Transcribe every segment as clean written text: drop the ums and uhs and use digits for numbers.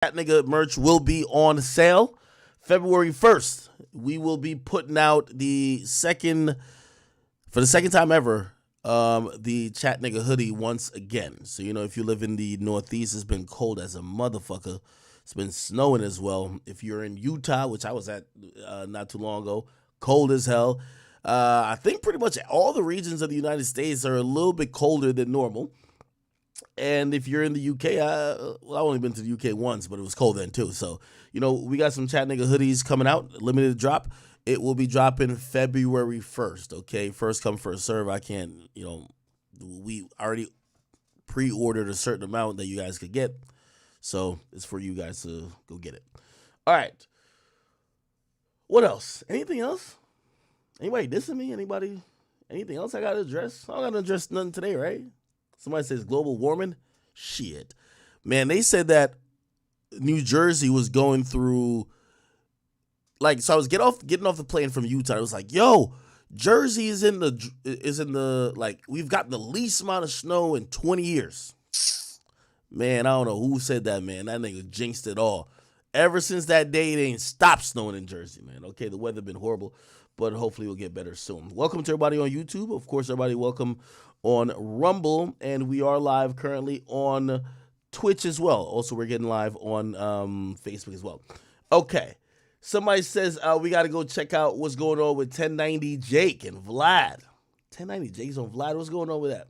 That nigga merch will be on sale February 1st. We will be putting out for the second time ever, the Chat Nigga hoodie once again. So, if you live in the Northeast, it's been cold as a motherfucker. It's been snowing as well. If you're in Utah, which I was at not too long ago, cold as hell. I think pretty much all the regions of the United States are a little bit colder than normal. And if you're in the UK, I've only been to the UK once, but it was cold then too. So, we got some Chat Nigga hoodies coming out, limited drop. It will be dropping February 1st, okay? First come, first serve. I can't, we already pre-ordered a certain amount that you guys could get. So it's for you guys to go get it. All right. What else? Anything else? Anybody dissing me? Anybody? Anything else I got to address? I don't got to address nothing today, right? Somebody says global warming. Shit. Man, they said that New Jersey was going through, so I was getting off the plane from Utah. I was like, yo, Jersey is in the we've gotten the least amount of snow in 20 years. Man, I don't know who said that, man. That nigga jinxed it all. Ever since that day, it ain't stopped snowing in Jersey, man. Okay, the weather been horrible, but hopefully we'll get better soon. Welcome to everybody on YouTube. Of course, everybody welcome on Rumble, and we are live currently on Twitch as well. Also, we're getting live on Facebook as well. Okay, somebody says we got to go check out what's going on with 1090 Jake and Vlad. 1090 Jake's on Vlad. What's going on with that?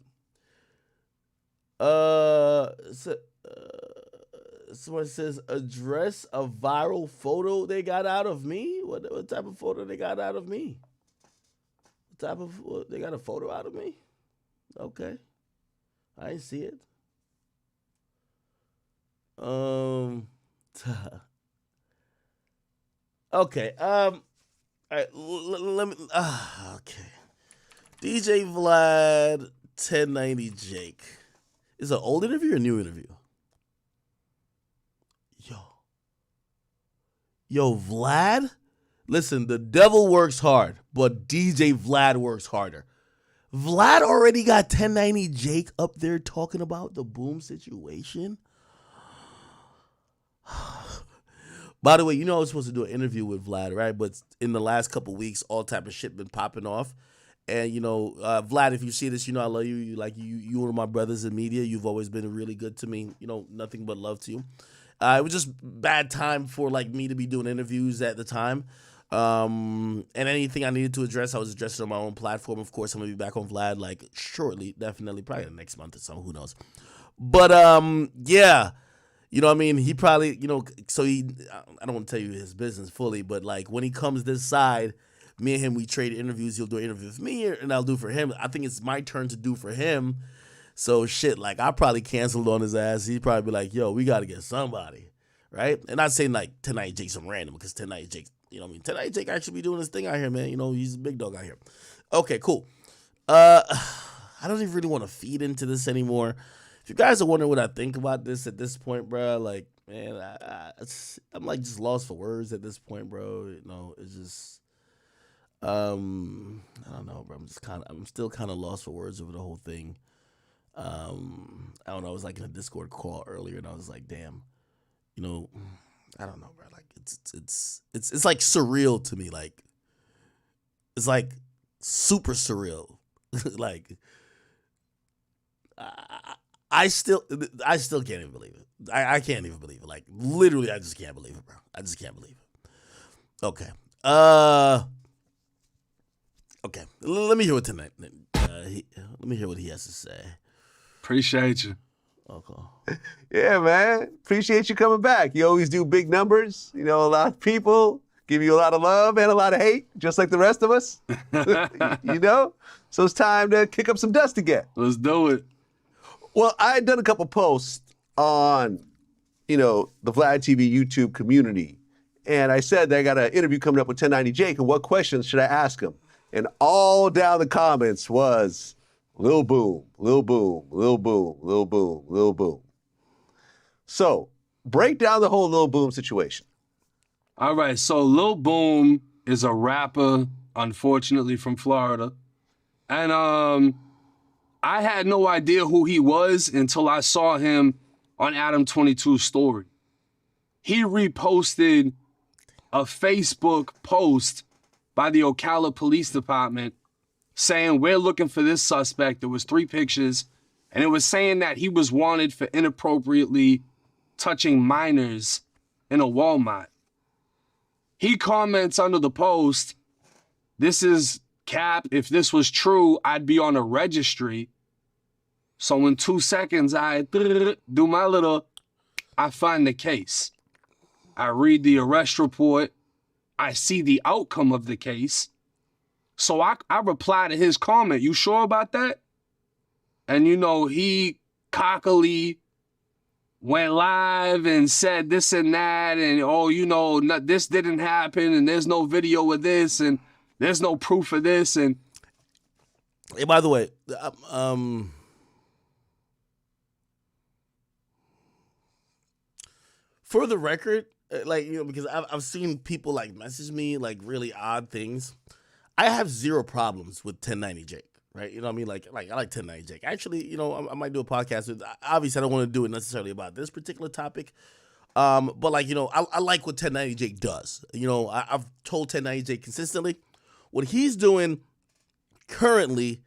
Someone says address a viral photo they got out of me. What type of photo they got out of me? They got a photo out of me? Okay, I didn't see it. Okay. All right. Let me. Okay. DJ Vlad 1090 Jake. Is it an old interview or a new interview? Yo, Vlad? Listen, the devil works hard, but DJ Vlad works harder. Vlad already got 1090 Jake up there talking about the boom situation. By the way, I was supposed to do an interview with Vlad, right? But in the last couple weeks, all type of shit been popping off. And, Vlad, if you see this, I love you. You one of my brothers in media. You've always been really good to me. Nothing but love to you. It was just bad time for me to be doing interviews at the time. And anything I needed to address, I was addressing on my own platform. Of course, I'm gonna be back on Vlad shortly, definitely, probably next month or something. Who knows? But yeah, what I mean. He probably, so I don't want to tell you his business fully, but when he comes this side, me and him, we trade interviews. He'll do an interview with me, and I'll do for him. I think it's my turn to do for him. So shit, I probably canceled on his ass. He'd probably be like, yo, we got to get somebody, right? And not saying tonight Jake's some random, because tonight Jake, tonight Jake actually be doing his thing out here, man. He's a big dog out here. Okay, cool. I don't even really want to feed into this anymore. If you guys are wondering what I think about this at this point, bro, man, I'm just lost for words at this point, bro. It's just, I don't know, bro. I'm still kind of lost for words over the whole thing. I don't know. I was in a Discord call earlier, and I was like, damn, I don't know, bro. It's surreal to me. It's super surreal. I still can't even believe it. I can't even believe it. Literally, I just can't believe it, bro. I just can't believe it. Okay. Okay. Let me hear what tonight. Let me hear what he has to say. Appreciate you. Okay. Yeah, man. Appreciate you coming back. You always do big numbers. A lot of people give you a lot of love and a lot of hate, just like the rest of us. So it's time to kick up some dust again. Let's do it. Well, I had done a couple posts on, the Vlad TV YouTube community. And I said that I got an interview coming up with 1090 Jake, and what questions should I ask him? And all down the comments was, Lil Boom, Lil Boom, Lil Boom, Lil Boom, Lil Boom. So, break down the whole Lil Boom situation. All right, so Lil Boom is a rapper, unfortunately, from Florida. And I had no idea who he was until I saw him on Adam 22's story. he reposted a Facebook post by the Ocala Police Department saying, we're looking for this suspect. There was 3 pictures, and it was saying that he was wanted for inappropriately touching minors in a Walmart. He comments under the post, this is cap. If this was true, I'd be on a registry. So in 2 seconds, I do my little, I find the case. I read the arrest report. I see the outcome of the case. So I reply to his comment, you sure about that? And, you know, he cockily went live and said this and that, and, oh, you know, this didn't happen, and there's no video of this, and there's no proof of this. And hey, by the way, for the record, like, you know, because I've seen people like message me like really odd things. I have 0 problems with 1090 Jake, right? You know what I mean? Like I like 1090 Jake. Actually, you know, I might do a podcast with. Obviously, I don't want to do it necessarily about this particular topic, but like, you know, I like what 1090 Jake does. You know, I've told 1090 Jake consistently what he's doing currently.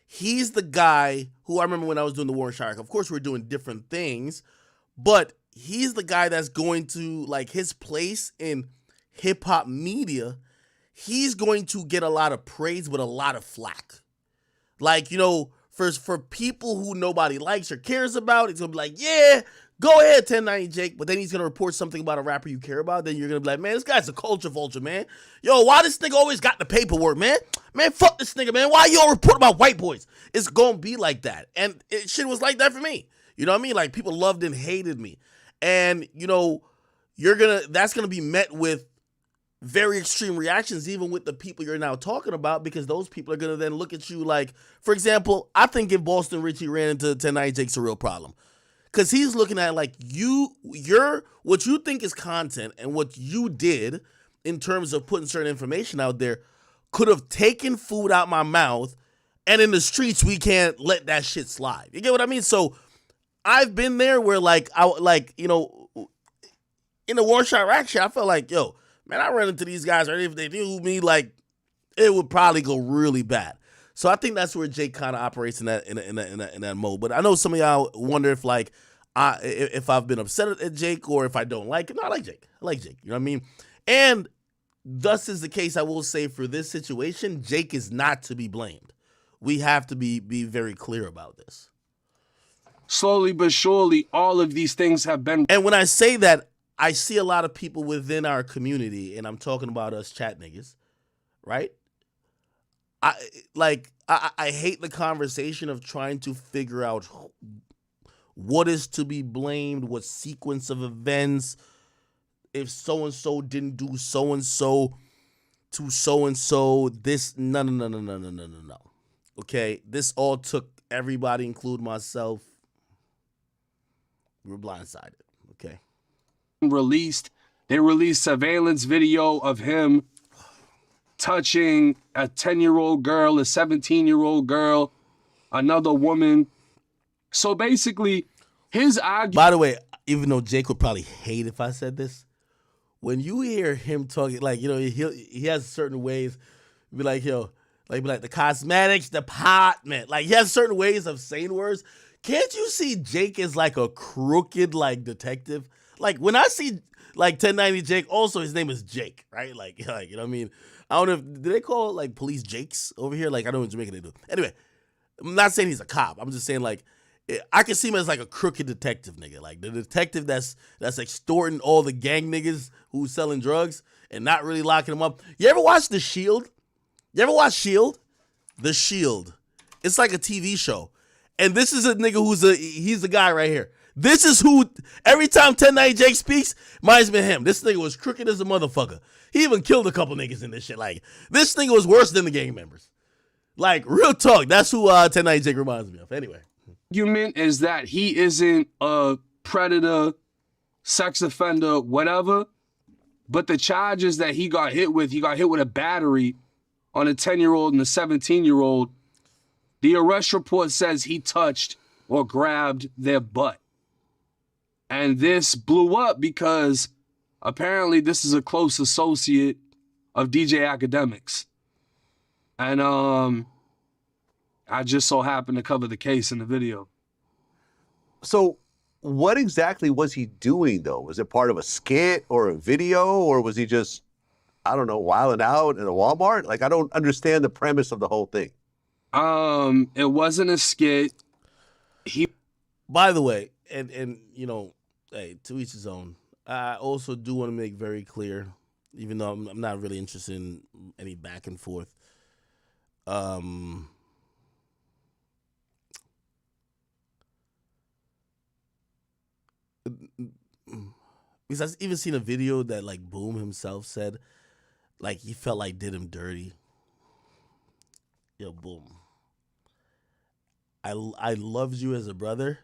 He's the guy who I remember when I was doing the Warren Shark. Of course, we're doing different things, but he's the guy that's going to, like, his place in hip hop media. He's going to get a lot of praise with a lot of flack. Like, you know, for people who nobody likes or cares about, it's going to be like, yeah, go ahead, 1090 Jake. But then he's going to report something about a rapper you care about. Then you're going to be like, man, this guy's a culture vulture, man. Yo, why this nigga always got the paperwork, man? Man, fuck this nigga, man. Why you all report about white boys? It's going to be like that. And shit was like that for me. You know what I mean? Like, people loved and hated me. And, you know, that's going to be met with very extreme reactions, even with the people you're now talking about, because those people are going to then look at you like, for example, I think if Boston Richie ran into 1090 Jake's a real problem. Because he's looking at like what you think is content and what you did in terms of putting certain information out there could have taken food out my mouth, and in the streets, we can't let that shit slide. You get what I mean? So I've been there where you know, in the War Shot Rack shit, I felt like, yo, man, I run into these guys, or if they knew me, like, it would probably go really bad. So I think that's where Jake kind of operates in that mode. But I know some of y'all wonder if like if I've been upset at Jake or if I don't like him. No, I like Jake. You know what I mean? And thus is the case. I will say for this situation, Jake is not to be blamed. We have to be very clear about this. Slowly but surely, all of these things have been. And when I say that, I see a lot of people within our community, and I'm talking about us chat niggas, right? I hate the conversation of trying to figure out what is to be blamed, what sequence of events, if so-and-so didn't do so-and-so to so-and-so, this, no. Okay, this all took everybody, including myself. We were blindsided, okay? They released surveillance video of him touching a 10-year-old girl, a 17-year-old girl, another woman. So basically, his argument. By the way, even though Jake would probably hate if I said this, when you hear him talking, like, you know, he has certain ways, be like, yo, like the cosmetics department. Like, he has certain ways of saying words. Can't you see Jake as like a crooked, like, detective? Like, when I see, like, 1090 Jake, also his name is Jake, right? Like, you know what I mean? I don't know if, do they call it, like, police Jakes over here? Like, I know in Jamaica they do. Anyway, I'm not saying he's a cop. I'm just saying, like, I can see him as, like, a crooked detective nigga. Like, the detective that's extorting all the gang niggas who's selling drugs and not really locking them up. You ever watch The Shield? You ever watch Shield? The Shield. It's like a TV show. And this is a nigga he's the guy right here. This is who, every time 1090 Jake speaks, reminds me of him. This nigga was crooked as a motherfucker. He even killed a couple niggas in this shit. Like, this nigga was worse than the gang members. Like, real talk. That's who 1090 Jake reminds me of. Anyway. Argument is that he isn't a predator, sex offender, whatever. But the charges that he got hit with a battery on a 10-year-old and a 17-year-old. The arrest report says he touched or grabbed their butt. And this blew up because Apparently, this is a close associate of DJ Academics. And I just so happened to cover the case in the video. So what exactly was he doing, though? Was it part of a skit or a video, or was he just, I don't know, wilding out in a Walmart? Like, I don't understand the premise of the whole thing. It wasn't a skit. By the way, and you know, hey, to each his own. I also do want to make very clear, even though I'm not really interested in any back and forth. Because I've even seen a video that like Boom himself said, like he felt like did him dirty. Yo, Boom. I loved you as a brother.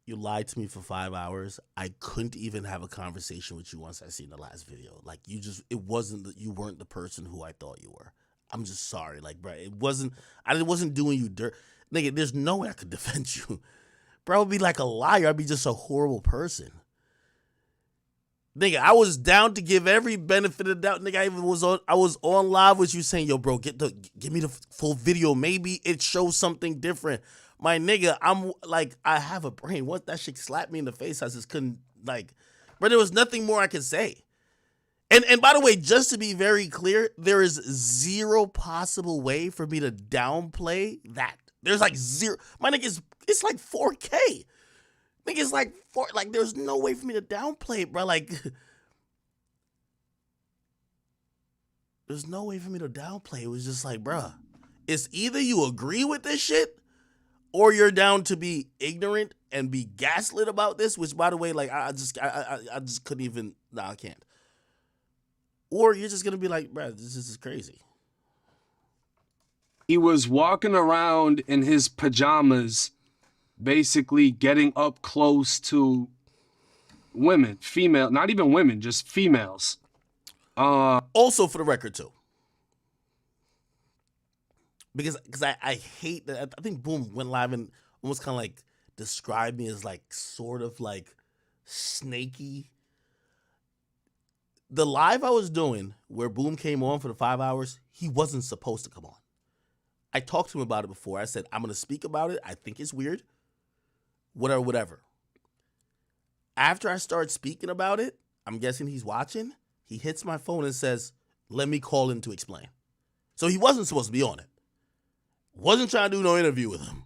You lied to me for 5 hours. I couldn't even have a conversation with you once I seen the last video. Like you weren't the person who I thought you were. I'm just sorry. Like, bro, I wasn't doing you dirt. Nigga, there's no way I could defend you. Bro, I would be like a liar. I'd be just a horrible person. Nigga, I was down to give every benefit of the doubt. Nigga, I was on live with you saying, yo, bro, give me the full video. Maybe it shows something different. My nigga, I'm like, I have a brain. Once that shit slapped me in the face, I just couldn't, like, bro, there was nothing more I could say. And by the way, just to be very clear, there is zero possible way for me to downplay that. There's like zero. My nigga, it's like 4K. Nigga, it's like there's no way for me to downplay it, bro. Like, there's no way for me to downplay it. It was just like, bro, it's either you agree with this shit or you're down to be ignorant and be gaslit about this, which, by the way, like, I just couldn't even, I can't. Or you're just going to be like, bro, this is crazy. He was walking around in his pajamas, basically getting up close to women, female, not even women, just females. Also, for the record, too. Because I hate that. I think Boom went live and almost kind of like described me as like sort of like snaky. The live I was doing where Boom came on for the 5 hours, he wasn't supposed to come on. I talked to him about it before. I said, I'm going to speak about it. I think it's weird. Whatever. After I start speaking about it, I'm guessing he's watching. He hits my phone and says, let me call in to explain. So he wasn't supposed to be on it. Wasn't trying to do no interview with him.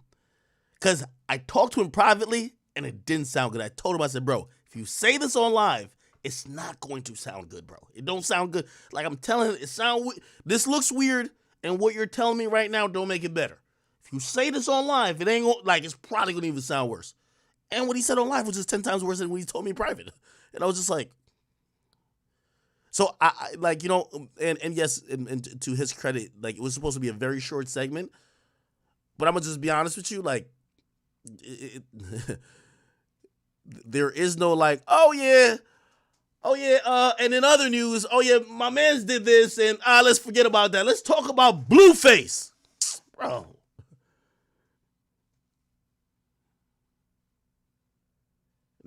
Because I talked to him privately and it didn't sound good. I told him, I said, bro, if you say this on live, it's not going to sound good, bro. It don't sound good. Like I'm telling you, this looks weird, and what you're telling me right now don't make it better. If you say this on live, it ain't like it's probably gonna even sound worse. And what he said on live was just 10 times worse than what he told me in private. And I was just like, so I like, you know, and yes, and to his credit, like it was supposed to be a very short segment, but I'm gonna just be honest with you, like, there is no like, oh yeah, and in other news, oh yeah, my mans did this, and let's forget about that. Let's talk about Blueface, bro.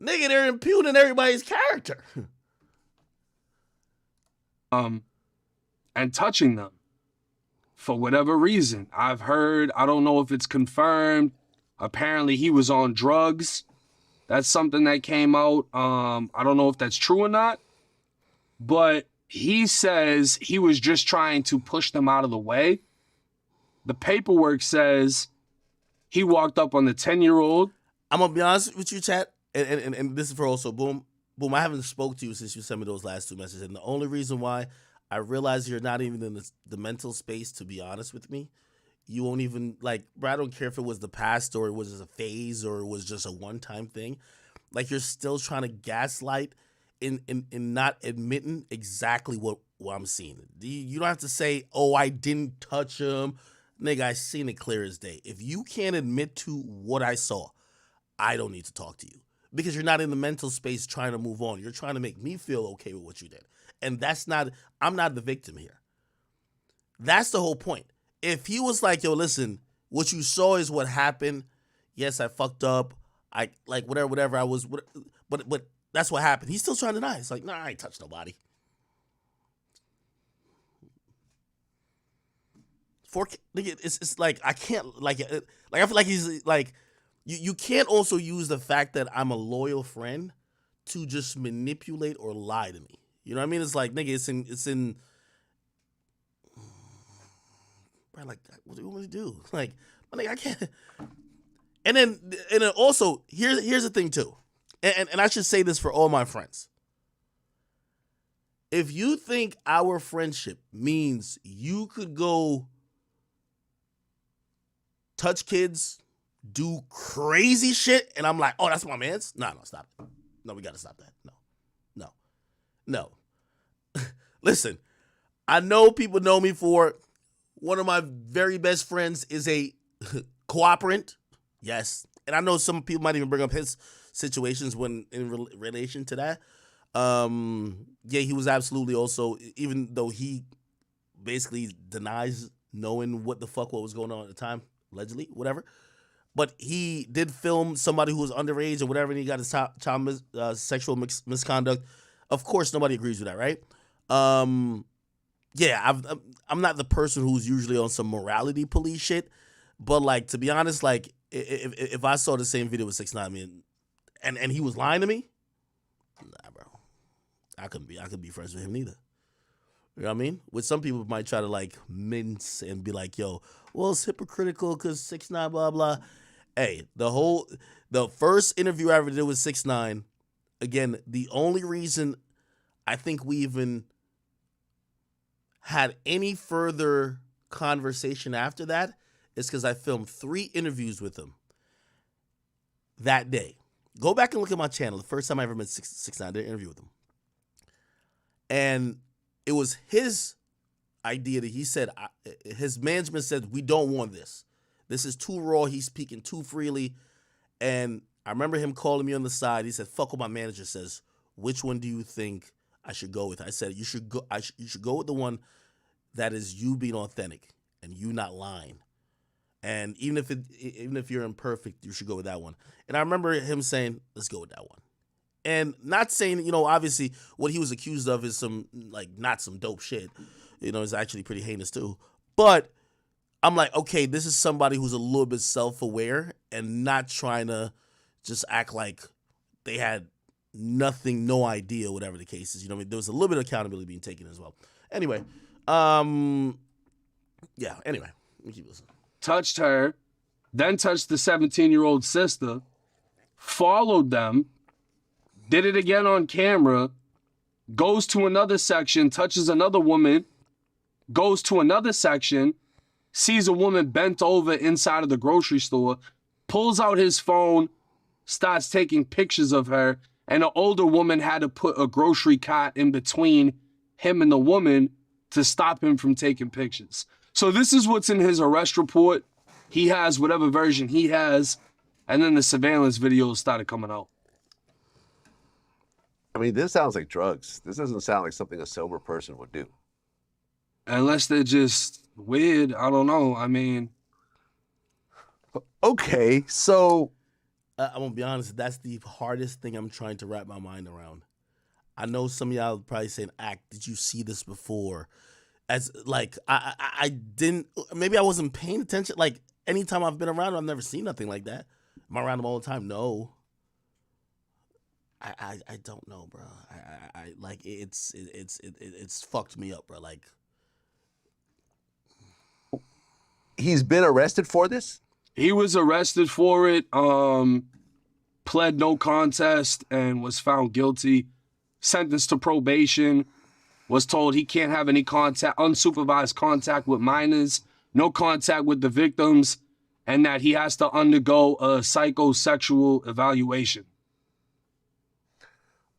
Nigga, they're impugning everybody's character. And touching them for whatever reason. I've heard, I don't know if it's confirmed. Apparently he was on drugs. That's something that came out. I don't know if that's true or not, but he says he was just trying to push them out of the way. The paperwork says he walked up on the 10-year-old. I'm gonna be honest with you, chat, and this is for also Boom. I haven't spoke to you since you sent me those last two messages, and the only reason why I realize you're not even in the mental space to be honest with me. You won't even, like, bro, I don't care if it was the past or it was just a phase or it was just a one-time thing. Like, you're still trying to gaslight in not admitting exactly what I'm seeing. You don't have to say, oh, I didn't touch him. Nigga, I seen it clear as day. If you can't admit to what I saw, I don't need to talk to you. Because you're not in the mental space trying to move on. You're trying to make me feel okay with what you did. And I'm not the victim here. That's the whole point. If he was like, yo, listen, what you saw is what happened. Yes, I fucked up. I like whatever I was, but that's what happened. He's still trying to deny. It's like, nah, I ain't touched nobody. 4K, nigga, it's like I can't like I feel like he's like you can't also use the fact that I'm a loyal friend to just manipulate or lie to me. You know what I mean? It's like, nigga, it's in bro, like, what do you want me to do? Like, my nigga, I can't. And then also here's the thing too. And I should say this for all my friends. If you think our friendship means you could go touch kids, do crazy shit, and I'm like, oh, that's my man's? No, stop it. No, we gotta stop that. No. Listen, I know people know me for one of my very best friends is a cooperant. Yes. And I know some people might even bring up his situations when in relation to that. Yeah, he was absolutely also, even though he basically denies knowing what what was going on at the time, allegedly, whatever. But he did film somebody who was underage or whatever, and he got his child sexual misconduct. Of course, nobody agrees with that, right? Yeah, I'm not the person who's usually on some morality police shit, but like, to be honest, like if I saw the same video with 6ix9ine, man, and he was lying to me, nah, bro, I couldn't be friends with him neither. You know what I mean? With some people might try to like mince and be like, yo, well, it's hypocritical because 6ix9ine, blah blah. Hey, the first interview I ever did with 6ix9ine, again, the only reason I think we even had any further conversation after that is because I filmed 3 interviews with him that day. Go back and look at my channel. The first time I ever met 6ix9ine, I did an interview with him. And it was his idea that he said, his management said, we don't want this. This is too raw. He's speaking too freely. And I remember him calling me on the side. He said, fuck what my manager says. Which one do you think I should go with? I said, you should go with the one that is you being authentic and you not lying. And even if you're imperfect, you should go with that one. And I remember him saying, let's go with that one. And not saying, you know, obviously what he was accused of is some, like, not some dope shit. You know, it's actually pretty heinous too. But I'm like, okay, this is somebody who's a little bit self-aware and not trying to just act like they had nothing, no idea, whatever the case is. You know what I mean? There was a little bit of accountability being taken as well. Anyway, yeah, anyway, let me keep listening. Touched her, then touched the 17-year-old sister, followed them, did it again on camera, goes to another section, touches another woman, goes to another section, sees a woman bent over inside of the grocery store, pulls out his phone, starts taking pictures of her, and an older woman had to put a grocery cart in between him and the woman to stop him from taking pictures. So this is what's in his arrest report. He has whatever version he has, and then the surveillance videos started coming out. I mean, this sounds like drugs. This doesn't sound like something a sober person would do. Unless they're just weird, I don't know. I mean, okay, so I'm gonna be honest. That's the hardest thing I'm trying to wrap my mind around. I know some of y'all probably saying, "Act, did you see this before?" As like, I didn't. Maybe I wasn't paying attention. Like, anytime I've been around him, I've never seen nothing like that. Am I around him all the time? No. I don't know, bro. I like it's fucked me up, bro. Like, he's been arrested for this? he was arrested for it, pled no contest and was found guilty, sentenced to probation, was told he can't have any unsupervised contact with minors, no contact with the victims, and that he has to undergo a psychosexual evaluation.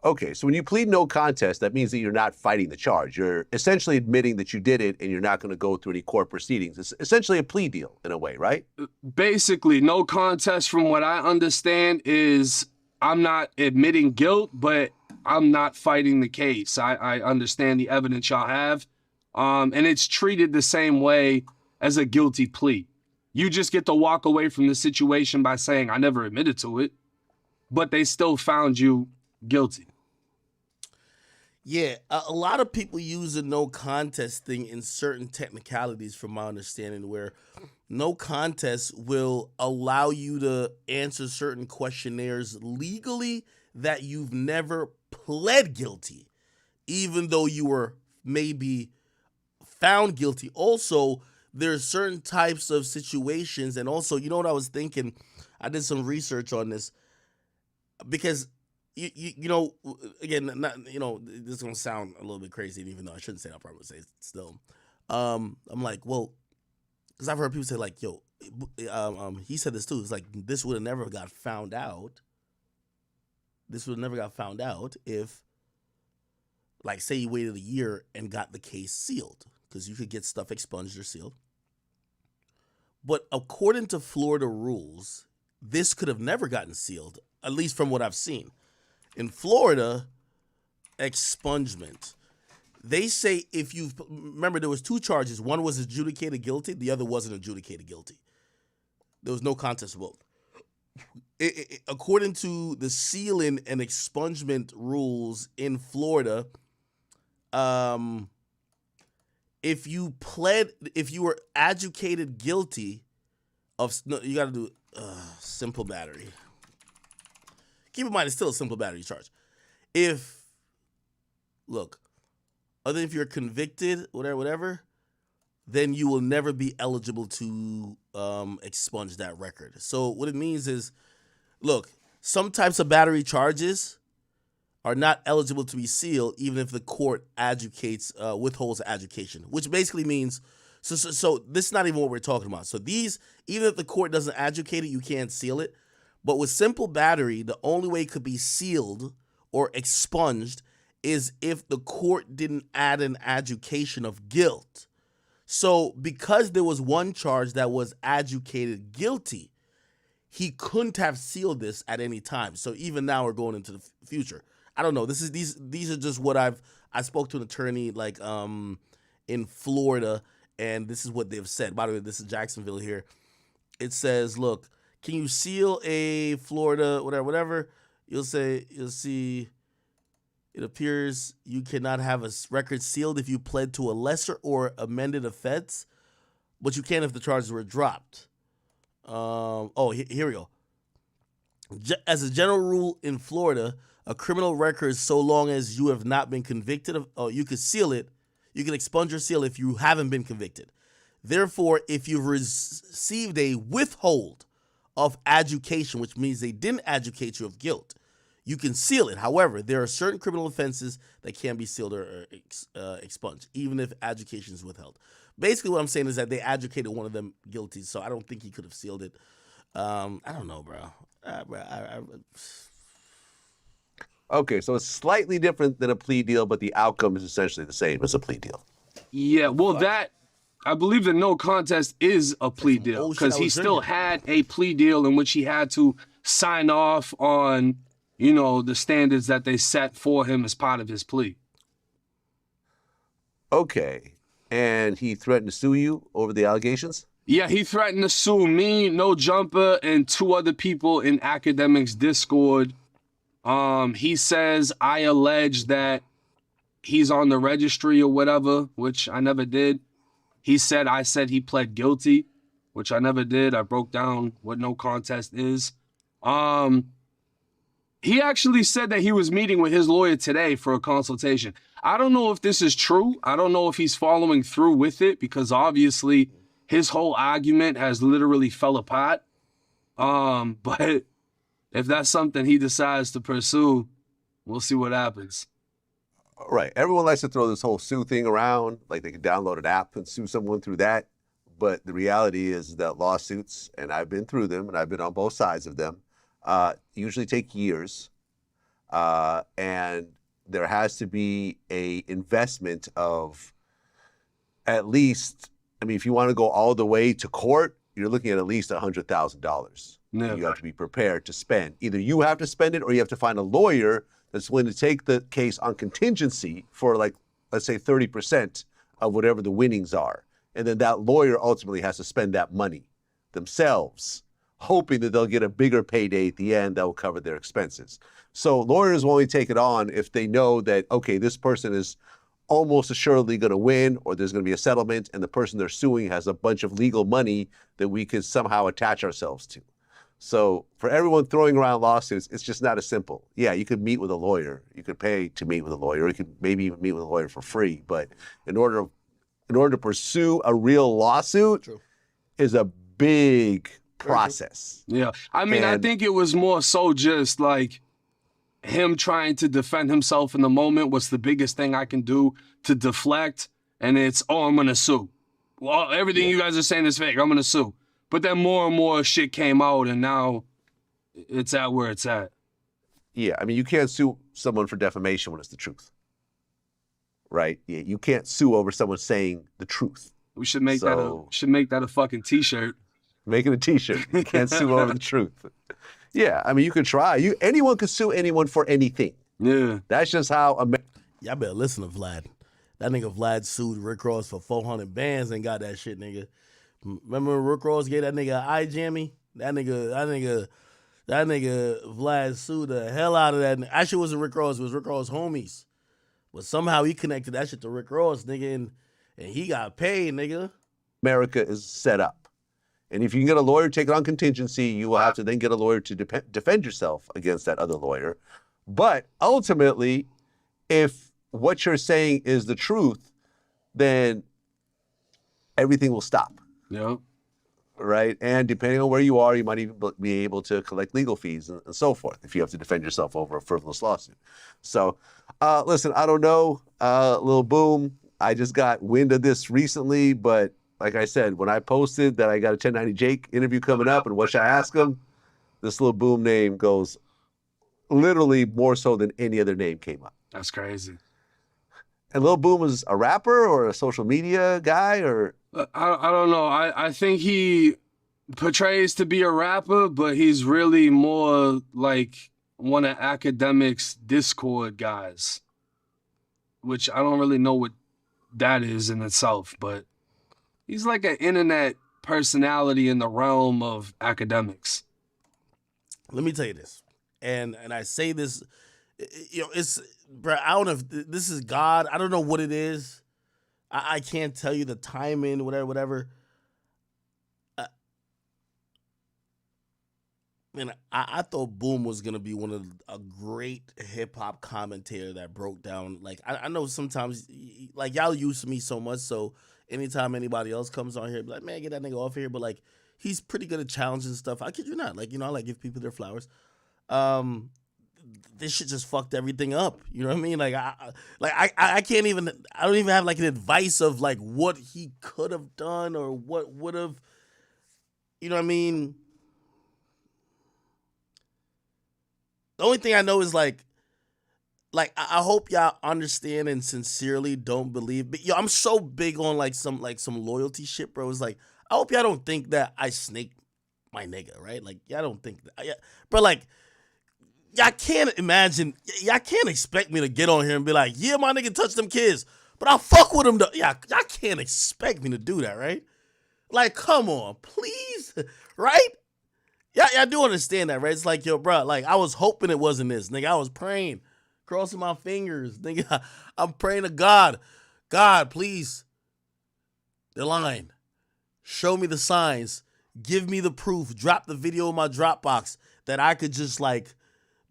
Okay, so when you plead no contest, that means that you're not fighting the charge. You're essentially admitting that you did it and you're not going to go through any court proceedings. It's essentially a plea deal in a way, right? Basically, no contest, from what I understand, is I'm not admitting guilt, but I'm not fighting the case. I understand the evidence y'all have, and it's treated the same way as a guilty plea. You just get to walk away from the situation by saying, I never admitted to it, but they still found you guilty. Yeah, a lot of people use a no contest thing in certain technicalities, from my understanding, where no contest will allow you to answer certain questionnaires legally that you've never pled guilty, even though you were maybe found guilty. Also, there's certain types of situations, and also, you know what I was thinking? I did some research on this because you know, again, not, you know, this is gonna sound a little bit crazy, even though I shouldn't say that. I'll probably say it still. I'm like, well, because I've heard people say like, yo, he said this too. It's like this would have never got found out. This would have never got found out if, like, say you waited a year and got the case sealed, because you could get stuff expunged or sealed. But according to Florida rules, this could have never gotten sealed, at least from what I've seen. In Florida, expungement, they say if you remember, there was two charges. One was adjudicated guilty. The other wasn't adjudicated guilty. There was no contest of both. According to the sealing and expungement rules in Florida, if you were adjudicated guilty of, no, you got to do simple battery. Keep in mind, it's still a simple battery charge. Other than if you're convicted, whatever, then you will never be eligible to expunge that record. So what it means is, look, some types of battery charges are not eligible to be sealed, even if the court withholds adjudication, which basically means, so this is not even what we're talking about. So these, even if the court doesn't adjudicate it, you can't seal it. But with simple battery, the only way it could be sealed or expunged is if the court didn't add an adjudication of guilt. So because there was one charge that was adjudicated guilty, he couldn't have sealed this at any time. So even now we're going into the future. I don't know. These are just what I spoke to an attorney like in Florida, and this is what they've said. By the way, this is Jacksonville here. It says, look, can you seal a Florida whatever? You'll see. It appears you cannot have a record sealed if you pled to a lesser or amended offense, but you can if the charges were dropped. Here we go. As a general rule in Florida, a criminal record, so long as you have not been convicted of, you could seal it. You can expunge or seal if you haven't been convicted. Therefore, if you've received a withhold of adjudication, which means they didn't adjudicate you of guilt, you can seal it. However, there are certain criminal offenses that can be sealed or expunged, even if adjudication is withheld. Basically, what I'm saying is that they adjudicated one of them guilty, so I don't think he could have sealed it. I don't know, bro. Okay, so it's slightly different than a plea deal, but the outcome is essentially the same as a plea deal. Yeah, well, I believe the no contest is a plea deal, because he still had a plea deal in which he had to sign off on, you know, the standards that they set for him as part of his plea. Okay, and he threatened to sue you over the allegations? Yeah, he threatened to sue me, No Jumper, and 2 other people in Academics Discord. He says I allege that he's on the registry or whatever, which I never did. I said he pled guilty, which I never did. I broke down what no contest is. He actually said that he was meeting with his lawyer today for a consultation. I don't know if this is true. I don't know if he's following through with it, because obviously his whole argument has literally fell apart. But if that's something he decides to pursue, we'll see what happens. Right. Everyone likes to throw this whole sue thing around, like they can download an app and sue someone through that. But the reality is that lawsuits, and I've been through them, and I've been on both sides of them, usually take years. And there has to be a investment of at least, I mean, if you want to go all the way to court, you're looking at least $100,000. Yeah. You have to be prepared to spend. Either you have to spend it, or you have to find a lawyer that's willing to take the case on contingency for, like, let's say 30% of whatever the winnings are. And then that lawyer ultimately has to spend that money themselves hoping that they'll get a bigger payday at the end that will cover their expenses. So lawyers will only take it on if they know that, okay, this person is almost assuredly going to win, or there's going to be a settlement, and the person they're suing has a bunch of legal money that we could somehow attach ourselves to. So for everyone throwing around lawsuits, it's just not as simple. Yeah, you could meet with a lawyer. You could pay to meet with a lawyer. You could maybe even meet with a lawyer for free. But in order to pursue a real lawsuit is a big process. Yeah. I mean, I think it was more so just like him trying to defend himself in the moment. What's the biggest thing I can do to deflect? And it's, oh, I'm going to sue. Well, everything you guys are saying is fake. I'm going to sue. But then more and more shit came out, and now it's at where it's at. Yeah, I mean, you can't sue someone for defamation when it's the truth, right? Yeah, you can't sue over someone saying the truth. We should make that a fucking T-shirt. Make it a T-shirt. You can't sue over the truth. Yeah, I mean, you could try. Anyone could sue anyone for anything. Yeah, that's just how. Y'all better listen to Vlad. That nigga Vlad sued Rick Ross for 400 bands and got that shit, nigga. Remember when Rick Ross gave that nigga eye jammy? That nigga Vlad sued the hell out of that. Actually, it wasn't Rick Ross. It was Rick Ross' homies. But somehow he connected that shit to Rick Ross, nigga, and he got paid, nigga. America is set up. And if you can get a lawyer, take it on contingency, you will have to then get a lawyer to defend yourself against that other lawyer. But ultimately, if what you're saying is the truth, then everything will stop. Yeah. Right? And depending on where you are, you might even be able to collect legal fees and so forth if you have to defend yourself over a frivolous lawsuit. So, listen, I don't know, Lil Boom, I just got wind of this recently, but like I said, when I posted that I got a 1090 Jake interview coming up and what should I ask him, this Lil Boom name goes literally more so than any other name came up. That's crazy. And Lil Boom is a rapper or a social media guy or? I don't know. I think he portrays to be a rapper, but he's really more like one of academics' Discord guys, which I don't really know what that is in itself, but he's like an internet personality in the realm of academics. Let me tell you this, and I say this, you know, it's, bro, I don't know if this is God. I don't know what it is. I can't tell you the timing, whatever. Man, I thought Boom was gonna be one of a great hip hop commentator that broke down. Like I know sometimes, like y'all used to me so much, so anytime anybody else comes on here, be like, man, get that nigga off here. But like, he's pretty good at challenging stuff. I kid you not. Like, you know, I like give people their flowers. This shit just fucked everything up. You know what I mean? Like I can't even. I don't even have like an advice of like what he could have done or what would have. You know what I mean? The only thing I know is like I hope y'all understand and sincerely don't believe. But yo, I'm so big on like some loyalty shit, bro. It's like I hope y'all don't think that I snaked my nigga, right? Like y'all don't think that, bro. Like y'all can't imagine. Y'all can't expect me to get on here and be like, yeah, my nigga touched them kids, but I'll fuck with them though. Y'all can't expect me to do that, right? Like, come on, please, right? Y'all do understand that, right? It's like, yo, bro, like, I was hoping it wasn't this, nigga. I was praying, crossing my fingers, nigga. I'm praying to God. God, please, they're lying. Show me the signs. Give me the proof. Drop the video in my Dropbox that I could just, like,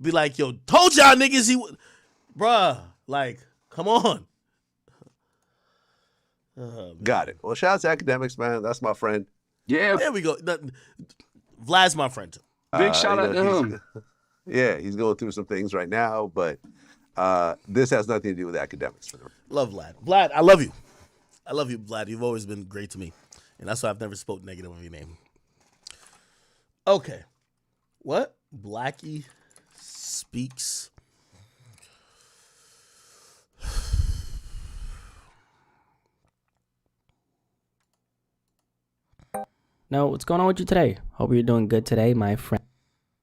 be like, yo, told y'all niggas he would. Bruh, like, come on. Got it. Well, shout out to academics, man. That's my friend. Yeah. There we go. Vlad's my friend too. Big shout out to him. Yeah, he's going through some things right now, but this has nothing to do with academics. Love Vlad. Vlad, I love you. I love you, Vlad. You've always been great to me. And that's why I've never spoke negative of your name. Okay. What? Blackie speaks. Now, what's going on with you today? Hope you're doing good today, my friend.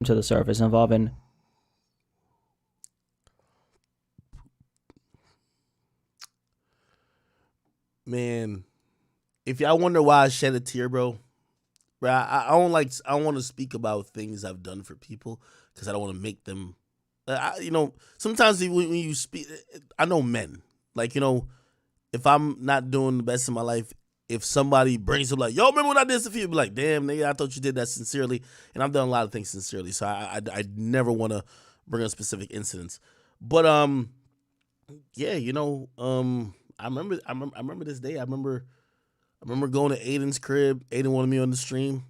To the surface involving Man, if y'all wonder why I shed a tear, bro, Bro, I don't like. I don't want to speak about things I've done for people because I don't want to make them. Sometimes when you speak, I know men. Like, if I'm not doing the best in my life, if somebody brings up like, yo, remember when I did this for you? Be like, damn, nigga, I thought you did that sincerely. And I've done a lot of things sincerely. So I never want to bring up specific incidents. But yeah, I remember this day. I remember going to Aiden's crib. Aiden wanted me on the stream.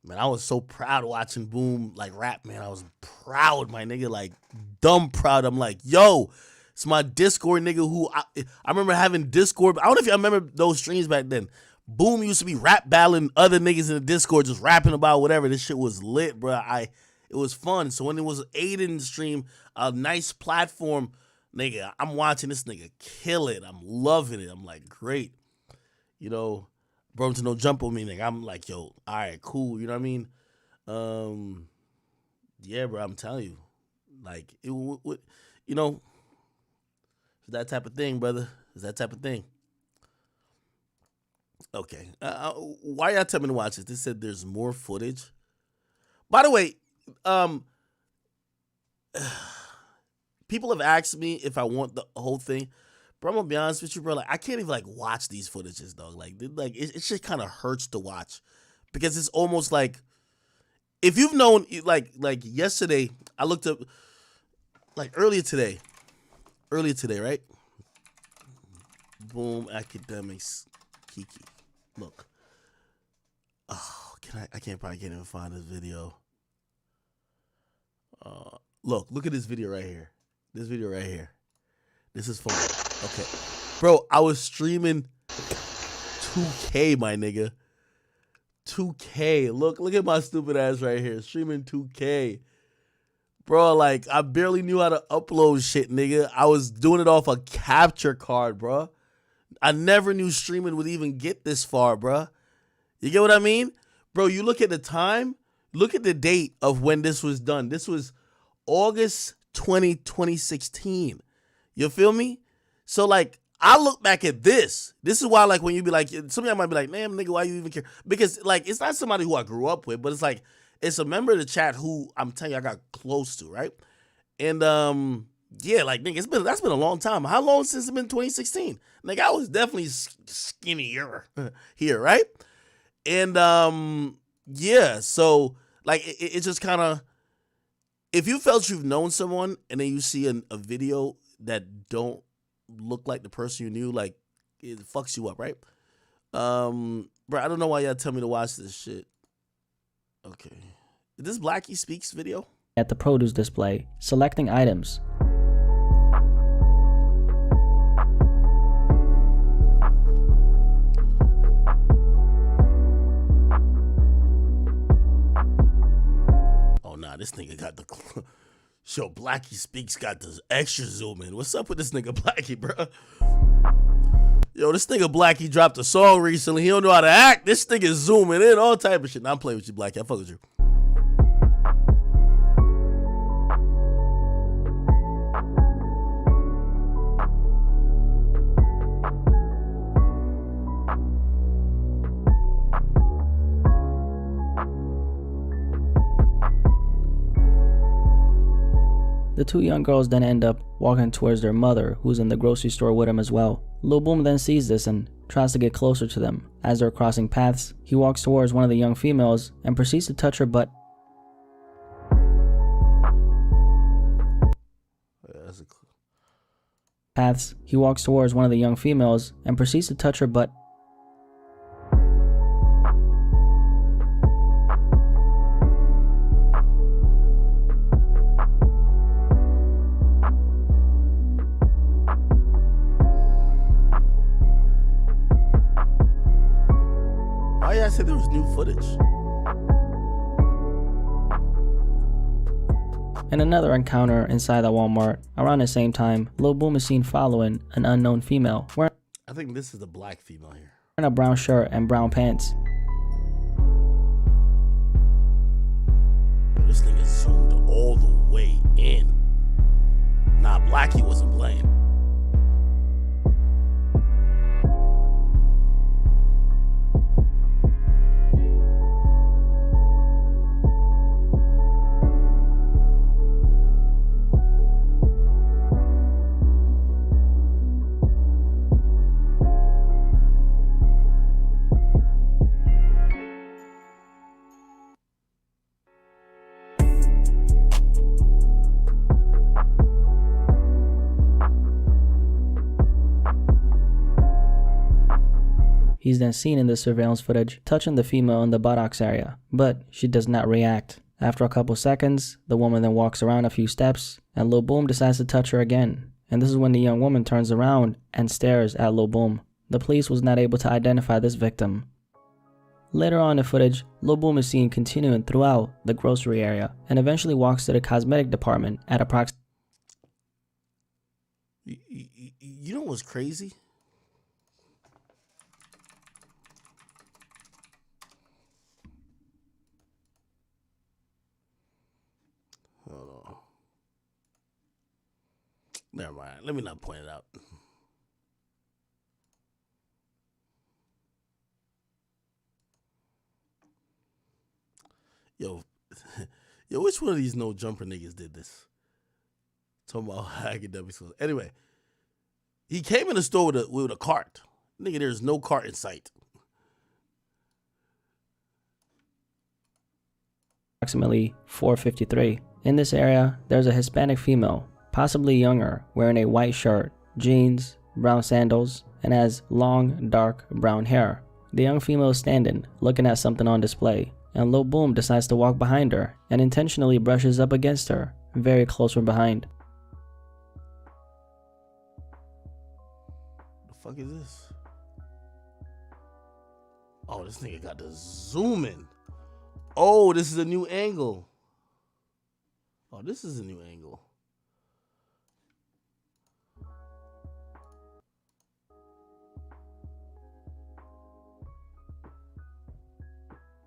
Man, I was so proud watching Boom like rap, man. I was proud, my nigga, like dumb proud. I'm like, yo, it's my Discord nigga who I remember having Discord. I don't know if y'all remember those streams back then. Boom used to be rap battling other niggas in the Discord, just rapping about whatever. This shit was lit, bro. It was fun. So when it was Aiden's stream, a nice platform, nigga, I'm watching this nigga kill it. I'm loving it. I'm like, great. Bro, to no jump on me, nigga. I'm like, yo, all right, cool. You know what I mean? Yeah, bro, I'm telling you. Like, it's that type of thing, brother. It's that type of thing. Okay. Why y'all tell me to watch this? They said there's more footage. By the way, people have asked me if I want the whole thing. Bro, I'm gonna be honest with you, bro. Like, I can't even watch these footages, dog. Like it just kind of hurts to watch because it's almost like if you've known, like yesterday, I looked up earlier today, right? Boom, academics, Kiki. Look, I probably can't even find this video. Look at this video right here. This video right here. This is fun. Okay. Bro, I was streaming 2K, my nigga. 2K. Look at my stupid ass right here. Streaming 2K. Bro, I barely knew how to upload shit, nigga. I was doing it off a capture card, bro. I never knew streaming would even get this far, bro. You get what I mean? Bro, you look at the time. Look at the date of when this was done. This was August 2016. You feel me? So, I look back at this. This is why, when you be like, some of y'all might be like, damn, nigga, why you even care? Because, it's not somebody who I grew up with, but it's a member of the chat who I'm telling you I got close to, right? And, yeah, nigga, that's been a long time. How long since it's been 2016? Nigga, I was definitely skinnier here, right? And, yeah, so, it's just kind of, if you felt you've known someone and then you see a video that don't look like the person you knew, it fucks you up, right? Bro, I don't know why y'all tell me to watch this shit. Okay. Is this Blackie Speaks video? At the produce display, selecting items. Oh, nah, this nigga got the... Yo, Blackie Speaks got this extra zoom in. What's up with this nigga Blackie, bro? Yo, this nigga Blackie dropped a song recently. He don't know how to act. This nigga zooming in, all type of shit. Nah, I'm playing with you, Blackie. I fuck with you. The two young girls then end up walking towards their mother, who's in the grocery store with them as well. Lil Boom then sees this and tries to get closer to them. As they're crossing paths, he walks towards one of the young females and proceeds to touch her butt. He walks towards one of the young females and proceeds to touch her butt. I said there was new footage. In another encounter inside the Walmart, around the same time, Lil Boom is seen following an unknown female wearing I think this is the black female here. a brown shirt and brown pants. This thing is zoomed all the way in. Nah, Blackie wasn't playing. He's then seen in the surveillance footage touching the female in the buttocks area, but she does not react. After a couple seconds, the woman then walks around a few steps, and Lil Boom decides to touch her again. And this is when the young woman turns around and stares at Lil Boom. The police was not able to identify this victim. Later on in the footage, Lil Boom is seen continuing throughout the grocery area and eventually walks to the cosmetic department at approximately. You know what's crazy? Hold on. Never mind. Let me not point it out. Yo, which one of these no jumper niggas did this? Talking about academic schools. Anyway, he came in the store with a cart. Nigga, there's no cart in sight. Approximately 4:53. In this area, there's a Hispanic female, possibly younger, wearing a white shirt, jeans, brown sandals, and has long, dark brown hair. The young female is standing, looking at something on display, and Lil Boom decides to walk behind her and intentionally brushes up against her, very close from behind. The fuck is this? Oh, this nigga got the zoom in. Oh, this is a new angle. Oh, this is a new angle.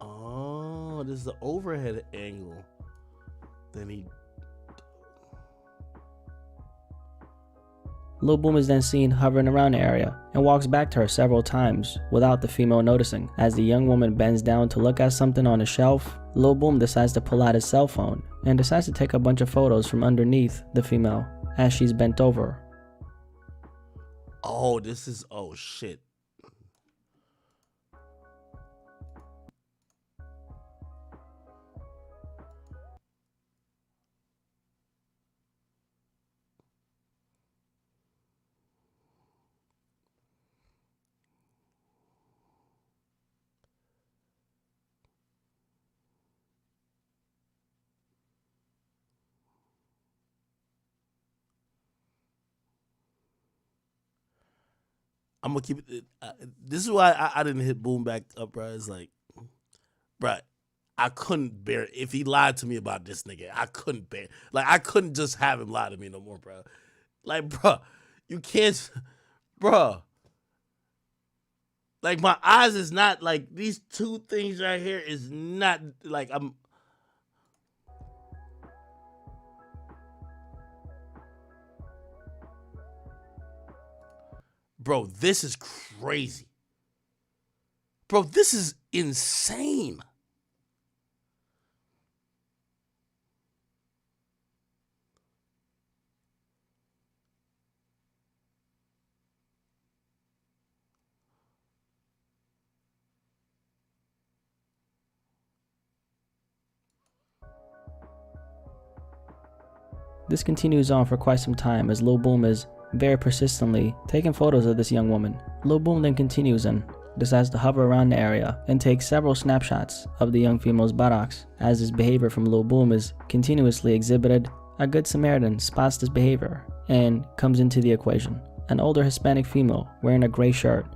Oh, this is the overhead angle. Then he... Lil Boom is then seen hovering around the area and walks back to her several times without the female noticing. As the young woman bends down to look at something on a shelf, Lil Boom decides to pull out his cell phone and decides to take a bunch of photos from underneath the female as she's bent over. Oh, this is... Oh, shit. I'm gonna keep it. This is why I didn't hit Boom back up, bro. It's like, bro, I couldn't bear it. If he lied to me about this nigga, I couldn't bear it. Like, I couldn't just have him lie to me no more, bro. Like, bro, you can't, bro. Like, my eyes is not, like, these two things right here is not, like, I'm. Bro, this is crazy. Bro, this is insane. This continues on for quite some time as Lil Boom is very persistently taking photos of this young woman. Lil Boom then continues and decides to hover around the area and take several snapshots of the young female's buttocks. As this behavior from Lil Boom is continuously exhibited, a good Samaritan spots this behavior and comes into the equation. An older Hispanic female wearing a gray shirt,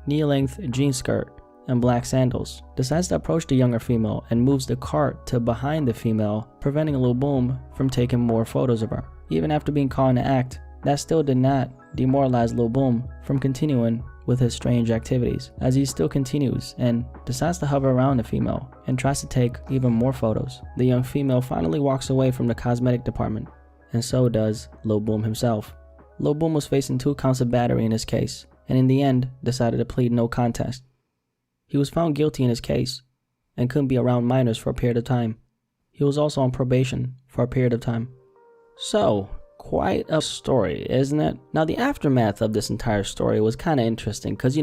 knee-length jean skirt, and black sandals decides to approach the younger female and moves the cart to behind the female, preventing Lil Boom from taking more photos of her. Even after being caught in the act, that still did not demoralize Lil Boom from continuing with his strange activities, as he still continues and decides to hover around the female and tries to take even more photos. The young female finally walks away from the cosmetic department, and so does Lil Boom himself. Lil Boom was facing 2 counts of battery in his case, and in the end decided to plead no contest. He was found guilty in his case and couldn't be around minors for a period of time. He was also on probation for a period of time. So, quite a story, isn't it? Now, the aftermath of this entire story was kind of interesting because,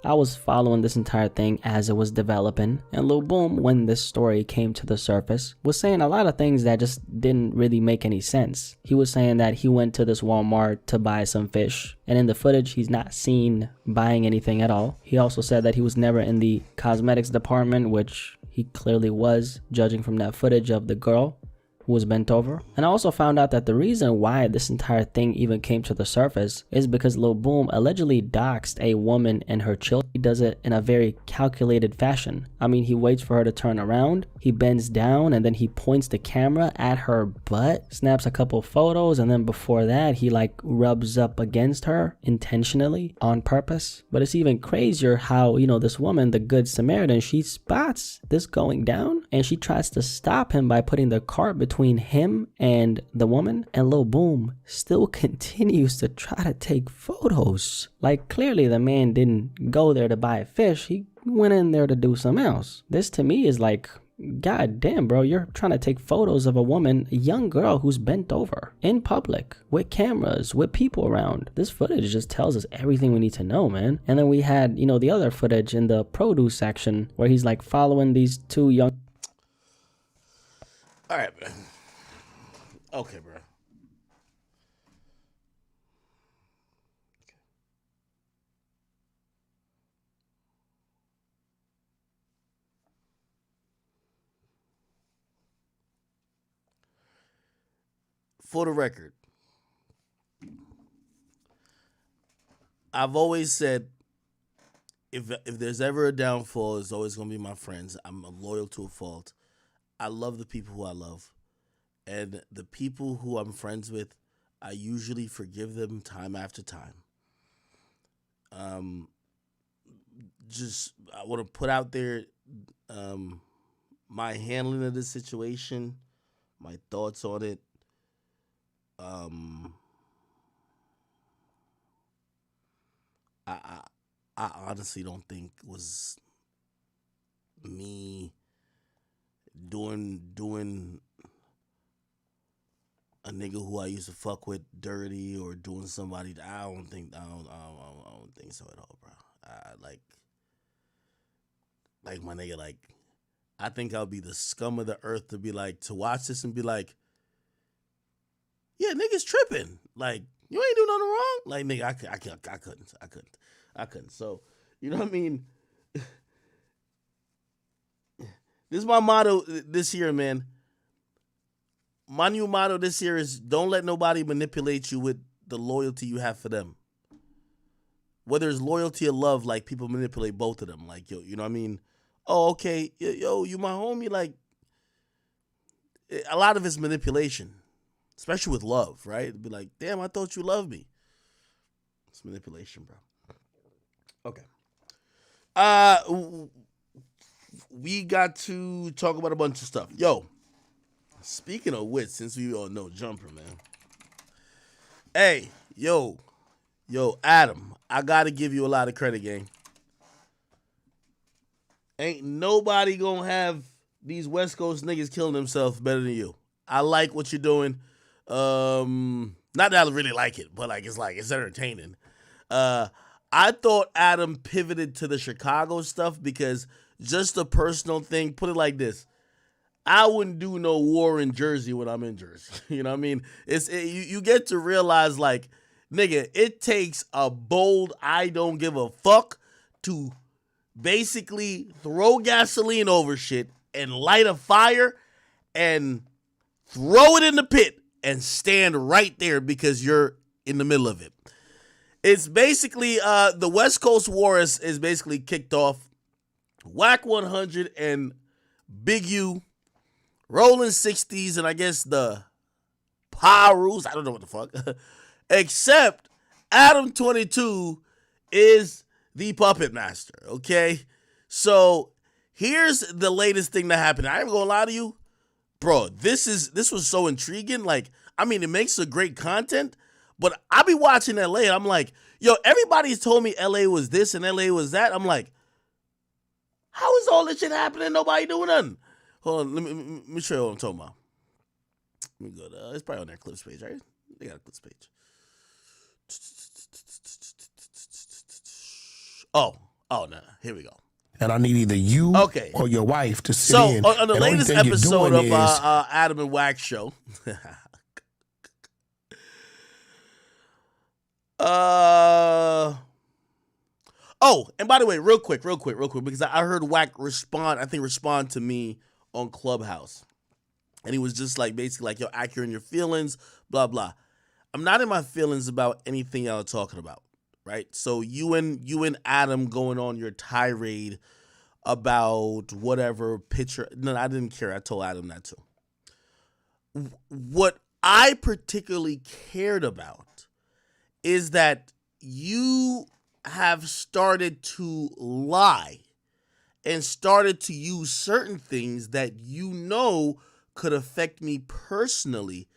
I was following this entire thing as it was developing, and Lil Boom, when this story came to the surface, was saying a lot of things that just didn't really make any sense. He was saying that he went to this Walmart to buy some fish, and in the footage, he's not seen buying anything at all. He also said that he was never in the cosmetics department, which he clearly was, judging from that footage of the girl who was bent over. And I also found out that the reason why this entire thing even came to the surface is because Lil Boom allegedly doxed a woman and her children. He does it in a very calculated fashion. I mean, he waits for her to turn around, he bends down, and then he points the camera at her butt, snaps a couple photos, and then before that, he rubs up against her intentionally on purpose. But it's even crazier how, this woman, the Good Samaritan, she spots this going down and she tries to stop him by putting the cart between him and the woman, and Lil Boom still continues to try to take photos. Clearly the man didn't go there to buy fish, he went in there to do something else. This to me is God damn, bro, you're trying to take photos of a woman, a young girl who's bent over in public with cameras, with people around. This footage just tells us everything we need to know, man. And then we had, the other footage in the produce section where he's following these two young. All right, man. Okay, bro. For the record, I've always said if there's ever a downfall, it's always going to be my friends. I'm loyal to a fault. I love the people who I love. And the people who I'm friends with, I usually forgive them time after time. I want to put out there my handling of the situation, my thoughts on it. I honestly don't think was me doing a nigga who I used to fuck with dirty or doing somebody. I don't think so at all, bro. Like my nigga, I think I'll be the scum of the earth to be to watch this and be yeah, niggas tripping. You ain't do nothing wrong. Nigga, I couldn't. So, you know what I mean? This is my motto this year, man. My new motto this year is don't let nobody manipulate you with the loyalty you have for them. Whether it's loyalty or love, people manipulate both of them. Yo, you know what I mean? Oh, okay. Yo, you my homie. A lot of it's manipulation. Especially with love, right? It'd be damn, I thought you loved me. It's manipulation, bro. Okay. We got to talk about a bunch of stuff. Yo, speaking of which, since we all know Jumper, man. Hey, yo, Adam, I got to give you a lot of credit, gang. Ain't nobody gonna have these West Coast niggas killing themselves better than you. I like what you're doing. Not that I really like it, but it's entertaining. I thought Adam pivoted to the Chicago stuff because just a personal thing. Put it like this: I wouldn't do no war in Jersey when I'm in Jersey. You know what I mean? You get to realize nigga, it takes a bold I don't give a fuck to basically throw gasoline over shit and light a fire and throw it in the pit and stand right there because you're in the middle of it. It's basically the West Coast War is basically kicked off. Whack 100 and Big U, Rolling 60s, and I guess the Pirus, I don't know what the fuck. Except Adam 22 is the puppet master, okay? So here's the latest thing that happened. I ain't gonna lie to you. Bro, this was so intriguing. It makes a great content, but I be watching LA and I'm yo, everybody's told me LA was this and LA was that. I'm how is all this shit happening? Nobody doing nothing. Hold on, let me show you what I'm talking about. Let me go to, it's probably on their clips page, right? They got to put this page. Oh, no. Here we go. And I need either you Okay. or your wife to sit So in. on the And only latest thing you're episode doing of is- Adam and Wax show, oh, and by the way, real quick, because I heard Wack respond to me on Clubhouse, and he was just like basically like, "Yo, Ack, you're in your feelings, blah blah." I'm not in my feelings about anything y'all are talking about, right? So you and Adam going on your tirade about whatever picture. No, I didn't care. I told Adam that too. What I particularly cared about is that you have started to lie and started to use certain things that you know could affect me personally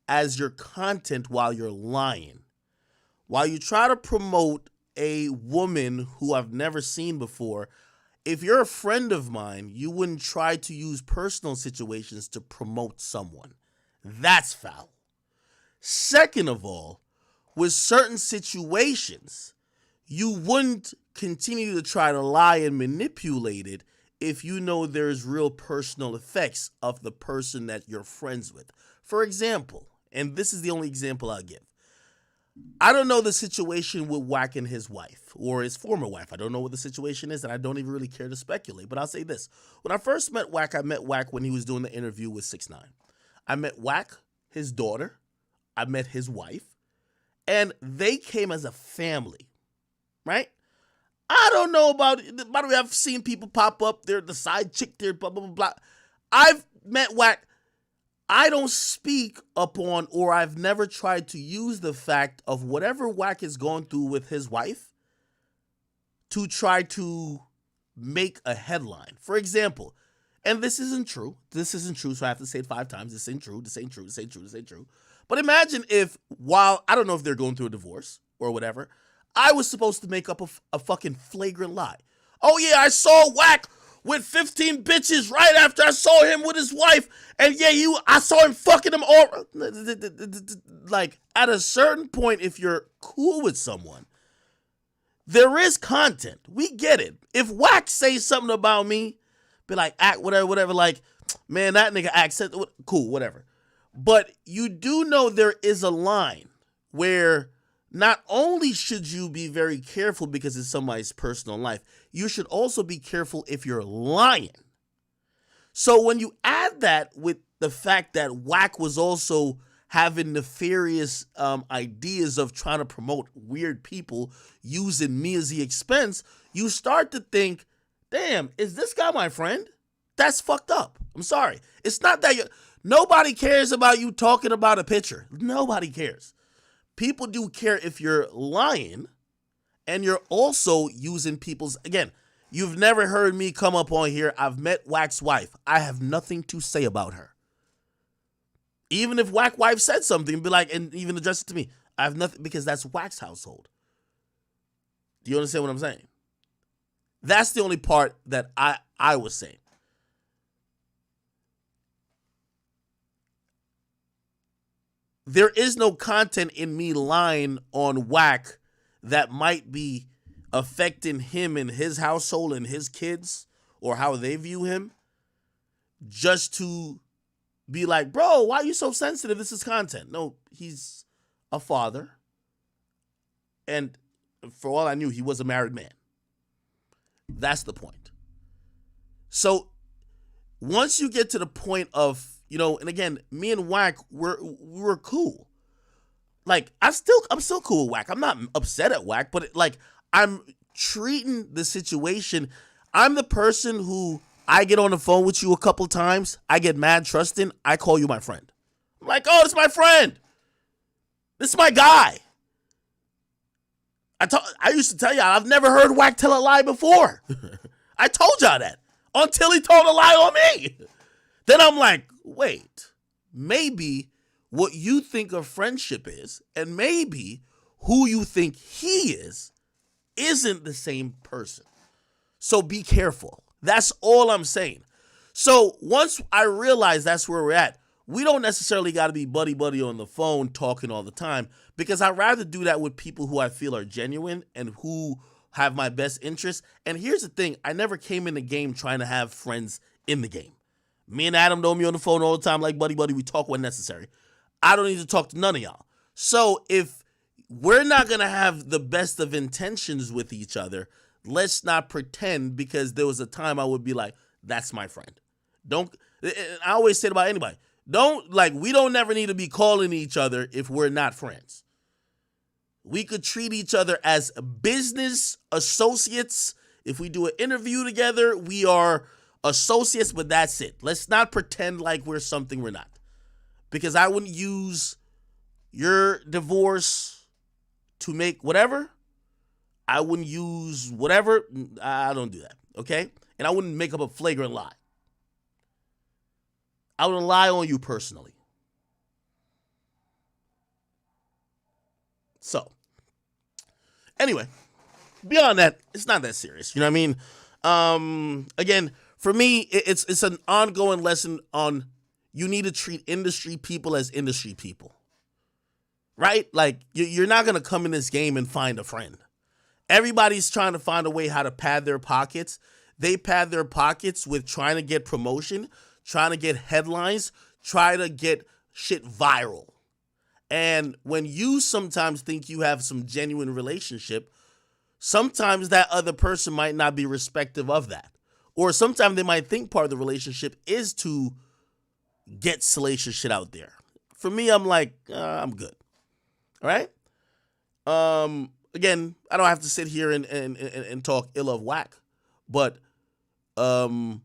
as your content while you're lying. While you try to promote a woman who I've never seen before, if you're a friend of mine, you wouldn't try to use personal situations to promote someone. That's foul. Second of all, with certain situations, you wouldn't continue to try to lie and manipulate it if you know there's real personal effects of the person that you're friends with. For example, and this is the only example I'll give. I don't know the situation with Wack and his wife, or his former wife. I don't know what the situation is, and I don't even really care to speculate. But I'll say this. When I first met Wack, I met Wack when he was doing the interview with 6ix9ine. I met Wack, his daughter. I met his wife. And they came as a family, right? I don't know about it. By the way, I've seen people pop up. They're the side chick there, blah, blah, blah, blah. I've met Wack. I don't speak upon, or I've never tried to use the fact of whatever Wack is going through with his wife to try to make a headline. For example, and this isn't true, so I have to say it 5 times. This ain't true. But imagine if, while, I don't know if they're going through a divorce or whatever, I was supposed to make up a fucking flagrant lie. Oh yeah, I saw Wack with 15 bitches right after I saw him with his wife. And yeah, I saw him fucking them all. Like, at a certain point, if you're cool with someone, there is content. We get it. If Wack says something about me, be like, act, whatever, like, man, that nigga act, cool, whatever. But you do know there is a line where not only should you be very careful because it's somebody's personal life, you should also be careful if you're lying. So when you add that with the fact that Wack was also having nefarious ideas of trying to promote weird people using me as the expense, you start to think, damn, is this guy my friend? That's fucked up. I'm sorry. It's not that nobody cares about you talking about a picture. Nobody cares. People do care if you're lying and you're also using people's, again, you've never heard me come up on here. I've met Wack's wife. I have nothing to say about her. Even if Wack wife said something, be like, and even address it to me, I have nothing, because that's Wack's household. Do you understand what I'm saying? That's the only part that I was saying. There is no content in me lying on Wack that might be affecting him and his household and his kids or how they view him, just to be like, bro, why are you so sensitive? This is content. No, he's a father. And for all I knew, he was a married man. That's the point. So once you get to the point of, you know, and again, me and Wack, we're cool. Like, I'm still cool with Wack. I'm not upset at Wack, but I'm treating the situation. I'm the person who, I get on the phone with you a couple times, I get mad trusting, I call you my friend. I'm like, oh, this is my friend. This is my guy. I used to tell y'all, I've never heard Wack tell a lie before. I told y'all that until he told a lie on me. Then I'm like, wait, maybe what you think of friendship is, and maybe who you think he is, isn't the same person. So be careful. That's all I'm saying. So once I realized that's where we're at, we don't necessarily got to be buddy-buddy on the phone talking all the time, because I'd rather do that with people who I feel are genuine and who have my best interests. And here's the thing. I never came in the game trying to have friends in the game. Me and Adam know me on the phone all the time like buddy-buddy. We talk when necessary. I don't need to talk to none of y'all. So if we're not going to have the best of intentions with each other, let's not pretend, because there was a time I would be like, that's my friend. I always say it about anybody. We don't never need to be calling each other if we're not friends. We could treat each other as business associates. If we do an interview together, we are associates, but that's it. Let's not pretend like we're something we're not. Because I wouldn't use your divorce to make whatever. I wouldn't use whatever. I don't do that, okay? And I wouldn't make up a flagrant lie. I wouldn't lie on you personally. So, anyway, beyond that, it's not that serious. You know what I mean? Again, for me, it's an ongoing lesson on you need to treat industry people as industry people. Right? Like, you're not going to come in this game and find a friend. Everybody's trying to find a way how to pad their pockets. They pad their pockets with trying to get promotion, trying to get headlines, try to get shit viral. And when you sometimes think you have some genuine relationship, sometimes that other person might not be respective of that. Or sometimes they might think part of the relationship is to get salacious shit out there. For me, I'm like, I'm good. All right? Again, I don't have to sit here and talk ill of Whack, but how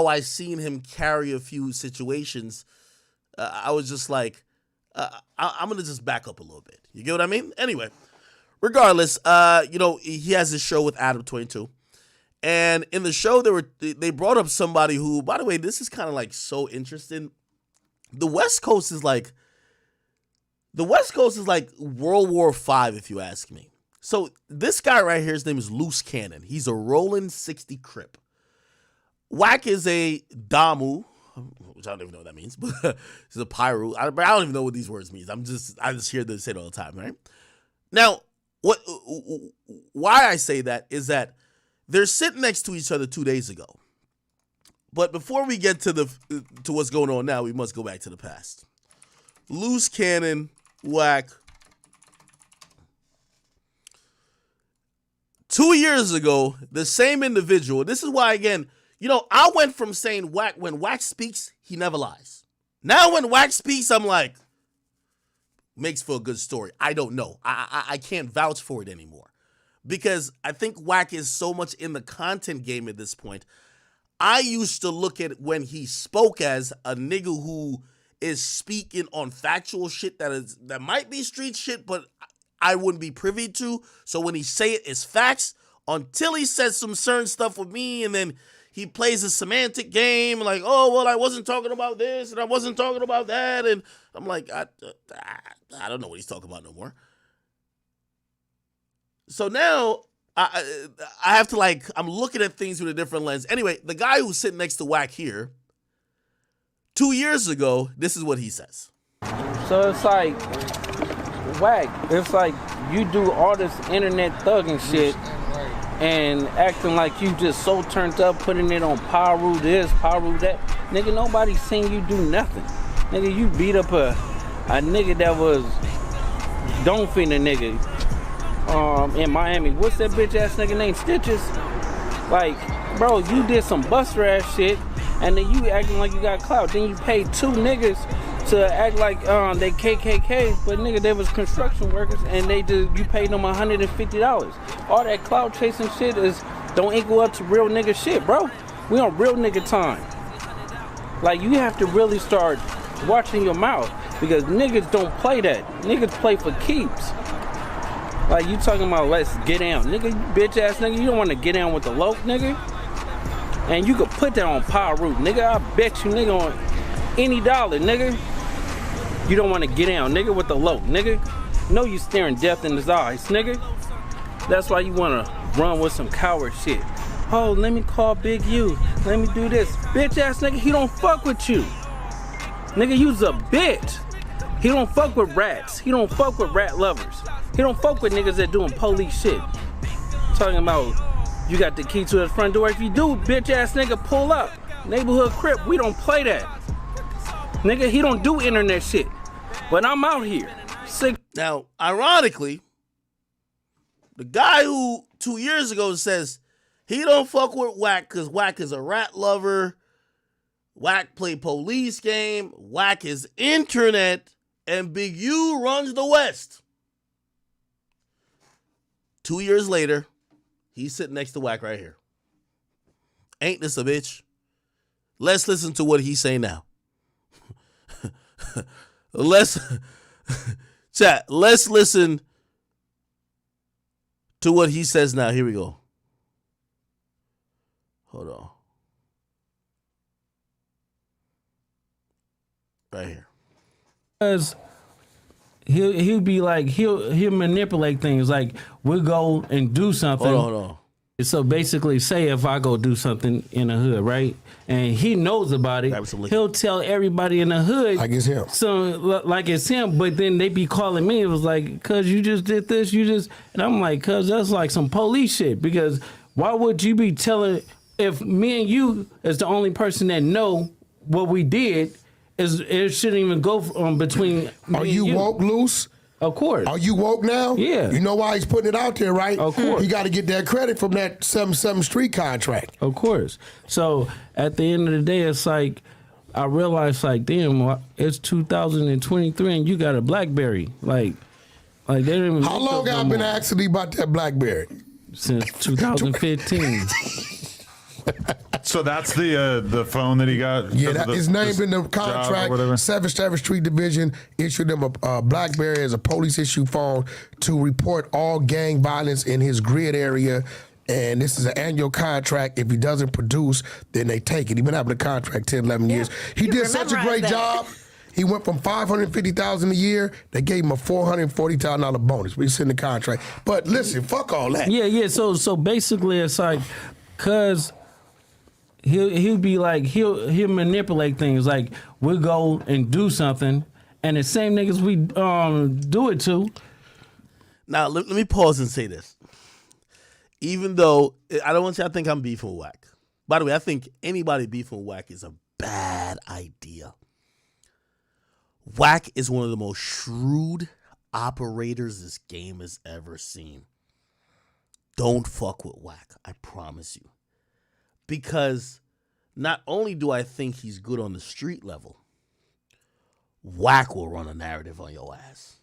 I seen him carry a few situations, I was just like, I'm going to just back up a little bit. You get what I mean? Anyway, regardless, he has this show with Adam 22. And in the show, they brought up somebody who, by the way, this is kind of like so interesting. The West Coast is like World War V, if you ask me. So this guy right here, his name is Loose Cannon. He's a rolling 60 Crip. Whack is a Damu, which I don't even know what that means, but he's a Pyro. I don't even know what these words mean. I just hear them say it all the time, right? Now, why I say that is that they're sitting next to each other 2 days ago. But before we get to what's going on now, we must go back to the past. Loose Cannon, Whack. 2 years ago, the same individual. This is why, again, I went from saying Whack, when Whack speaks, he never lies. Now when Whack speaks, I'm like, makes for a good story. I don't know. I can't vouch for it anymore. Because I think Whack is so much in the content game at this point. I used to look at when he spoke as a nigga who is speaking on factual shit that might be street shit, but I wouldn't be privy to. So when he say it, it's facts. Until he says some certain stuff with me, and then he plays a semantic game, like, oh, well, I wasn't talking about this, and I wasn't talking about that, and I'm like, I don't know what he's talking about no more. So now I have to, I'm looking at things with a different lens. Anyway, the guy who's sitting next to Whack here, 2 years ago, this is what he says. So it's like, Whack, it's like you do all this internet thugging shit and acting like you just so turned up, putting it on Paru this, Paru that. Nigga, nobody's seen you do nothing. Nigga, you beat up a nigga that was don't fin a nigga in Miami. What's that bitch ass nigga named Stitches? Like, bro, you did some buster ass shit, and then you acting like you got clout. Then you paid two niggas to act like they KKK, but nigga, they was construction workers, and you paid them $150. All that clout chasing shit don't equal up to real nigga shit, bro. We on real nigga time. Like, you have to really start watching your mouth, because niggas don't play that. Niggas play for keeps. Like, you talking about let's get down. Nigga, you bitch ass nigga, you don't want to get down with the loc, nigga. And you could put that on Paru, nigga. I bet you, nigga, on any dollar, nigga. You don't want to get down, nigga, with the loc, nigga. Know you staring death in his eyes, nigga. That's why you want to run with some coward shit. Oh, let me call Big U. Let me do this. Bitch ass nigga, he don't fuck with you. Nigga, you's a bitch. He don't fuck with rats. He don't fuck with rat lovers. He don't fuck with niggas that doing police shit. Talking about you got the key to his front door. If you do, bitch ass nigga, pull up. Neighborhood crip, we don't play that. Nigga, he don't do internet shit. But I'm out here. Sick. Now, ironically, the guy who 2 years ago says he don't fuck with Wack because Wack is a rat lover, Wack play police game, Wack is internet, and Big U runs the West. 2 years later, he's sitting next to Wack right here. Ain't this a bitch? Let's listen to what he's saying now. Let's listen to what he says now. Here we go. Hold on. Right here. Because he'll be like, he'll manipulate things. Like, we'll go and do something. Hold on. So basically, say if I go do something in the hood, right? And he knows about it, he'll tell everybody in the hood. Like it's him. So, like it's him, but then they be calling me. It was like, cuz you just did this, and I'm like, cuz that's like some police shit. Because why would you be telling, if me and you is the only person that know what we did, it shouldn't even go between Are me you and woke loose? Of course. Are you woke now? Yeah. You know why he's putting it out there, right? Of course. He got to get that credit from that 7 Street contract. Of course. So at the end of the day, it's like, I realized, like, damn, it's 2023 and you got a BlackBerry. Like they didn't even. How long have I been asking you about that BlackBerry? Since 2015. So that's the phone that he got? Yeah, his name's in the contract. 7th Street Division issued him a BlackBerry as a police issue phone to report all gang violence in his grid area. And this is an annual contract. If he doesn't produce, then they take it. He's been having a contract 10, 11 years. He did such a great job. He went from $550,000 a year. They gave him a $440,000 bonus. We sent the contract. But listen, fuck all that. Yeah. So basically, it's like, cause he'll be like, he'll manipulate things. Like, we'll go and do something, and the same niggas we do it to. Now let me pause and say this. Even though I don't want y'all to think I'm beefing with Wack. By the way, I think anybody beefing with Wack is a bad idea. Wack is one of the most shrewd operators this game has ever seen. Don't fuck with Wack, I promise you. Because not only do I think he's good on the street level, Wack will run a narrative on your ass.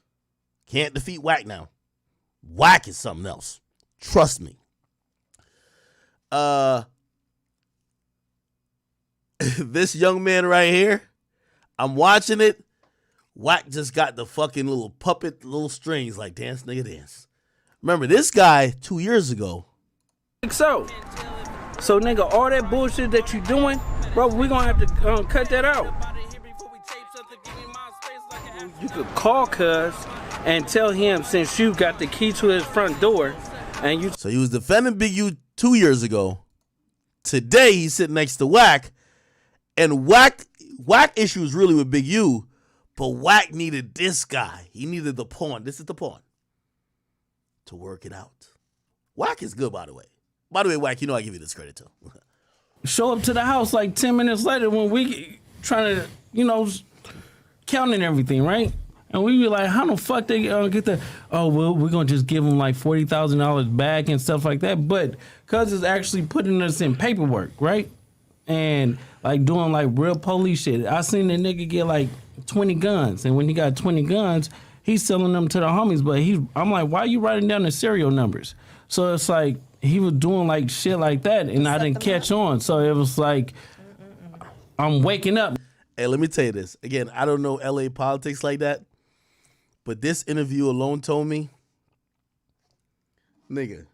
Can't defeat Wack now. Wack is something else. Trust me. This young man right here, I'm watching it. Wack just got the fucking little puppet, little strings, like dance, nigga, dance. Remember, this guy 2 years ago. So nigga, all that bullshit that you doing, bro, we gonna have to cut that out. You could call cuz and tell him, since you got the key to his front door, and you. So he was defending Big U 2 years ago. Today he's sitting next to Wack, and Wack issues really with Big U, but Wack needed this guy. He needed the pawn. This is the pawn to work it out. Wack is good, by the way. By the way, Wack, you know I give you this credit too. Show up to the house like 10 minutes later when we trying to, counting everything, right? And we be like, how the fuck they get that? Oh, well, we're going to just give them like $40,000 back and stuff like that. But cuz it's actually putting us in paperwork, right? And like doing like real police shit. I seen the nigga get like 20 guns. And when he got 20 guns, he's selling them to the homies. But I'm like, why are you writing down the serial numbers? So it's like, he was doing like shit like that, and I didn't catch on. So it was like, I'm waking up. Hey, let me tell you this. Again, I don't know LA politics like that, but this interview alone told me, nigga,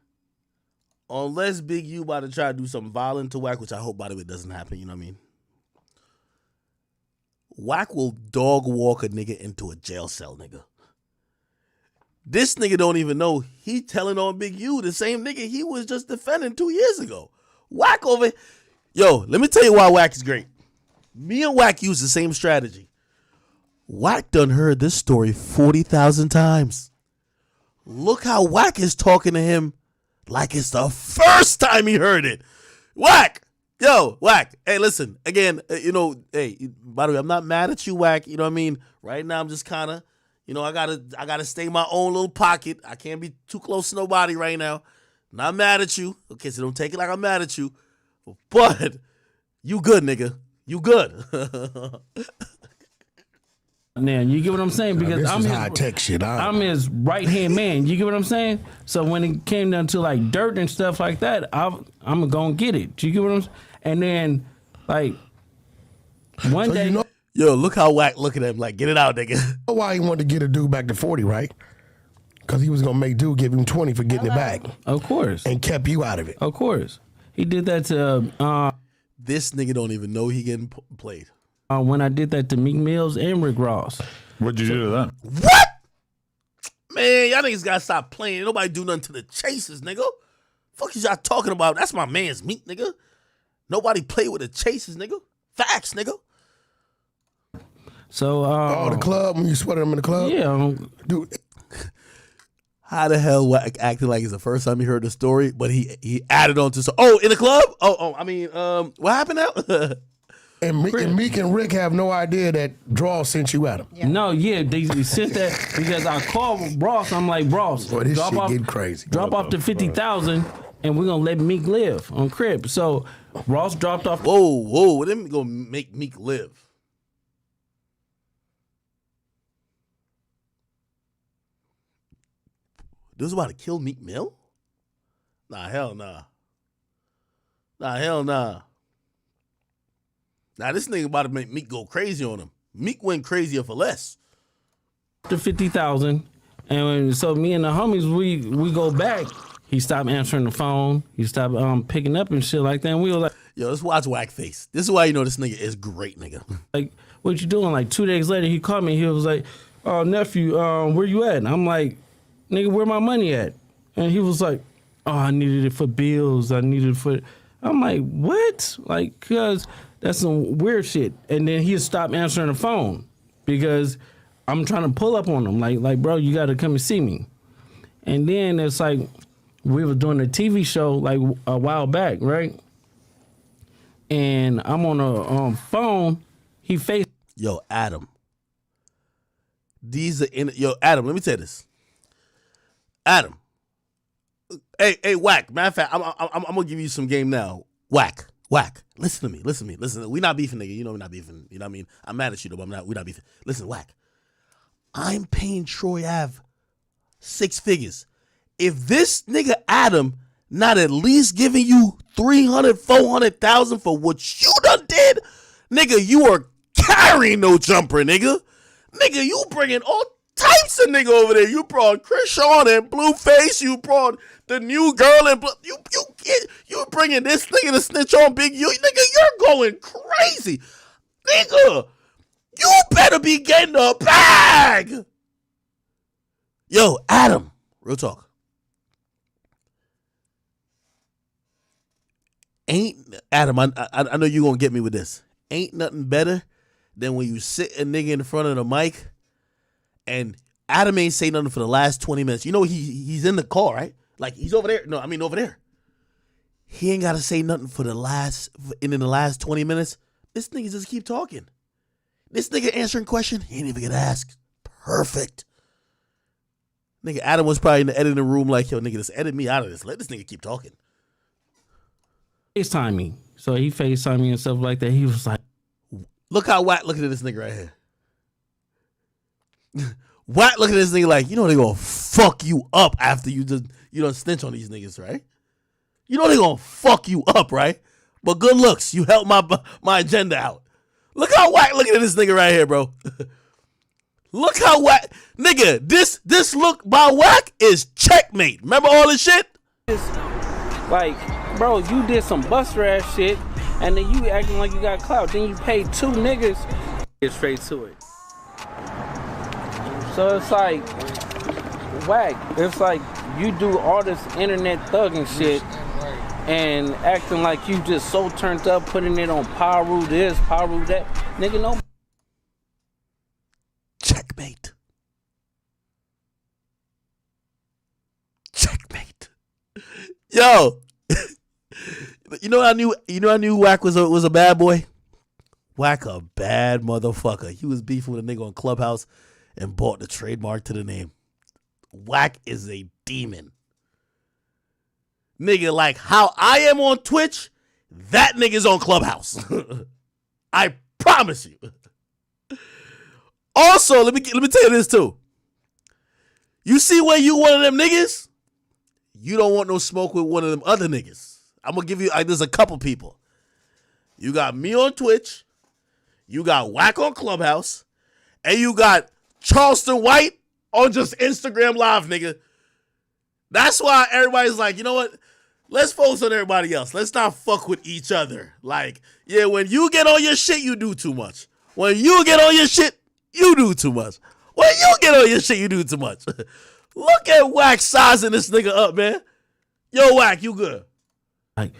unless Big U about to try to do something violent to Wack, which I hope, by the way, doesn't happen, you know what I mean? Wack will dog walk a nigga into a jail cell, nigga. This nigga don't even know he telling on Big U, the same nigga he was just defending 2 years ago. Wack over. Yo, let me tell you why Wack is great. Me and Wack use the same strategy. Wack done heard this story 40,000 times. Look how Wack is talking to him like it's the first time he heard it. Wack! Yo, Wack. Hey, listen. Again, hey, by the way, I'm not mad at you, Wack. You know what I mean? Right now, I'm just kind of, I gotta stay in my own little pocket. I can't be too close to nobody right now. Not mad at you. Okay, so don't take it like I'm mad at you. But you good, nigga. You good. Now, you get what I'm saying? Because I'm his high tech shit. I'm his right hand man. You get what I'm saying? So when it came down to like dirt and stuff like that, I'm gonna get it. You get what I'm saying? And then like one day, yo, look how Wack look at him like, get it out, nigga. Why he wanted to get a dude back to 40, right? Because he was gonna make dude give him 20 for getting it back. Of course. And kept you out of it. Of course. He did that to this nigga don't even know he getting played. When I did that to Meek Mills and Rick Ross. What'd you do to them? What? Man, y'all niggas gotta stop playing. Ain't nobody do nothing to the Chasers, nigga. Fuck is y'all talking about? That's my man's Meek, nigga. Nobody play with the Chasers, nigga. Facts, nigga. So, the club, when you sweated him in the club? Yeah. Dude. How the hell Wack acting like it's the first time he heard the story, but he added on to, in the club? What happened now? And Meek and Rick have no idea that Draw sent you at him. Yeah. No, yeah, they sent that because I called Ross. I'm like, Ross, boy, this shit getting crazy. Drop off the 50,000, and we're gonna let Meek live on Crib. So Ross dropped off. Whoa, what them gonna make Meek live? This was about to kill Meek Mill? Nah, hell nah. Now this nigga about to make Meek go crazy on him. Meek went crazier for less. The 50,000, and so me and the homies we go back. He stopped answering the phone. He stopped picking up and shit like that. And we were like, yo, let's watch Wack face. This is why you know this nigga is great, nigga. Like, what you doing? Like 2 days later, he called me. He was like, oh, nephew, where you at? And I'm like, nigga, where my money at? And he was like, oh, I needed it for bills. I'm like, what? Like, cause that's some weird shit. And then he stopped answering the phone because I'm trying to pull up on him. Like, bro, you got to come and see me. And then it's like, we were doing a TV show like a while back, right? And I'm on a phone. He faced. Yo, Adam. Adam, let me tell you this. Adam. Hey, Wack. Matter of fact, I'm gonna give you some game now. Wack. Listen to me. We not beefing, nigga. You know we not beefing. You know what I mean? I'm mad at you though, but we not beefing. Listen, Wack. I'm paying Troy Ave 6 figures. If this nigga Adam not at least giving you 300, 400,000 for what you done did, nigga, you are carrying no jumper, nigga. Nigga, you bringing all types of nigga over there. You brought Chris Sean and Blueface. You brought the new girl and you bringing this nigga to snitch on Big U. Nigga, you're going crazy. Nigga, you better be getting a bag. Yo, Adam, real talk. Adam, I know you gonna get me with this. Ain't nothing better than when you sit a nigga in front of the mic and Adam ain't say nothing for the last 20 minutes. You know he's in the car, right? Like he's over there. No, I mean over there. He ain't gotta say nothing for the last 20 minutes. This nigga just keep talking. This nigga answering question, he ain't even gonna ask. Perfect. Nigga, Adam was probably in the editing room like, yo, nigga, just edit me out of this. Let this nigga keep talking. FaceTime me. So he FaceTime me and stuff like that. He was like, look how Watt looking at this nigga right here. Watt looking at this nigga like, you know they gonna fuck you up after you done snitch on these niggas, right? You know they gonna fuck you up, right? But good looks, you helped my agenda out. Look how Watt looking at this nigga right here, bro. Look how Wack, nigga, this look by Wack is checkmate. Remember all this shit? Like, bro, you did some buster ass shit, and then you acting like you got clout. Then you paid 2 niggas. Get straight to it. So it's like, Wack. It's like you do all this internet thugging shit, and acting like you just so turned up, putting it on Paru this, Paru that. Nigga, no. Yo, I knew Wack was a bad boy. Wack a bad motherfucker. He was beefing with a nigga on Clubhouse and bought the trademark to the name. Wack is a demon. Nigga, like how I am on Twitch, that nigga's on Clubhouse. I promise you. Also, let me tell you this too. You see when you one of them niggas, you don't want no smoke with one of them other niggas. I'm gonna give you, there's a couple people. You got me on Twitch, you got Wack on Clubhouse, and you got Charleston White on just Instagram Live, nigga. That's why everybody's like, you know what? Let's focus on everybody else. Let's not fuck with each other. Like, yeah, when you get on your shit, you do too much. When you get on your shit, you do too much. When you get on your shit, you do too much. Look at Wack sizing this nigga up, man. Yo, Wack, you good? Like,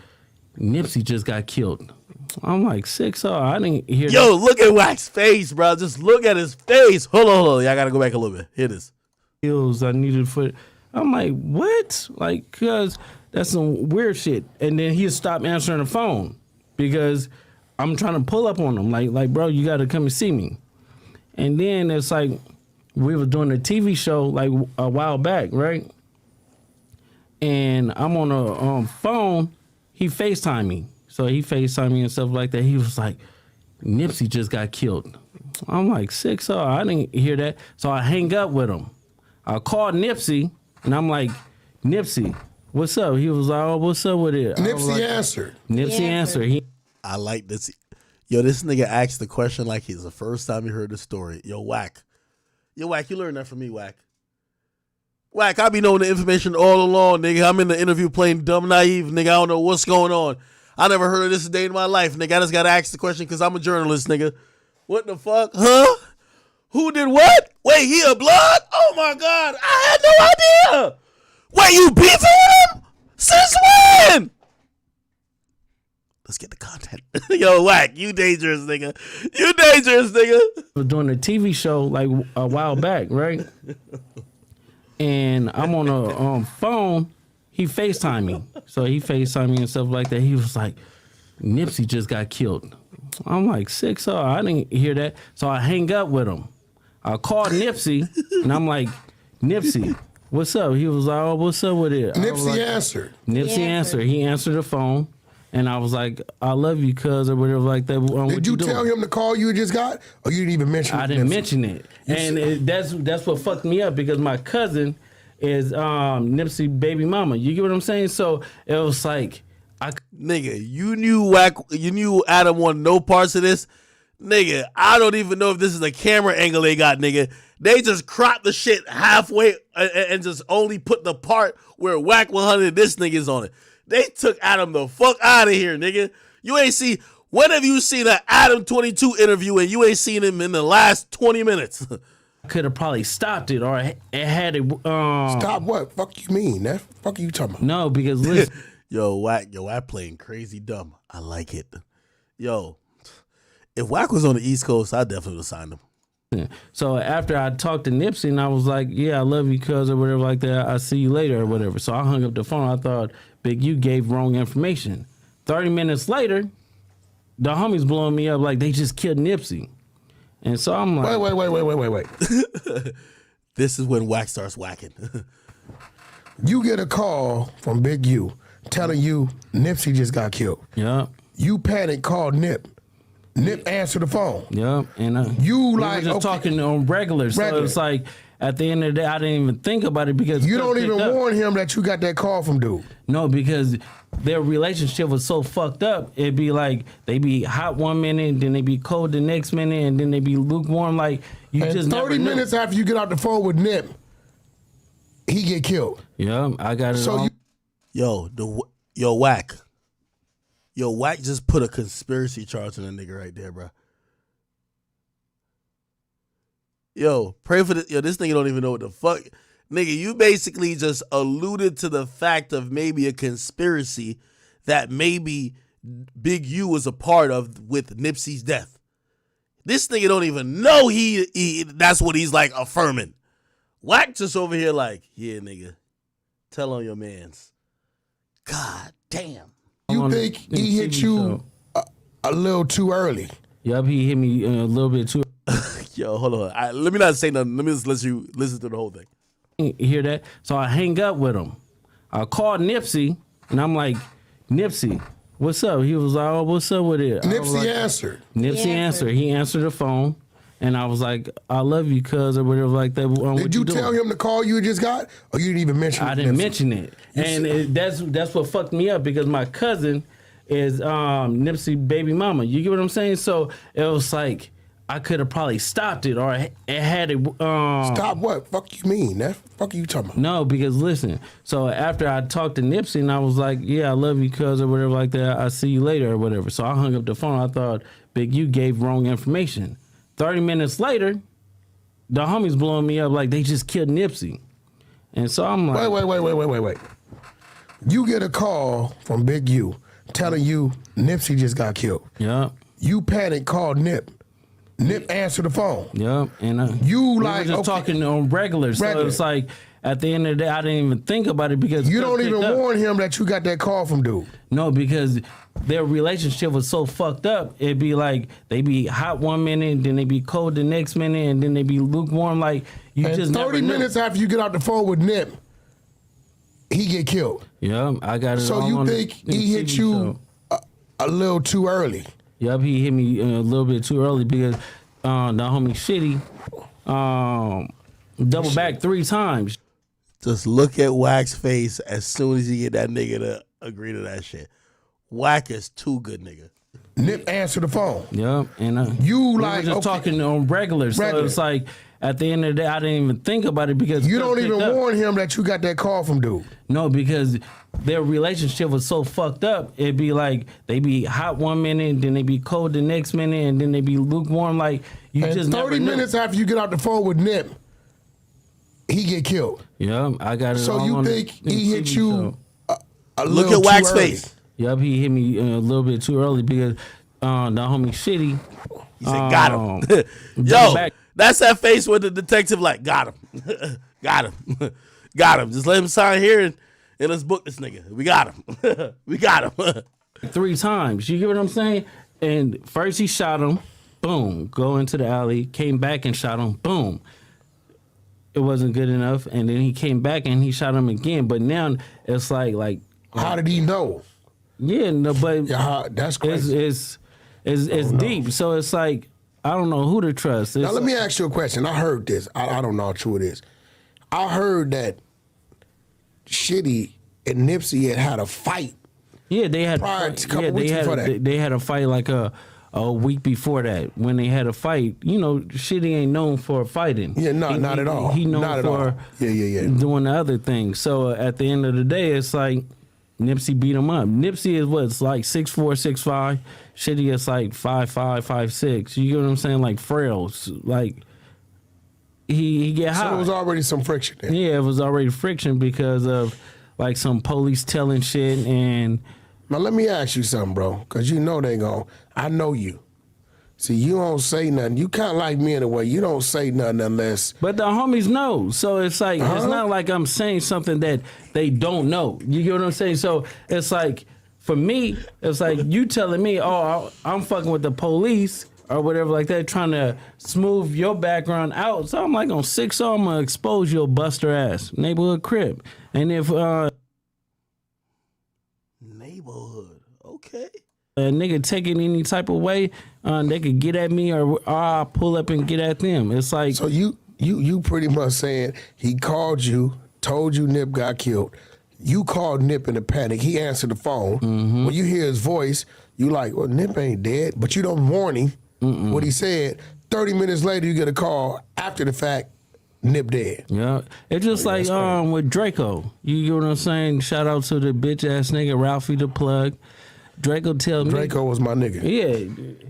Nipsey just got killed. I'm like, 6-0. I didn't hear that. Yo, look at Wack's face, bro. Just look at his face. Hold on. Yeah, I gotta go back a little bit. Here it is. I needed for. I'm like, what? Like, cause that's some weird shit. And then he stopped answering the phone because I'm trying to pull up on him. Like, bro, you gotta come and see me. And then it's like we were doing a TV show like a while back, right? And I'm on a phone. He FaceTimed me. So he FaceTimed me and stuff like that. He was like, Nipsey just got killed. I'm like, 6-0. I didn't hear that. So I hang up with him. I called Nipsey, and I'm like, Nipsey, what's up? He was like, oh, what's up with it? Nipsey answered. Nipsey answered. I like this. Yo, this nigga asked the question like he's the first time he heard the story. Yo, Wack, you learned that from me, Wack. Wack, I be knowing the information all along, nigga. I'm in the interview playing dumb naive, nigga. I don't know what's going on. I never heard of this a day in my life, nigga. I just got to ask the question because I'm a journalist, nigga. What the fuck? Huh? Who did what? Wait, he a blood? Oh, my God. I had no idea. Wait, you beefing with him? Since when? Let's get the content. Yo, Wack, you dangerous, nigga. You dangerous, nigga. We're doing a TV show like a while back, right? And I'm on a phone. He FaceTimed me. So he FaceTimed me and stuff like that. He was like, Nipsey just got killed. I'm like, 6-0. I didn't hear that. So I hang up with him. I called Nipsey, and I'm like, Nipsey, what's up? He was like, oh, what's up with it? Nipsey answered. Nipsey answered. He answered the phone, and I was like, I love you, cuz, or whatever like that. Did you tell him the call you just got, or you didn't even mention it? I didn't mention it. And that's what fucked me up, because my cousin is Nipsey baby mama. You get what I'm saying? So it was like, nigga, you knew Adam wanted no parts of this. Nigga, I don't even know if this is a camera angle they got, nigga. They just cropped the shit halfway and just only put the part where Wack 100 this nigga's on it. They took Adam the fuck out of here, nigga. You ain't see, when have you seen an Adam 22 interview and you ain't seen him in the last 20 minutes? Could have probably stopped it, or it had it. Stop what? Fuck you mean? That fuck are you talking about? No, because listen. Yo, Wack playing crazy dumb. I like it. Yo, if Wack was on the East Coast, I definitely would have signed him. So after I talked to Nipsey, and I was like, yeah, I love you, cuz, or whatever like that. I'll see you later or whatever. So I hung up the phone. I thought, Big U gave wrong information. 30 minutes later, the homies blowing me up like they just killed Nipsey. And so I'm like, wait. This is when Wack starts whacking. You get a call from Big U telling you Nipsey just got killed. Yeah. You panic, called Nip. Nip answered the phone. Yeah. And you we like were just talking on regular. So it's like, at the end of the day, I didn't even think about it because you don't even warn him that you got that call from dude. No, because their relationship was so fucked up. It'd be like they be hot one minute, then they be cold the next minute, and then they be lukewarm. Like you and just 30 never minutes knew. after you get out the phone with Nip, he get killed. Yeah, I got it. So Wack. Wack just put a conspiracy charge on a nigga right there, bro. Yo, pray for this. Yo, this nigga don't even know what the fuck. Nigga, you basically just alluded to the fact of maybe a conspiracy that maybe Big U was a part of with Nipsey's death. This nigga don't even know he that's what he's like affirming. Wack just over here like, yeah, nigga, tell on your mans. God damn. You think he hit you a little too early? Yup, he hit me a little bit too. Yo, hold on. Let me not say nothing. Let me just let you listen to the whole thing. You hear that? So I hang up with him. I called Nipsey, and I'm like, Nipsey, what's up? He was like, oh, what's up with it? Nipsey answered. Nipsey answered. He answered the phone, and I was like, I love you, cuz, or whatever like that. Did you tell him the call you just got, or you didn't even mention it? I didn't mention it. And that's what fucked me up, because my cousin is Nipsey baby mama. You get what I'm saying? So it was like, I could have probably stopped it, or it had it. Stop what? Fuck you mean? That fuck are you talking about? No, because listen. So after I talked to Nipsey, and I was like, "Yeah, I love you, cuz," or whatever like that. I see you later, or whatever. So I hung up the phone. I thought Big U gave wrong information. 30 minutes later, the homies blowing me up like they just killed Nipsey, and so I'm like, Wait. You get a call from Big U telling you Nipsey just got killed. Yeah. You panic, call Nip. Nip answered the phone. Yeah, and you we like were just talking on regular. So it's like at the end of the day, I didn't even think about it, because you don't even warn him that you got that call from dude. No, because their relationship was so fucked up. It'd be like they be hot one minute, then they be cold the next minute, and then they be lukewarm. Like you and just 30 never minutes after you get out the phone with Nip, he get killed. Yeah, I got it. So all you on think the he hit TV you a little too early? Yep, he hit me a little bit too early, because the homie Shitty double back 3 times. Just look at Wack's face as soon as you get that nigga to agree to that shit. Wack is too good, nigga. Nip answered the phone. Yep, and you we like were just talking on regular. So it's like at the end of the day, I didn't even think about it, because you don't even warn him that you got that call from dude. No, because their relationship was so fucked up. It'd be like they be hot one minute, then they be cold the next minute, and then they be lukewarm. Like you and just 30 never minutes after you get out the phone with Nip, he get killed. Yeah, I got it. So all you on think the he hit TV you a Look little at Wack's too early? face. Yep, he hit me a little bit too early, because the homie Shitty. He said, "Got him." Yo, back. that's that face with the detective like, "Got him, got him, got him." Just let him sign here and let's book this nigga. We got him. We got him. 3 times. You get what I'm saying? And first he shot him, boom, go into the alley, came back and shot him, boom. It wasn't good enough, and then he came back and he shot him again. But now it's like how did he know? Yeah, no, but that's crazy. It's deep. So it's like I don't know who to trust. Now let me ask you a question. I heard this. I don't know how true it is. I heard that Shitty and Nipsey had a fight. Yeah, they had they had a fight like a week before that. When they had a fight, you know, Shitty ain't known for fighting. Yeah, not at all. He known not at for all. Yeah. doing the other things. So at the end of the day, it's like Nipsey beat him up. Nipsey is what? It's like 6'4", 6'5". Shitty is like 5'5", 5'6". You get what I'm saying? Like frails. Like he get high. So there was already some friction there. Yeah, it was already friction because of like some police telling shit. And now let me ask you something, bro, because you know they gon'. I know you. See, you don't say nothing. You kind of like me in a way. You don't say nothing unless. But the homies know. So it's like, it's not like I'm saying something that they don't know. You get what I'm saying? So it's like, for me, it's like you telling me, oh, I'm fucking with the police or whatever like that, trying to smooth your background out. So I'm like, on 6 I'm going to expose your buster ass. Neighborhood crib. And if... Neighborhood. Okay. A nigga take it any type of way, they could get at me or I'll pull up and get at them. It's like... So you pretty much saying he called you, told you Nip got killed. You called Nip in a panic. He answered the phone. Mm-hmm. When you hear his voice, you like, well, Nip ain't dead. But you don't warn him what he said. 30 minutes later, you get a call after the fact, Nip dead. Yeah. It's just like with Draco. You get what I'm saying? Shout out to the bitch ass nigga, Ralphie the plug. Draco was my nigga. Yeah,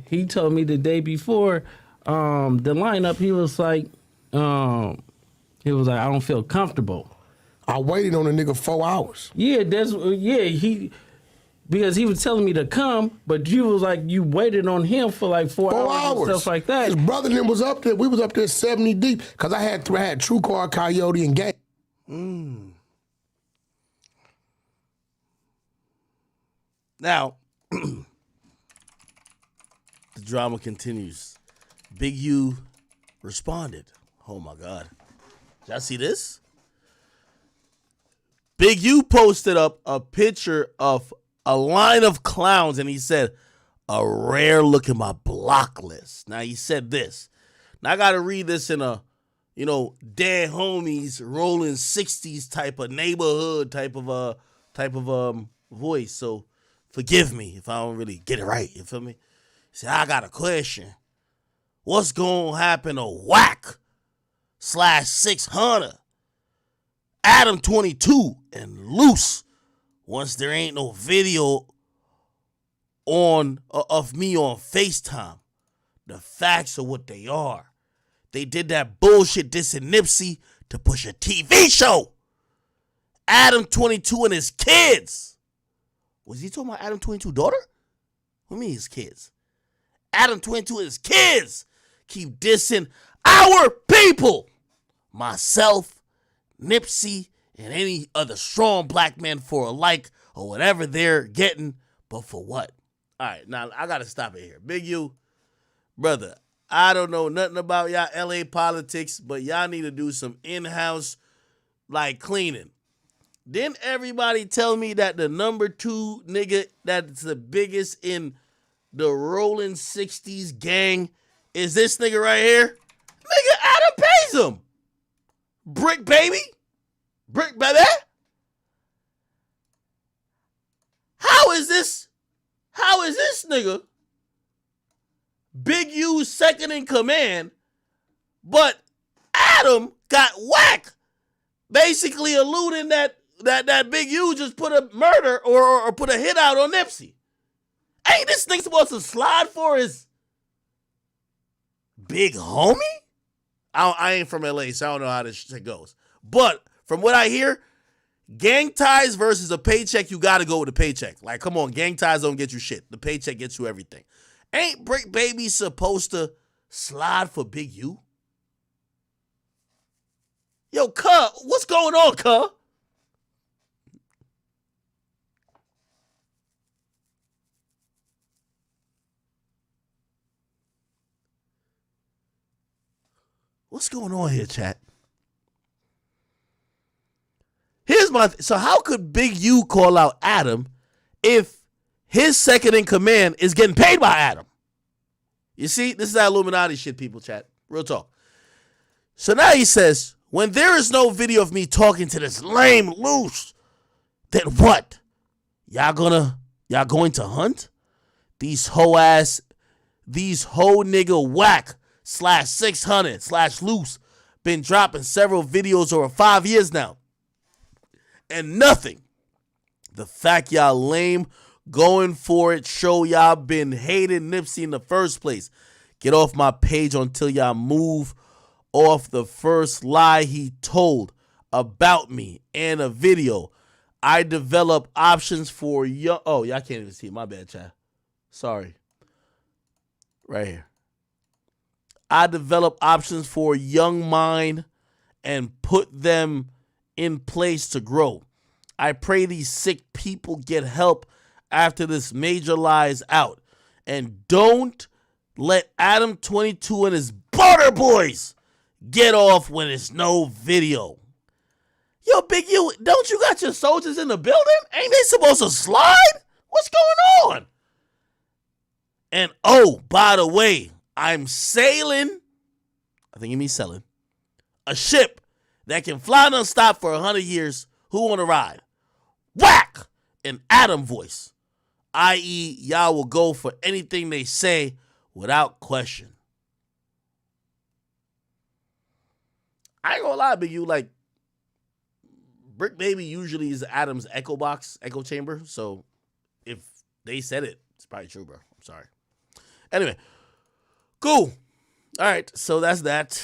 he told me the day before the lineup. He was like, I don't feel comfortable. I waited on the nigga 4 hours. Yeah, because he was telling me to come, but you was like you waited on him for like 4 hours and stuff like that. His brother and him was up there. We was up there 70 deep because I had True Car, Coyote, and Gang. Now, the drama continues. Big U responded. Oh my God. Did y'all see this? Big U posted up a picture of a line of clowns and he said, a rare look at my block list. Now he said this. Now I got to read this in a, dead homies, rolling 60s type of neighborhood type of voice. So forgive me if I don't really get it right. You feel me? He said, I got a question. What's going to happen to Whack/600, Adam 22, and Loose once there ain't no video of me on FaceTime? The facts are what they are. They did that bullshit dissing Nipsey to push a TV show. Adam 22 and his kids. Was he talking about Adam 22 daughter? What do you mean his kids? Adam 22 and his kids keep dissing our people. Myself, Nipsey, and any other strong black man for a like or whatever they're getting. But for what? All right, now I got to stop it here. Big U, brother, I don't know nothing about y'all LA politics, but y'all need to do some in-house, cleaning. Didn't everybody tell me that the number 2 nigga that's the biggest in the rolling 60s gang is this nigga right here? Nigga, Adam pays him. Brick baby? Brick baby? How is this nigga Big U's second in command, but Adam got Whack basically alluding that Big U just put a murder or put a hit out on Nipsey? Ain't this nigga supposed to slide for his big homie? I ain't from LA, so I don't know how this shit goes. But from what I hear, gang ties versus a paycheck, you gotta go with the paycheck. Come on, gang ties don't get you shit. The paycheck gets you everything. Ain't Brick Baby supposed to slide for Big U? Yo, cuh, what's going on, cuh? What's going on here, chat? Here's so how could Big U call out Adam if his second in command is getting paid by Adam? You see, this is that Illuminati shit, people, chat. Real talk. So now he says, when there is no video of me talking to this lame Loose, then what? Y'all going to hunt? These hoe nigga Whack/600/Loose been dropping several videos over 5 years now. And nothing. The fact y'all lame going for it show y'all been hating Nipsey in the first place. Get off my page until y'all move off the first lie he told about me and a video. I develop options for young. Oh, y'all can't even see it. My bad, chat. Sorry. Right here. I develop options for young mind and put them in place to grow. I pray these sick people get help after this major lies out. And don't let Adam 22 and his border boys get off when there's no video. Yo, Big U, don't you got your soldiers in the building? Ain't they supposed to slide? What's going on? And oh, by the way, I'm sailing, I think you mean selling, a ship that can fly nonstop for 100 years. Who want to ride? Whack! In Adam voice. I.e., y'all will go for anything they say without question. I ain't gonna lie, Big U, Brick Baby usually is Adam's echo chamber. So if they said it, it's probably true, bro. I'm sorry. Anyway, cool. All right, so that's that.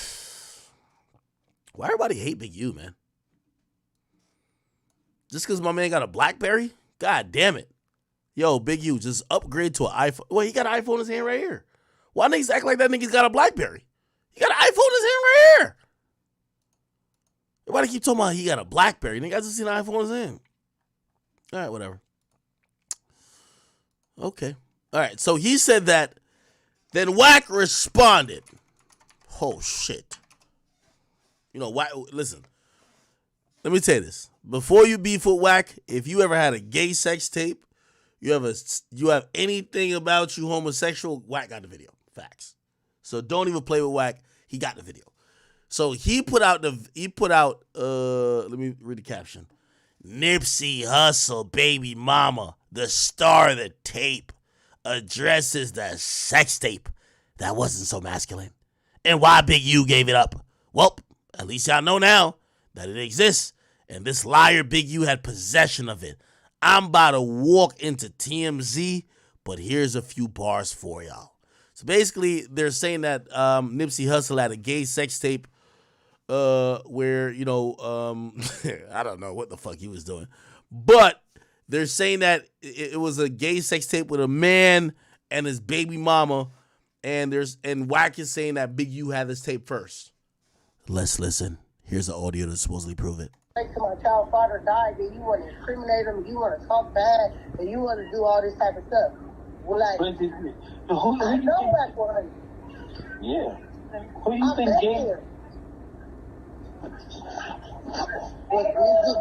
Why everybody hate Big U, man? Just because my man got a BlackBerry? God damn it. Yo, Big U, just upgrade to an iPhone. Well, he got an iPhone in his hand right here. Why niggas act like that nigga's got a BlackBerry? He got an iPhone in his hand right here. Everybody keep talking about he got a BlackBerry. Nigga, I just seen an iPhone in his hand. All right, whatever. Okay. All right. So he said that. Then Wack responded. Oh, shit. You know, Wack, listen. Let me tell you this. Before you beef with Wack, if you ever had a gay sex tape, you have anything about you homosexual, Wack got the video. Facts. So don't even play with Wack. He got the video. So he put out, let me read the caption. Nipsey Hussle, baby mama, the star of the tape, addresses the sex tape that wasn't so masculine. And why Big U gave it up. Well, at least y'all know now that it exists. And this liar Big U had possession of it. I'm about to walk into TMZ, but here's a few bars for y'all. So basically, they're saying that Nipsey Hussle had a gay sex tape where, I don't know what the fuck he was doing. But they're saying that it was a gay sex tape with a man and his baby mama. And Wack is saying that Big U had this tape first. Let's listen. Here's the audio to supposedly prove it. To my child father died, and you want to incriminate him, you want to talk bad, and you want to do all this type of stuff. Well, like, I know Wack 100. Yeah. Who you think gay?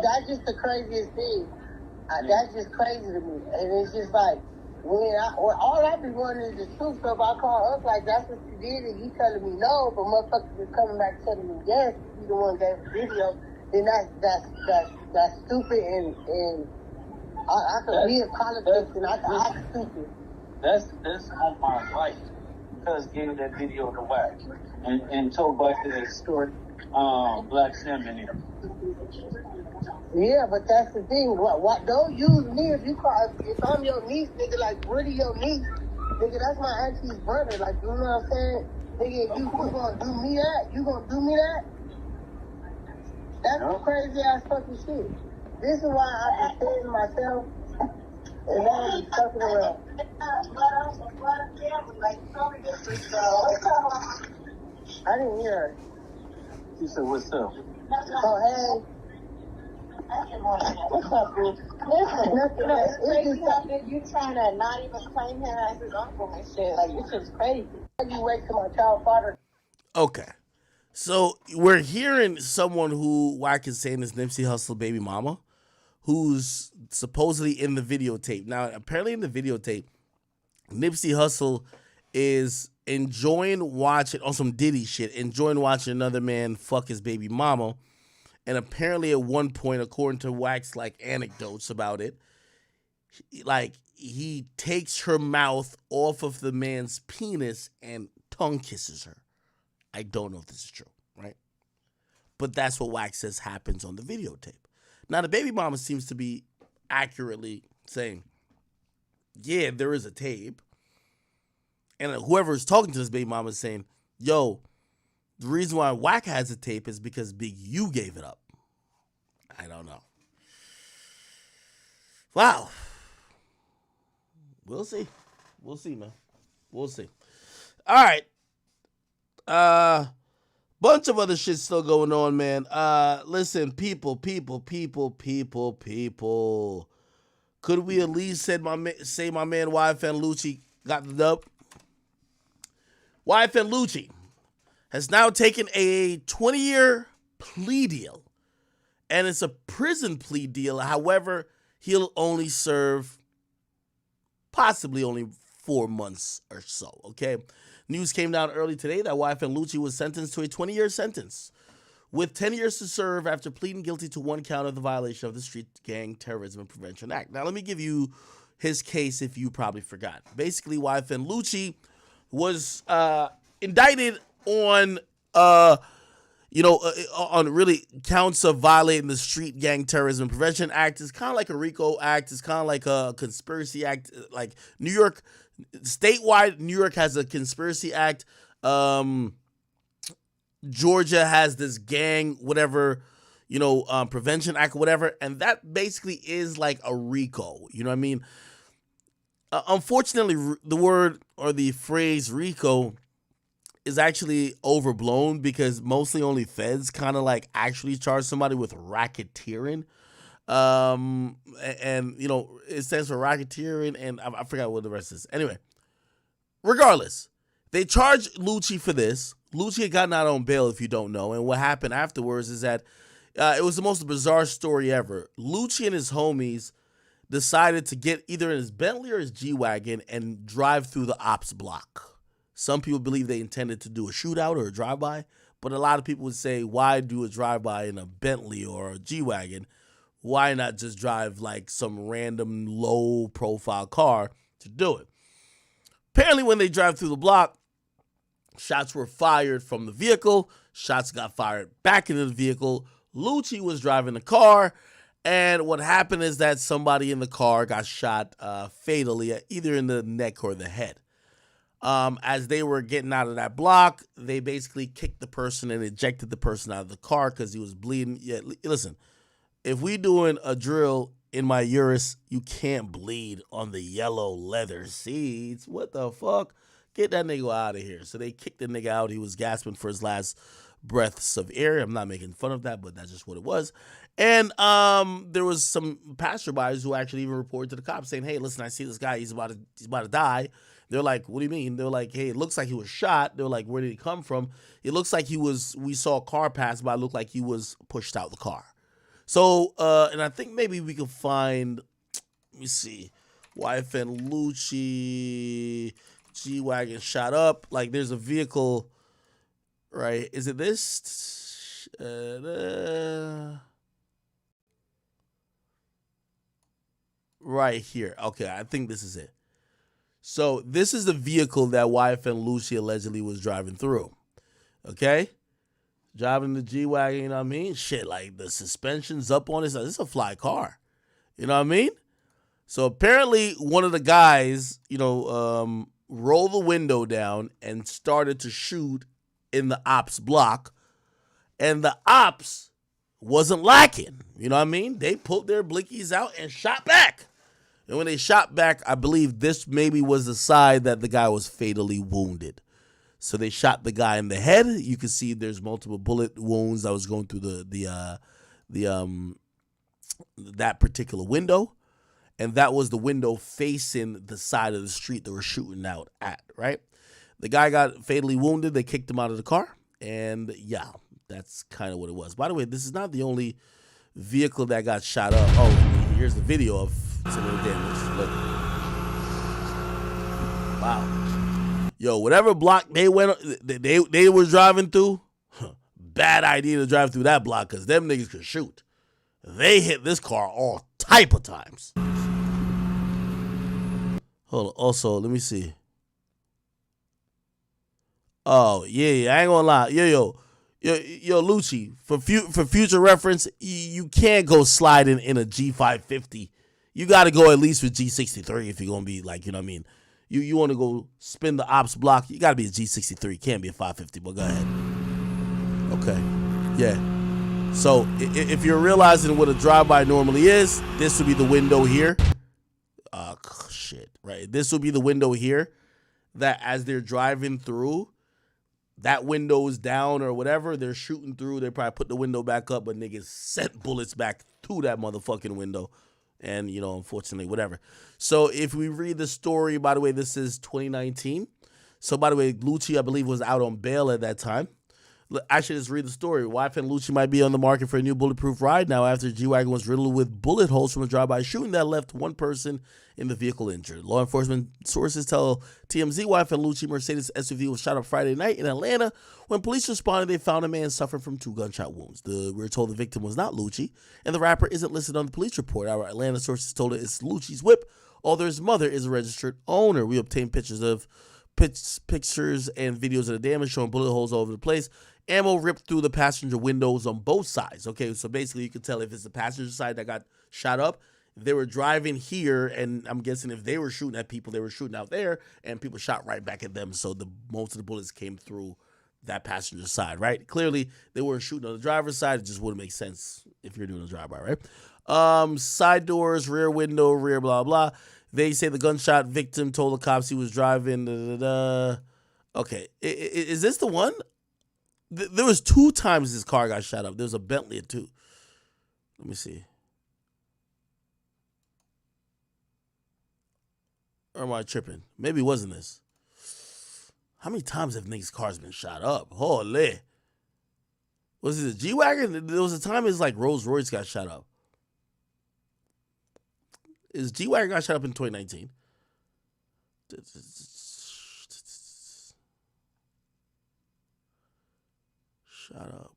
That's just the craziest thing. That's just crazy to me. And it's just like, all I be wanting is the truth. So if I call up like that's what you did and you telling me no, but motherfuckers is coming back telling me yes, you the one gave the video, then that's stupid and I could be in politics and I could act stupid. That's on my right because gave that video to Wack and told Black to extort Black Sam in here. Yeah, but that's the thing. What don't use me if I'm your niece, nigga, like really your niece, nigga, that's my auntie's brother. Like, you know what I'm saying? Nigga, if you gonna do me that? You gonna do me that? That's some crazy ass fucking shit. This is why I can say to myself and not be fucking around. I didn't hear her. She said, what's up? Oh, hey. What's up, bro? It's just you trying to not even claim him as his uncle and shit. Like, it's just crazy. You wait till my child father. Okay. So we're hearing someone who Wack is saying is Nipsey Hussle baby mama, who's supposedly in the videotape. Now, apparently in the videotape, Nipsey Hussle is enjoying watching, on some Diddy shit, enjoying watching another man fuck his baby mama. And apparently at one point, according to Wack's like anecdotes about it, like he takes her mouth off of the man's penis and tongue kisses her. I don't know if this is true, right? But that's what Wack says happens on the videotape. Now, the baby mama seems to be accurately saying, yeah, there is a tape. And whoever is talking to this baby mama is saying, yo, the reason why Wack has a tape is because Big U gave it up. I don't know. Wow. We'll see. We'll see, man. We'll see. All right. Bunch of other shit still going on, man. Listen, people. Could we at least say my man YFN Lucci got the dub? YFN Lucci has now taken a 20-year plea deal, and it's a prison plea deal. However, he'll only serve possibly only 4 months or so, okay? News came down early today that YFN Lucci was sentenced to a 20-year sentence with 10 years to serve after pleading guilty to one count of the violation of the Street Gang Terrorism and Prevention Act. Now, let me give you his case if you probably forgot. Basically, YFN Lucci was indicted on on really counts of violating the Street Gang Terrorism and Prevention Act. It's kind of like a RICO Act. It's kind of like a conspiracy act. Like New York, statewide, New York has a conspiracy act. Georgia has this gang, whatever, prevention act, whatever. And that basically is like a RICO. You know what I mean? Unfortunately, the word or the phrase RICO is actually overblown because mostly only feds kind of like actually charge somebody with racketeering. And you know, it stands for racketeering, and I forgot what the rest is. Anyway, regardless, they charged Lucci for this. Lucci had gotten out on bail, if you don't know, and what happened afterwards is that it was the most bizarre story ever. Lucci and his homies decided to get either in his Bentley or his G-Wagon and drive through the ops block. Some people believe they intended to do a shootout or a drive-by, but a lot of people would say, why do a drive-by in a Bentley or a G-Wagon? Why not just drive like some random low-profile car to do it? Apparently, when they drive through the block, shots were fired from the vehicle. Shots got fired back into the vehicle. Lucci was driving the car, and what happened is that somebody in the car got shot fatally, either in the neck or the head. As they were getting out of that block, they basically kicked the person and ejected the person out of the car because he was bleeding. Yeah, listen, if we doing a drill in my Urus, you can't bleed on the yellow leather seats. What the fuck? Get that nigga out of here. So they kicked the nigga out. He was gasping for his last breaths of air. I'm not making fun of that, but that's just what it was. And there was some passerbys who actually even reported to the cops saying, hey, listen, I see this guy. He's about to die. They're like, what do you mean? They're like, hey, it looks like he was shot. They're like, where did he come from? It looks like we saw a car pass by. It looked like he was pushed out the car. So, and I think maybe we could find, let me see, YFN Lucci, G-Wagon shot up. Like, there's a vehicle, right? Is it this? Right here. Okay, I think this is it. So, this is the vehicle that YFN Lucci allegedly was driving through. Okay? Driving the G-Wagon, you know what I mean? Shit, like the suspension's up on it. This is a fly car. You know what I mean? So apparently one of the guys, you know, rolled the window down and started to shoot in the ops block. And the ops wasn't lacking. You know what I mean? They pulled their blickies out and shot back. And when they shot back, I believe this maybe was the side that the guy was fatally wounded. So they shot the guy in the head. You can see there's multiple bullet wounds that was going through that particular window, and that was the window facing the side of the street they were shooting out at. Right, the guy got fatally wounded. They kicked him out of the car, and yeah, that's kind of what it was. By the way, this is not the only vehicle that got shot up. Oh, here's the video of some of the damage. Look, wow. Yo, whatever block they were driving through, bad idea to drive through that block because them niggas could shoot. They hit this car all type of times. Hold on. Also, let me see. Oh, yeah, I ain't gonna lie. Yo, Lucci, for future reference, you can't go sliding in a G550. You got to go at least with G63 if you're gonna be like, you know what I mean? You want to go spin the ops block, you got to be a G63. Can't be a 550, but go ahead. Okay. Yeah. So if you're realizing what a drive-by normally is, this would be the window here. Shit. Right. This will be the window here that as they're driving through, that window is down or whatever. They're shooting through. They probably put the window back up, but niggas sent bullets back through that motherfucking window. And, you know, unfortunately, whatever. So if we read the story, by the way, this is 2019. So, by the way, Lucci, I believe, was out on bail at that time. Actually, let's read the story. YFN Lucci might be on the market for a new bulletproof ride now after G-Wagon was riddled with bullet holes from a drive-by shooting that left one person in the vehicle injured. Law enforcement sources tell TMZ YFN Lucci Mercedes SUV was shot up Friday night in Atlanta. When police responded, they found a man suffering from 2 gunshot wounds. We're told the victim was not Lucci, and the rapper isn't listed on the police report. Our Atlanta sources told us it's Lucci's whip, although his mother is a registered owner. We obtained pictures and videos of the damage showing bullet holes all over the place. Ammo ripped through the passenger windows on both sides. Okay, so basically you can tell if it's the passenger side that got shot up. They were driving here, and I'm guessing if they were shooting at people, they were shooting out there, and people shot right back at them. So most of the bullets came through that passenger side, right? Clearly, they weren't shooting on the driver's side. It just wouldn't make sense if you're doing a drive-by, right? Side doors, rear window, rear blah, blah. They say the gunshot victim told the cops he was driving. Okay, is this the one? There was 2 times his car got shot up. There was a Bentley at 2. Let me see. Or am I tripping? Maybe it wasn't this. How many times have niggas' cars been shot up? Holy. Was it a G-Wagon? There was a time his like Rolls Royce got shot up. His G-Wagon got shot up in 2019. Shut up.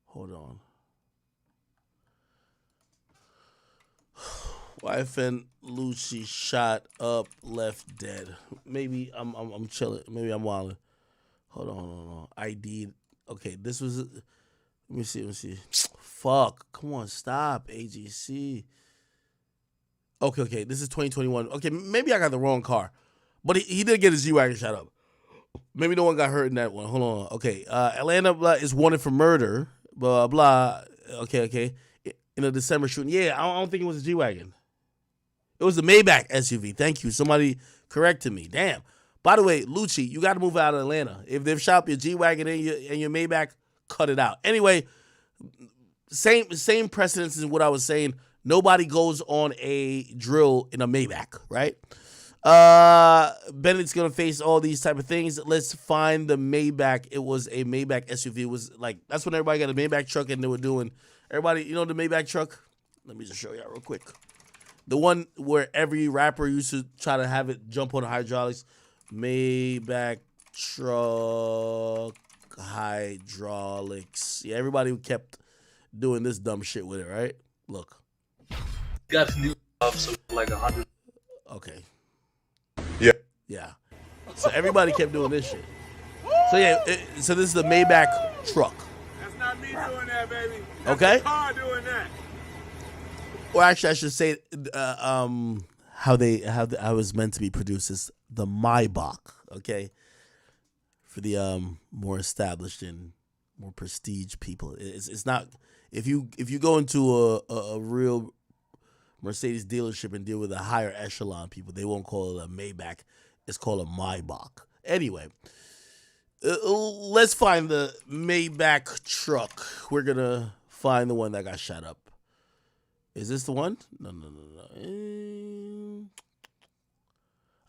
Hold on. YFN Lucci shot up, left dead. Maybe I'm chilling. Maybe I'm wilding. Hold on. ID. Okay, this was. Let me see. Fuck. Come on, stop. AGC. Okay. This is 2021. Okay, maybe I got the wrong car, but he did get his G-Wagon shot up. Maybe no one got hurt in that one. Hold on. Okay. Atlanta is wanted for murder. Blah blah. Okay. In a December shooting. Yeah, I don't think it was a G-Wagon. It was the Maybach SUV. Thank you. Somebody corrected me. Damn. By the way, Lucci, you got to move out of Atlanta. If they've shot up your G-Wagon and your Maybach, cut it out. Anyway, same precedence as what I was saying. Nobody goes on a drill in a Maybach, right? Bennett's going to face all these type of things. Let's find the Maybach. It was a Maybach SUV. It was like, that's when everybody got a Maybach truck and they were doing, everybody, you know the Maybach truck? Let me just show y'all real quick. The one where every rapper used to try to have it jump on the hydraulics. Maybach truck hydraulics. Yeah, everybody kept doing this dumb shit with it, right? Look. Got new so like 100. Okay. Yeah. So everybody kept doing this shit. So yeah, so this is the Maybach truck. That's not me doing that, baby. That's Okay. the car doing that. Or actually, I should say how I was meant to be produced is the Maybach. Okay. For the more established and more prestige people, it's not. If you go into a real Mercedes dealership and deal with a higher echelon people, they won't call it a Maybach. It's called a Maybach. Anyway, let's find the Maybach truck. We're gonna find the one that got shot up. Is this the one? No.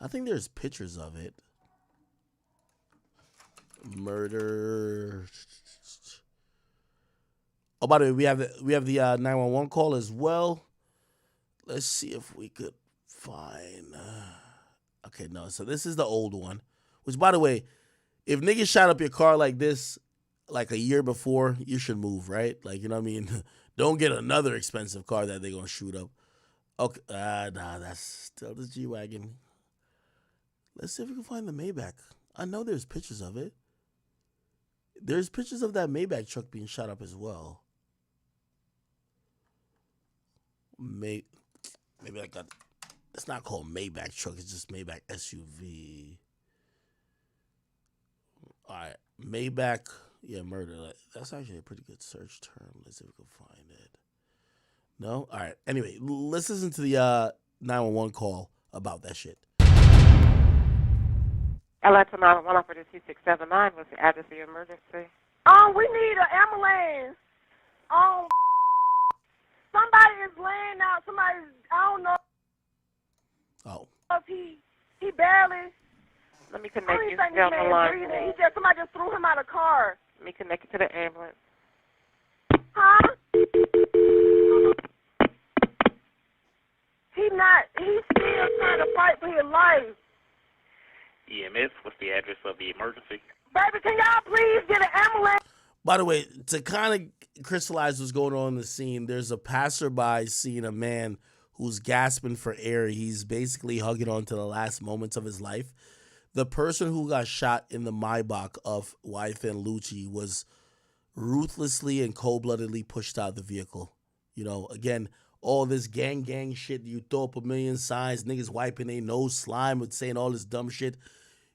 I think there's pictures of it. Murder. Oh, by the way, we have the 911 call as well. Let's see if we could find. Okay, no. So this is the old one. Which, by the way, if niggas shot up your car like this, like a year before, you should move, right? Like, you know what I mean? Don't get another expensive car that they're gonna shoot up. Okay, nah, that's still the G-Wagon. Let's see if we can find the Maybach. I know there's pictures of it. There's pictures of that Maybach truck being shot up as well. Maybe I got. It's not called Maybach truck. It's just Maybach SUV. All right, Maybach. Yeah, murder. That's actually a pretty good search term. Let's see if we can find it. No? All right. Anyway, let's listen to the 911 call about that shit. Atlanta 911 for the 2679. What's the address of your emergency? We need an ambulance. Somebody is laying out. Somebody, I don't know. Oh. If he barely. Let me connect you. Stay on the line. Somebody just threw him out of the car. Let me connect you to the ambulance. Huh? He's still trying to fight for his life. EMS, what's the address of the emergency? Baby, can y'all please get an ambulance? By the way, to kind of crystallize what's going on in the scene, there's a passerby seeing a man who's gasping for air. He's basically hugging on to the last moments of his life. The person who got shot in the Maybach of YFN Lucci was ruthlessly and cold-bloodedly pushed out of the vehicle. You know, again, all this gang shit, you throw up a million signs, niggas wiping their nose, slime with saying all this dumb shit.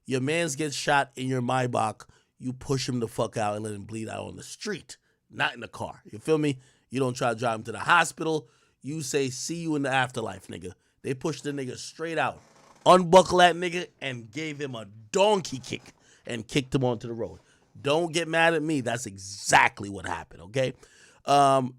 Your mans gets shot in your Maybach, you push him the fuck out and let him bleed out on the street, not in the car. You feel me? You don't try to drive him to the hospital. You say, see you in the afterlife, nigga. They pushed the nigga straight out, unbuckled that nigga, and gave him a donkey kick and kicked him onto the road. Don't get mad at me. That's exactly what happened, okay?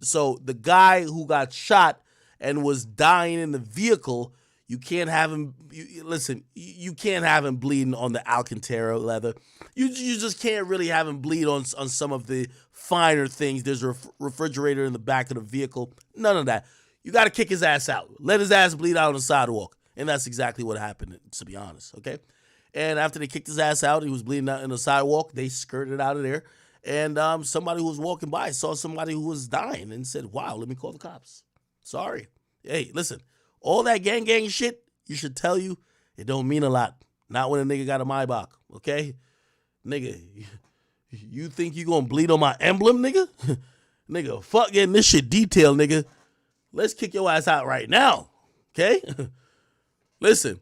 So the guy who got shot and was dying in the vehicle, you can't have him. Listen, you can't have him bleeding on the Alcantara leather. You just can't really have him bleed on some of the finer things. There's a refrigerator in the back of the vehicle. None of that. You got to kick his ass out. Let his ass bleed out on the sidewalk. And that's exactly what happened, to be honest, okay? And after they kicked his ass out, he was bleeding out in the sidewalk. They skirted out of there. And somebody who was walking by saw somebody who was dying and said, wow, let me call the cops. Sorry. Hey, listen, all that gang shit, you should tell you, it don't mean a lot. Not when a nigga got a Maybach, okay? Nigga, you think you gonna bleed on my emblem, nigga? Nigga, fuck getting this shit detailed, nigga. Let's kick your ass out right now, okay? Listen,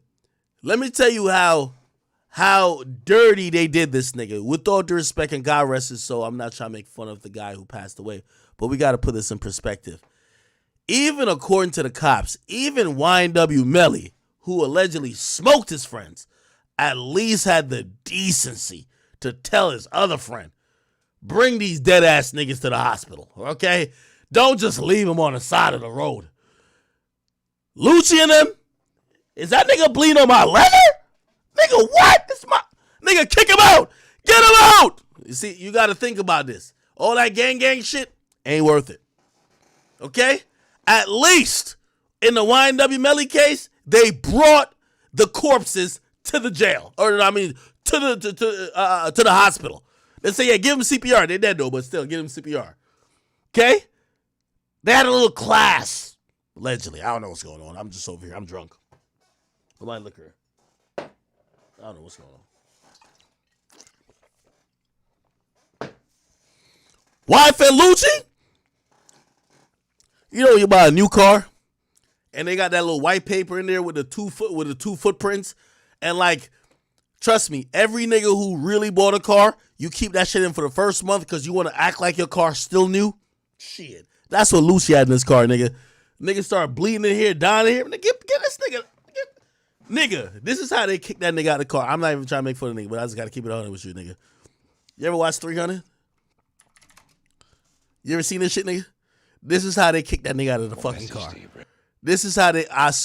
let me tell you how dirty they did this nigga. With all due respect, and God rest his soul, I'm not trying to make fun of the guy who passed away, but we got to put this in perspective. Even according to the cops, even YNW Melly, who allegedly smoked his friends, at least had the decency to tell his other friend, bring these dead-ass niggas to the hospital, okay? Don't just leave them on the side of the road. Lucci and them, is that nigga bleeding on my leather? Nigga, what? It's my nigga, kick him out. Get him out. You see, you got to think about this. All that gang shit ain't worth it. Okay? At least in the YNW Melly case, they brought the corpses to the jail. Or I mean, to the hospital. They say, yeah, give him CPR. They're dead though, but still, give him CPR. Okay? They had a little class. Allegedly. I don't know what's going on. I'm just over here. I'm drunk. With my liquor. I don't know what's going on. YFN Lucci? You know, you buy a new car and they got that little white paper in there with the two footprints. And like, trust me, every nigga who really bought a car, you keep that shit in for the first month because you want to act like your car's still new. Shit. That's what Lucci had in his car, nigga. Nigga started bleeding in here, dying in here. Get this nigga. Nigga, this is how they kick that nigga out of the car. I'm not even trying to make fun of the nigga, but I just got to keep it on with you, nigga. You ever watch 300? You ever seen this shit, nigga? This is how they kick that nigga out of the fucking car. This is how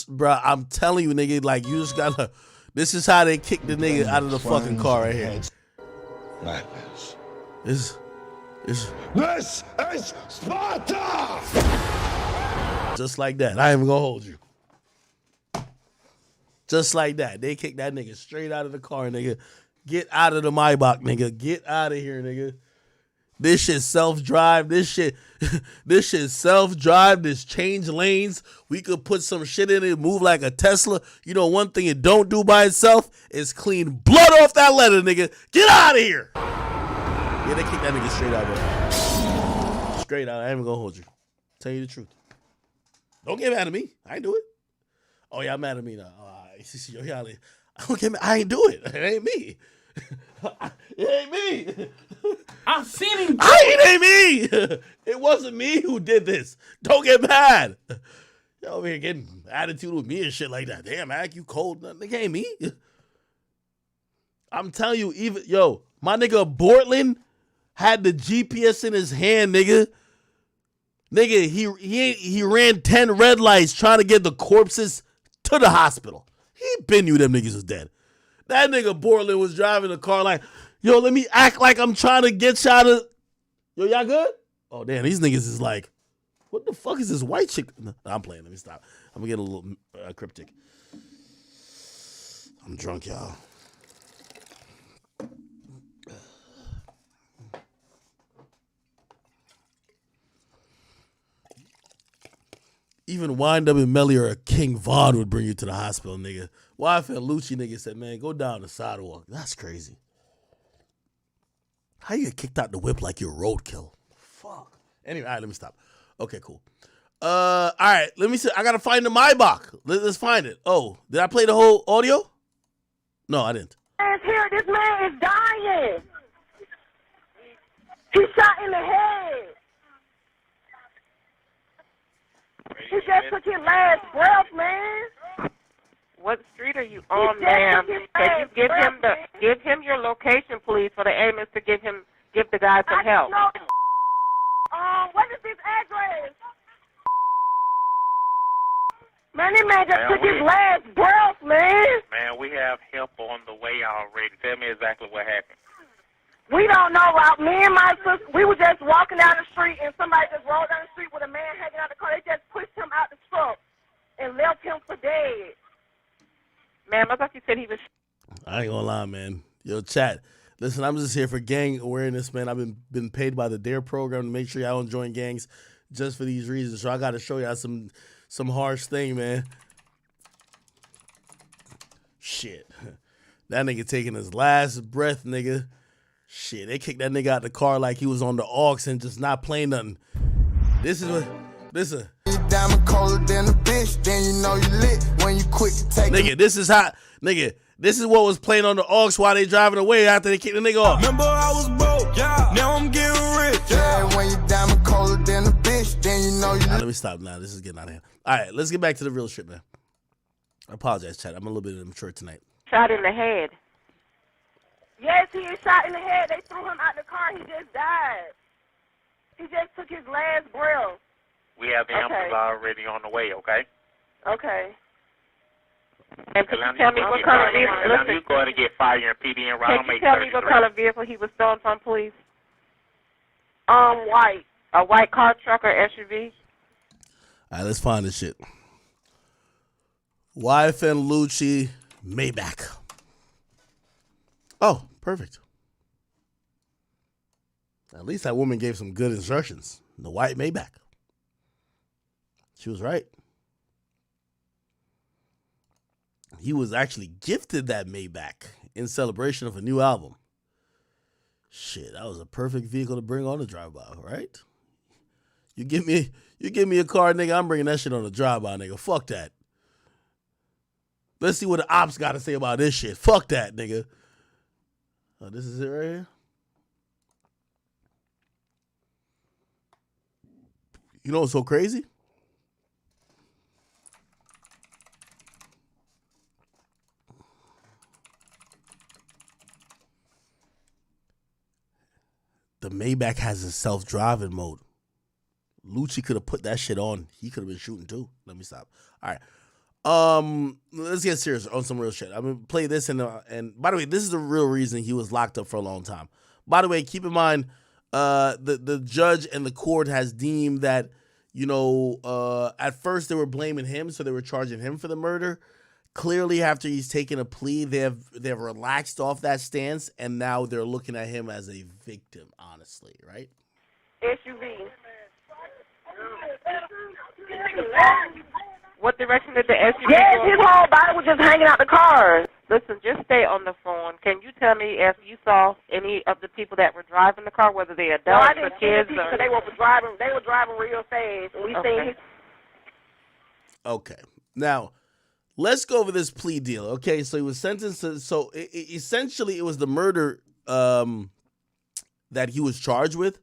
bro, I'm telling you, nigga, like, you just gotta, this is how they kick the nigga out of the fucking car right here. Madness. This is Sparta! Just like that. I ain't even gonna hold you. Just like that. They kick that nigga straight out of the car, nigga. Get out of the Maybach, nigga. Get out of here, nigga. This shit self-drive. This shit self-drive. This change lanes. We could put some shit in it, move like a Tesla. You know, one thing it don't do by itself is clean blood off that leather, nigga. Get out of here. Yeah, they kick that nigga straight out, bro. Straight out. I ain't even gonna hold you. Tell you the truth. Don't get mad at me. I ain't do it. Oh, y'all mad at me now. I don't get mad. I ain't do it. It ain't me. It ain't me. I've seen him. It ain't me. It wasn't me who did this. Don't get mad. Y'all over here getting attitude with me and shit like that. Damn, Mac, you cold. Nigga ain't me. I'm telling you, my nigga Bortland had the GPS in his hand, nigga. Nigga, he ran 10 red lights trying to get the corpses to the hospital. He been knew them niggas was dead. That nigga Bortland was driving the car like, yo, let me act like I'm trying to get y'all to... Yo, y'all good? Oh, damn, these niggas is like, what the fuck is this white chick? No, I'm playing. Let me stop. I'm gonna get a little cryptic. I'm drunk, y'all. Even YNW Melly or King Von would bring you to the hospital, nigga. YFN Lucci nigga said, man, go down the sidewalk. That's crazy. How you get kicked out the whip like you're roadkill? Fuck. Anyway, all right, let me stop. Okay, cool. All right, let me see. I gotta find the Maybach. Let's find it. Oh, did I play the whole audio? No, I didn't. Here, this man is dying. He's shot in the head. He just took his last breath, man. What street are you on, ma'am? Can you give him your location, please, for the ambulance to give the guy some help? What is this address? Man, this man just took his last breath, man. Man, we have help on the way already. Tell me exactly what happened. We don't know. Me and my sister, we were just walking down the street, and somebody just rolled down the street with a man hanging out the car. They just pushed him out the truck and left him for dead. Ma'am, I thought you said he was. I ain't gonna lie, man. Yo, chat. Listen, I'm just here for gang awareness, man. I've been paid by the DARE program to make sure y'all don't join gangs just for these reasons. So I got to show y'all some harsh thing, man. Shit. That nigga taking his last breath, nigga. Shit, they kicked that nigga out the car like he was on the aux and just not playing nothing. This is what. Listen. Diamond colder than a bitch, then you know you lit when you quick to take. Nigga, this is how. Nigga, this is what was playing on the aux while they driving away after they kicked the nigga off. Remember I was broke, yeah. Now I'm getting rich. Yeah, when you diamond colder than a bitch, then you know you. Right, let me stop now. This is getting out of hand. All right, let's get back to the real shit, man. I apologize, chat. I'm a little bit immature tonight. Shot in the head. Yes, he is shot in the head. They threw him out the car. He just died. He just took his last breath. We have the ambulance already on the way, okay? Okay. And can you tell me what color vehicle? Listen, you go ahead and get fire and PD and right on Can you tell me what color vehicle he was stolen from, please? White. A white car, truck, or SUV? All right, let's find this shit. YFN Lucci Maybach. Oh, perfect. At least that woman gave some good instructions. The white Maybach. She was right. He was actually gifted that Maybach in celebration of a new album. Shit, that was a perfect vehicle to bring on the drive-by, right? You give me a car, nigga, I'm bringing that shit on the drive-by, nigga. Fuck that. Let's see what the ops got to say about this shit. Fuck that, nigga. Oh, this is it right here? You know what's so crazy? The Maybach has a self-driving mode. Lucci could have put that shit on. He could have been shooting too. Let me stop. All right. Let's get serious on some real shit. I'm gonna play this and by the way, this is the real reason he was locked up for a long time. By the way, keep in mind, the judge and the court has deemed that, you know, at first they were blaming him, so they were charging him for the murder. Clearly, after he's taken a plea, they've relaxed off that stance, and now they're looking at him as a victim. Honestly, right? SUV. What direction did the SUV Yes, go? his whole body was just hanging out the car. Listen, just stay on the phone. Can you tell me if you saw any of the people that were driving the car, whether they adults No, I or didn't see the kids? people. Or... They were driving real fast. And we seen his. Okay. Now, let's go over this plea deal. Okay, so he was sentenced to, so essentially it was the murder that he was charged with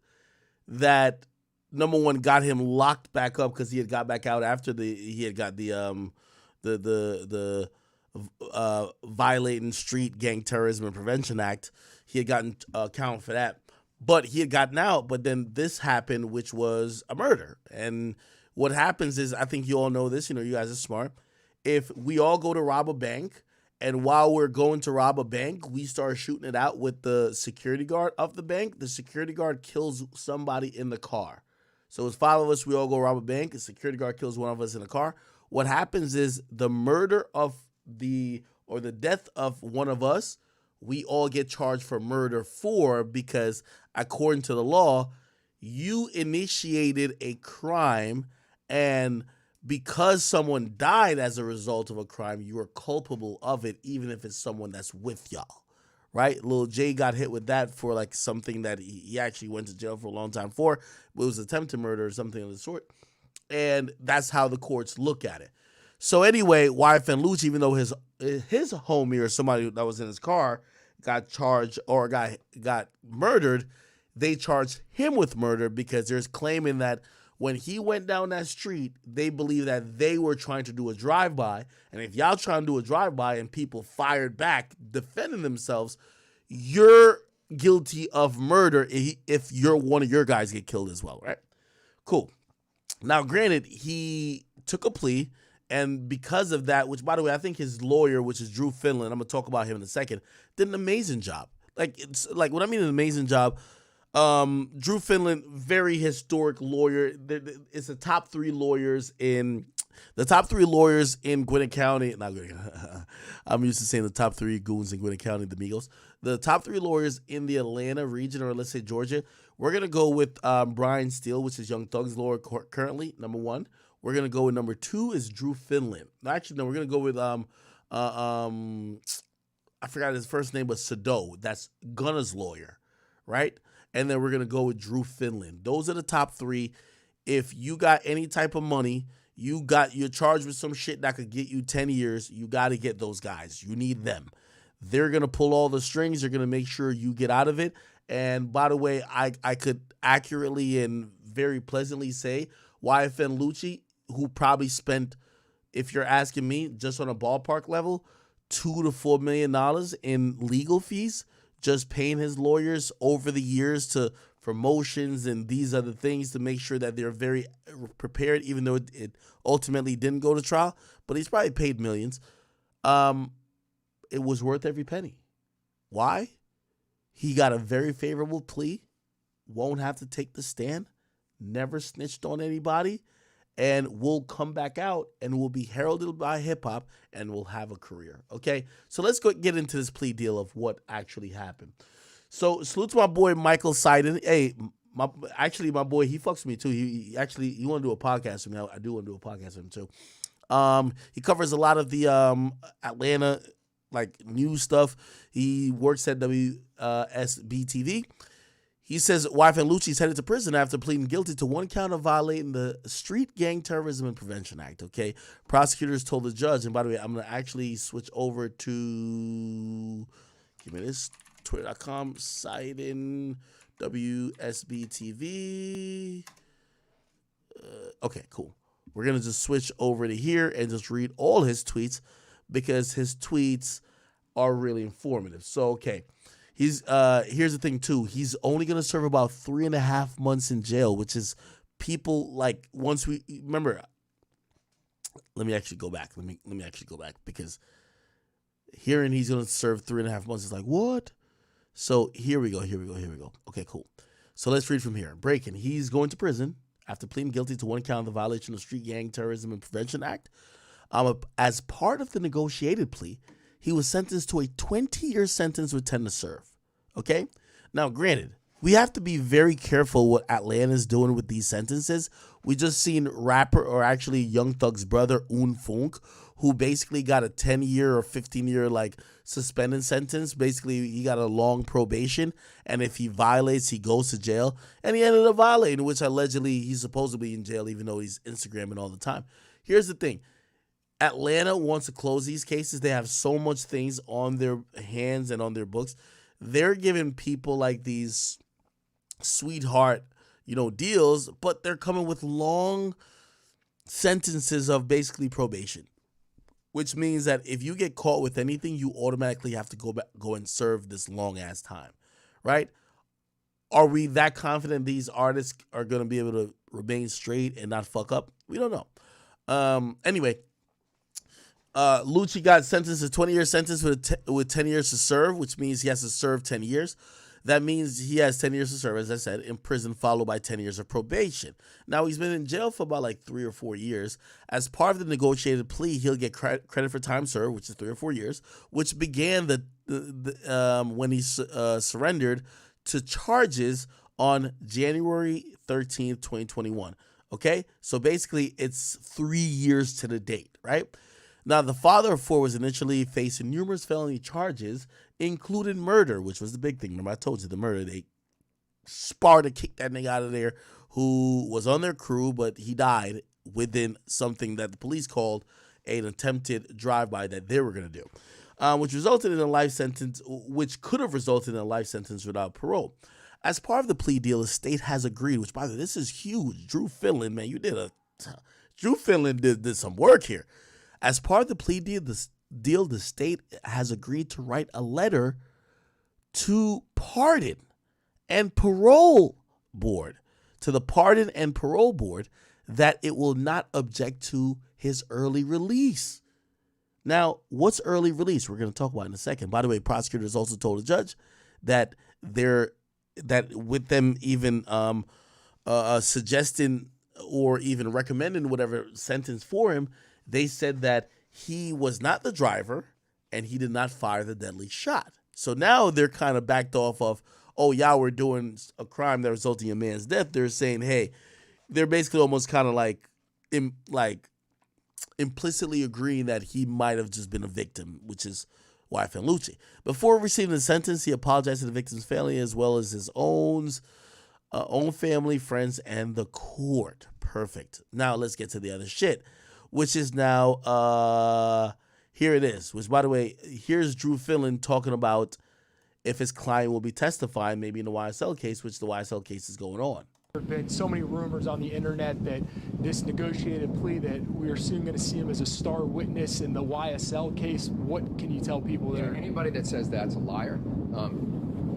that, number one, got him locked back up because he had got back out after he had got the Violating Street Gang Terrorism and Prevention Act. He had gotten account for that, but he had gotten out. But then this happened, which was a murder. And what happens is, I think you all know this. You know, you guys are smart. If we all go to rob a bank, and while we're going to rob a bank, we start shooting it out with the security guard of the bank, the security guard kills somebody in the car. So it's 5 of us, we all go rob a bank, the security guard kills one of us in the car. What happens is the murder of the death of one of us, we all get charged for murder for, because according to the law, you initiated a crime, and because someone died as a result of a crime, you are culpable of it, even if it's someone that's with y'all, right? Lil J got hit with that for like something that he actually went to jail for a long time for. It was attempted murder or something of the sort. And that's how the courts look at it. So anyway, YFN Lucci, even though his homie or somebody that was in his car got charged or got murdered, they charged him with murder because there's claiming that when he went down that street, they believe that they were trying to do a drive-by. And if y'all trying to do a drive-by and people fired back defending themselves, you're guilty of murder if you're one of your guys get killed as well, right? Cool. Now, granted, he took a plea, And because of that, which by the way, I think his lawyer, which is Drew Finland, I'm gonna talk about him in a second, did an amazing job. Like it's like what I mean an amazing job. Drew Finland, very historic lawyer. It's the top 3 lawyers in Gwinnett County. Not Gwinnett. I'm used to saying the top 3 goons in Gwinnett County, the Migos. The top 3 lawyers in the Atlanta region, or let's say Georgia. We're gonna go with Brian Steele, which is Young Thug's lawyer currently, number 1. We're gonna go with number 2 is Drew Finland. Actually, no, we're gonna go with I forgot his first name, but Sado. That's Gunna's lawyer, right? And then we're gonna go with Drew Finland. Those are the top 3. If you got any type of money, you're charged with some shit that could get you 10 years. You got to get those guys. You need them. They're gonna pull all the strings. They're gonna make sure you get out of it. And by the way, I could accurately and very pleasantly say YFN Lucci, who probably spent, if you're asking me, just on a ballpark level, $2 to $4 million in legal fees, just paying his lawyers over the years for motions and these other things to make sure that they're very prepared, even though it ultimately didn't go to trial. But he's probably paid millions. It was worth every penny. Why? He got a very favorable plea, won't have to take the stand, never snitched on anybody, and will come back out and will be heralded by hip-hop and will have a career, okay? So let's go get into this plea deal of what actually happened. So salute to my boy Michael Seiden. Hey, my boy, he fucks with me too. He want to do a podcast with me. I do want to do a podcast with him too. He covers a lot of the Atlanta like news stuff. He works at WSB-TV. He says YFN Lucci is headed to prison after pleading guilty to 1 count of violating the Street Gang Terrorism and Prevention Act, okay? Prosecutors told the judge, and by the way, I'm going to actually switch over to, give me this, twitter.com, Seiden, WSB-TV. Okay, cool. We're going to just switch over to here and just read all his tweets because his tweets are really informative. So, okay. Here's the thing too. He's only gonna serve about 3.5 months in jail, which is people like once we remember. Let me actually go back. Let me actually go back because hearing he's gonna serve 3.5 months is like what? So here we go. Okay, cool. So let's read from here. Breaking. He's going to prison after pleading guilty to 1 count of the violation of Street Gang Terrorism and Prevention Act. As part of the negotiated plea, he was sentenced to a 20-year sentence with 10 to serve. Okay? Now, granted, we have to be very careful what Atlanta's doing with these sentences. We just seen rapper, or actually Young Thug's brother, Un Funk, who basically got a 10-year or 15-year like suspended sentence. Basically, he got a long probation, and if he violates, he goes to jail. And he ended up violating, which allegedly he's supposed to be in jail, even though he's Instagramming all the time. Here's the thing. Atlanta wants to close these cases. They have so much things on their hands and on their books. They're giving people like these sweetheart, deals, but they're coming with long sentences of basically probation, which means that if you get caught with anything, you automatically have to go and serve this long ass time, right? Are we that confident these artists are going to be able to remain straight and not fuck up? We don't know. Anyway. Lucci got sentenced a 20-year sentence with 10 years to serve, which means he has to serve 10 years. That means he has 10 years to serve, as I said, in prison, followed by 10 years of probation. Now, he's been in jail for about like 3 or 4 years. As part of the negotiated plea, he'll get credit for time served, which is 3 or 4 years, which began when he surrendered to charges on January 13th, 2021. Okay? So basically, it's 3 years to the date, right? Now, the father of 4 was initially facing numerous felony charges, including murder, which was the big thing. Remember, I told you the murder. They Sparta kicked that nigga out of there who was on their crew, but he died within something that the police called an attempted drive-by that they were going to do, which resulted in a life sentence, which could have resulted in a life sentence without parole. As part of the plea deal, the state has agreed, which, by the way, this is huge. Drew Finland, man, Drew Finland did some work here. As part of the plea deal, the state has agreed to write a letter to Pardon and Parole Board, that that it will not object to his early release. Now, what's early release? We're going to talk about in a second. By the way, prosecutors also told the judge that with them even suggesting or even recommending whatever sentence for him, they said that he was not the driver and he did not fire the deadly shot. So now they're kind of backed off of, oh, y'all were doing a crime that resulted in a man's death. They're saying, hey, they're basically almost kind of like implicitly agreeing that he might have just been a victim, which is YFN Lucci. Before receiving the sentence, he apologized to the victim's family as well as his own family, friends, and the court. Perfect. Now let's get to the other shit, which is now, here it is, which, by the way, here's Drew Finland talking about if his client will be testifying maybe in the YSL case, which the YSL case is going on. There have been so many rumors on the internet that this negotiated plea that we are soon going to see him as a star witness in the YSL case. What can you tell people there? Anybody that says that's a liar,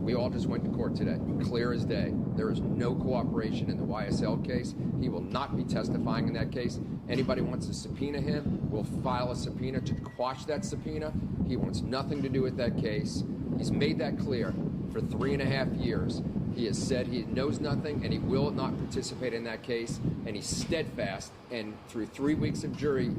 we all just went to court today, clear as day. There is no cooperation in the YSL case. He will not be testifying in that case. Anybody wants to subpoena him, we'll file a subpoena to quash that subpoena. He wants nothing to do with that case. He's made that clear for 3.5 years. He has said he knows nothing and he will not participate in that case, and he's steadfast. And through 3 weeks of jury,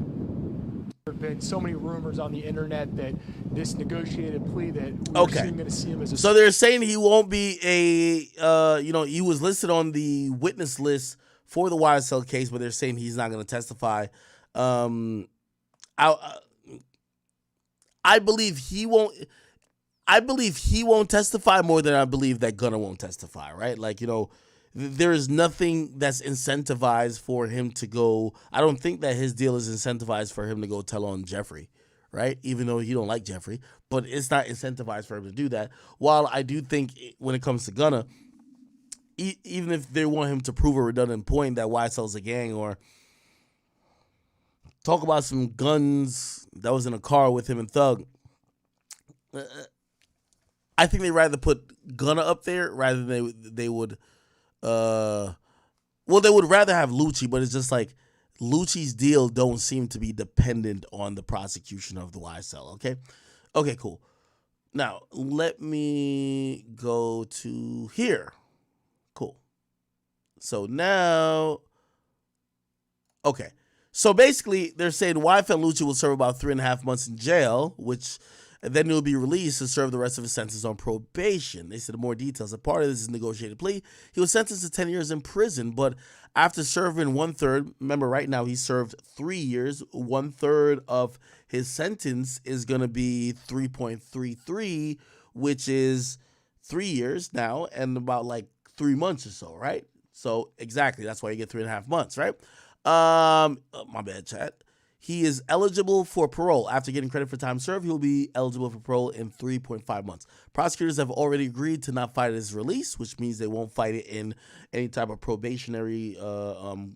there have been so many rumors on the internet that this negotiated plea that we're soon going to see him as a... So they're saying he won't be he was listed on the witness list for the YSL case, but they're saying he's not going to testify. I believe he won't. I believe he won't testify more than I believe that Gunna won't testify, right? Like, there is nothing that's incentivized for him to go. I don't think that his deal is incentivized for him to go tell on Jeffrey, right? Even though he don't like Jeffrey, but it's not incentivized for him to do that. While I do think when it comes to Gunna, even if they want him to prove a redundant point that YSL's a gang or talk about some guns that was in a car with him and Thug, I think they'd rather put Gunna up there rather than they would they would rather have Lucci, but it's just like Lucci's deal don't seem to be dependent on the prosecution of the YSL, okay? Okay, cool. Now, let me go to here. Cool. So now, okay. So basically, they're saying YFN Lucci will serve about 3.5 months in jail, which... and then he'll be released to serve the rest of his sentence on probation. They said more details. A part of this is negotiated plea. He was sentenced to 10 years in prison, but after serving 1/3, remember right now he served 3 years, 1/3 of his sentence is going to be 3.33, which is 3 years now and about like 3 months or so, right? So exactly, that's why you get 3.5 months, right? My bad, chat. He is eligible for parole. After getting credit for time served, he'll be eligible for parole in 3.5 months. Prosecutors have already agreed to not fight his release, which means they won't fight it in any type of probationary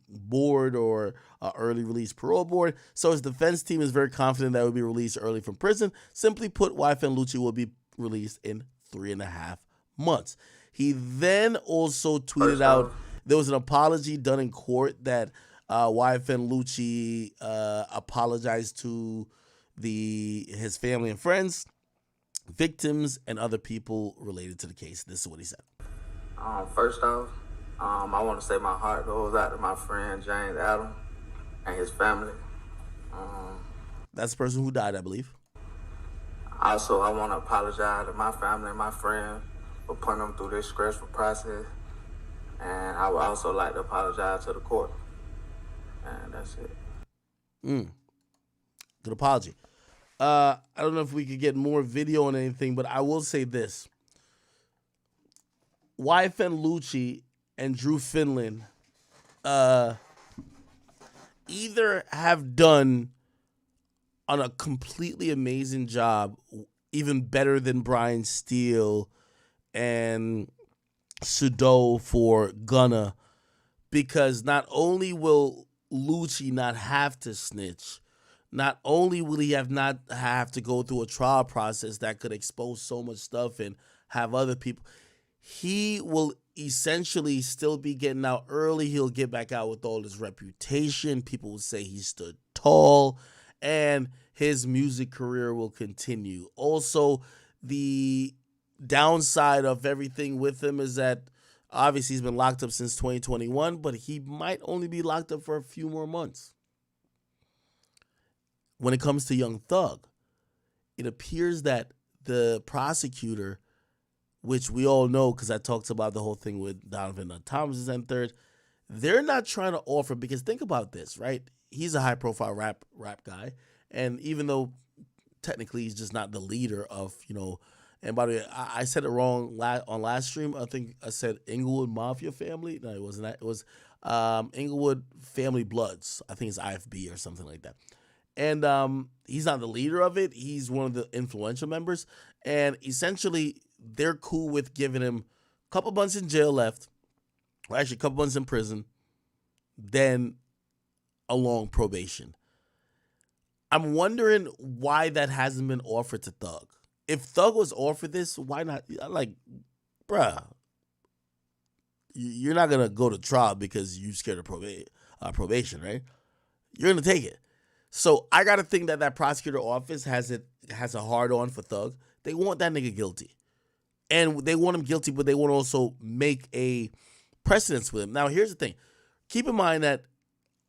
board or early release parole board. So his defense team is very confident that he will be released early from prison. Simply put, YFN Lucci will be released in 3.5 months. He then also tweeted out there was an apology done in court that YFN Lucci apologized to his family and friends, victims, and other people related to the case. This is what he said. First off, I want to say my heart goes out to my friend James Adam and his family. That's the person who died, I believe. Also, I want to apologize to my family and my friends for putting them through this stressful process. And I would also like to apologize to the court. And that's it. Good apology. I don't know if we could get more video on anything, but I will say this. YFN Lucci and Drew Finland either have done on a completely amazing job, even better than Brian Steele and Sudo for Gunna, because not only will Lucci not have to snitch, not only will he not have to go through a trial process that could expose so much stuff and have other people, he will essentially still be getting out early. He'll get back out with all his reputation. People will say he stood tall, and his music career will continue. Also, the downside of everything with him is that obviously he's been locked up since 2021, but he might only be locked up for a few more months. When it comes to Young Thug, it appears that the prosecutor, which we all know because I talked about the whole thing with Donovan Thomas and third, they're not trying to offer, because think about this, right? He's a high-profile rap guy, and even though technically he's just not the leader of, and by the way, I said it wrong on last stream. I think I said Inglewood Mafia Family. No, it wasn't that. It was Inglewood Family Bloods. I think it's IFB or something like that. And he's not the leader of it. He's one of the influential members. And essentially, they're cool with giving him a couple months in jail left, or actually a couple months in prison, then a long probation. I'm wondering why that hasn't been offered to Thug. If Thug was offered this, why not? Like, bruh, you're not going to go to trial because you're scared of probation, right? You're going to take it. So I got to think that prosecutor office has a hard-on for Thug. They want that nigga guilty. And they want him guilty, but they want to also make a precedence with him. Now, here's the thing. Keep in mind that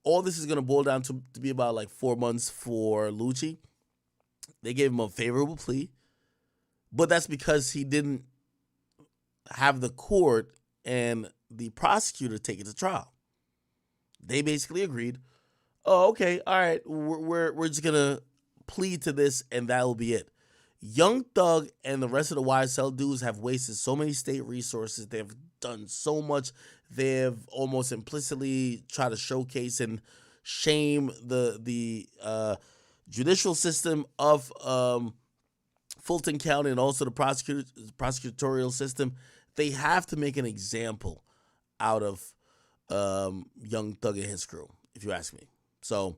all this is going to boil down to be about like 4 months for Lucci. They gave him a favorable plea, but that's because he didn't have the court and the prosecutor take it to trial. They basically agreed, oh, okay, all right, we're just going to plead to this and that'll be it. Young Thug and the rest of the YSL dudes have wasted so many state resources. They've done so much. They've almost implicitly tried to showcase and shame the judicial system of Fulton County and also the prosecutorial system. They have to make an example out of Young Thug and his crew, if you ask me. So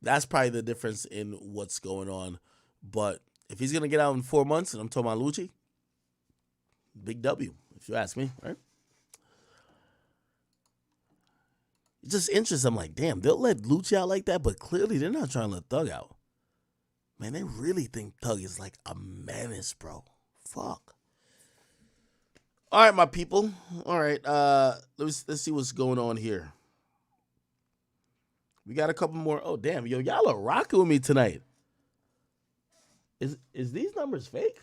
that's probably the difference in what's going on. But if he's going to get out in 4 months, and I'm talking about Lucci, big W, if you ask me, right? It's just interesting. I'm like, damn, they'll let Lucci out like that, but clearly they're not trying to let Thug out. Man, they really think Thug is like a menace, bro. Fuck. All right, my people. All right, let's see what's going on here. We got a couple more. Oh, damn, yo, y'all are rocking with me tonight. Is these numbers fake?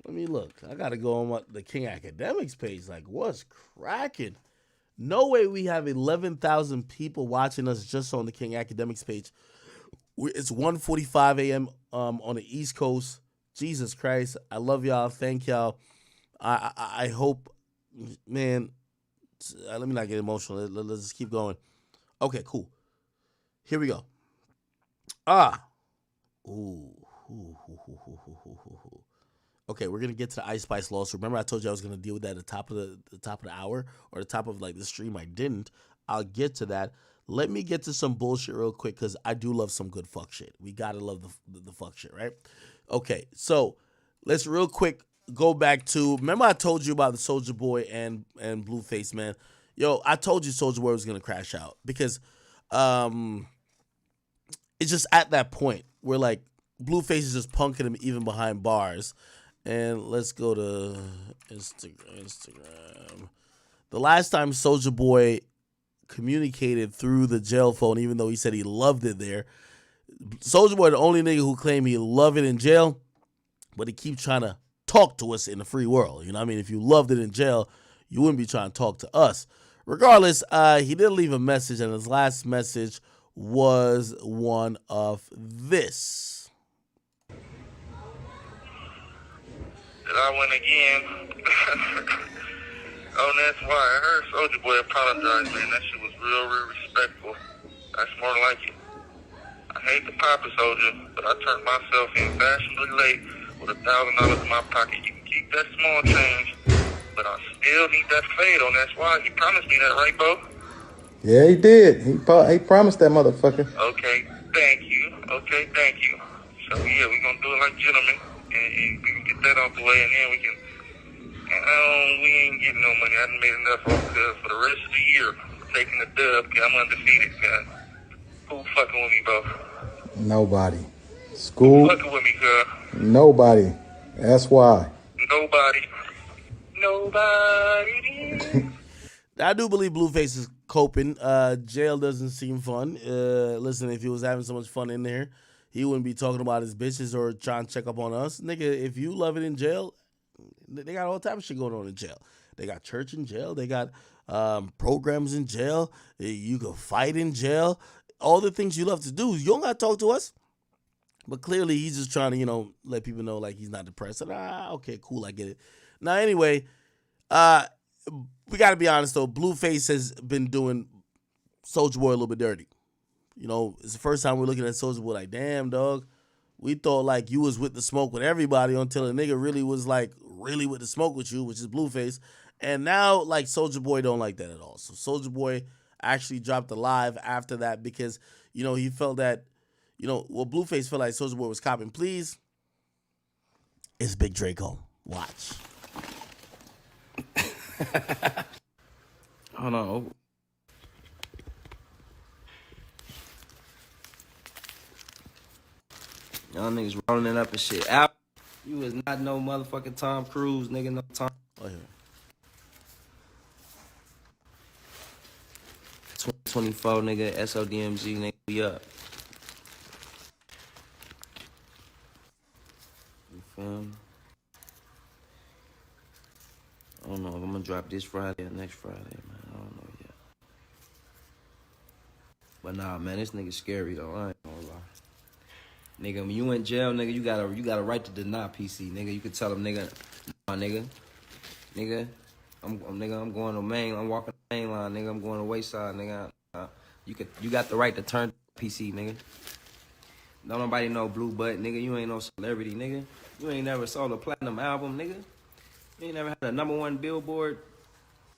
Let me look. I got to go on the King Academics page. Like, what's cracking? No way we have 11,000 people watching us just on the King Academics page. It's 1:45 a.m. On the East Coast. Jesus Christ. I love y'all. Thank y'all. I hope, man, let me not get emotional. Let's just keep going. Okay, cool. Here we go. Okay, we're gonna get to the Ice Spice lawsuit. Remember, I told you I was gonna deal with that at the top of the hour or the top of like the stream. I didn't. I'll get to that. Let me get to some bullshit real quick because I do love some good fuck shit. We gotta love the fuck shit, right? Okay, so let's real quick go back to. Remember, I told you about the Soulja Boy and Blueface, man. Yo, I told you Soulja Boy was gonna crash out because it's just at that point where like Blueface is just punking him even behind bars. And let's go to Instagram. The last time Soulja Boy communicated through the jail phone, even though he said he loved it there, Soulja Boy the only nigga who claimed he loved it in jail, but he keeps trying to talk to us in the free world. You know what I mean? If you loved it in jail, you wouldn't be trying to talk to us. Regardless, he did leave a message, and his last message was one of this. That I went again. Oh, that's why I heard Soulja Boy apologize, man. That shit was real respectful. That's more like it. I hate to pop it, Soulja, but I turned myself in fashionably late with $1,000 in my pocket. You can keep that small change, but I still need that fade on. That's why he promised me that, right, Bo? Yeah, he did. He promised that motherfucker. Okay, thank you. So, yeah, we're going to do it like gentlemen, and we can get get that off the way, and then we can. We ain't getting no money. I done made enough for the rest of the year. Taking the dub, cause I'm undefeated, cuz. Who fucking with me, bro? Nobody. School. Who fucking with me, cuz? Nobody. That's why. Nobody. I do believe Blueface is coping. Jail doesn't seem fun. Listen, if he was having so much fun in there, he wouldn't be talking about his bitches or trying to check up on us. Nigga, if you love it in jail, they got all type of shit going on in jail. They got church in jail. They got programs in jail. You can fight in jail. All the things you love to do. You don't got to talk to us. But clearly, he's just trying to, let people know, like, he's not depressed. And, okay, cool, I get it. Now, anyway, we got to be honest, though. Blueface has been doing Soulja Boy a little bit dirty. It's the first time we're looking at Soulja Boy like, damn, dog. We thought, like, you was with the smoke with everybody until a nigga really was, like, really with the smoke with you, which is Blueface. And now, like, Soulja Boy don't like that at all. So Soulja Boy actually dropped a live after that because, he felt that, Blueface felt like Soulja Boy was copping pleas. It's Big Draco. Watch. Hold on. Y'all niggas rolling it up and shit. Out. You was not no motherfucking Tom Cruise, nigga. No Tom. Oh, yeah. 2024, nigga. SODMG, nigga. We up. You feel me? I don't know if I'm gonna drop this Friday or next Friday, man. I don't know yet. But nah, man, this nigga scary though. I ain't gonna lie. Nigga, when you in jail, nigga, you got a right to deny PC, nigga. You could tell them, nigga, nah, nigga, I'm going to main. I'm walking the main line, nigga. I'm going to wayside, nigga. You got the right to turn PC, nigga. Don't nobody know Blue Butt, nigga. You ain't no celebrity, nigga. You ain't never sold a platinum album, nigga. You ain't never had a #1 Billboard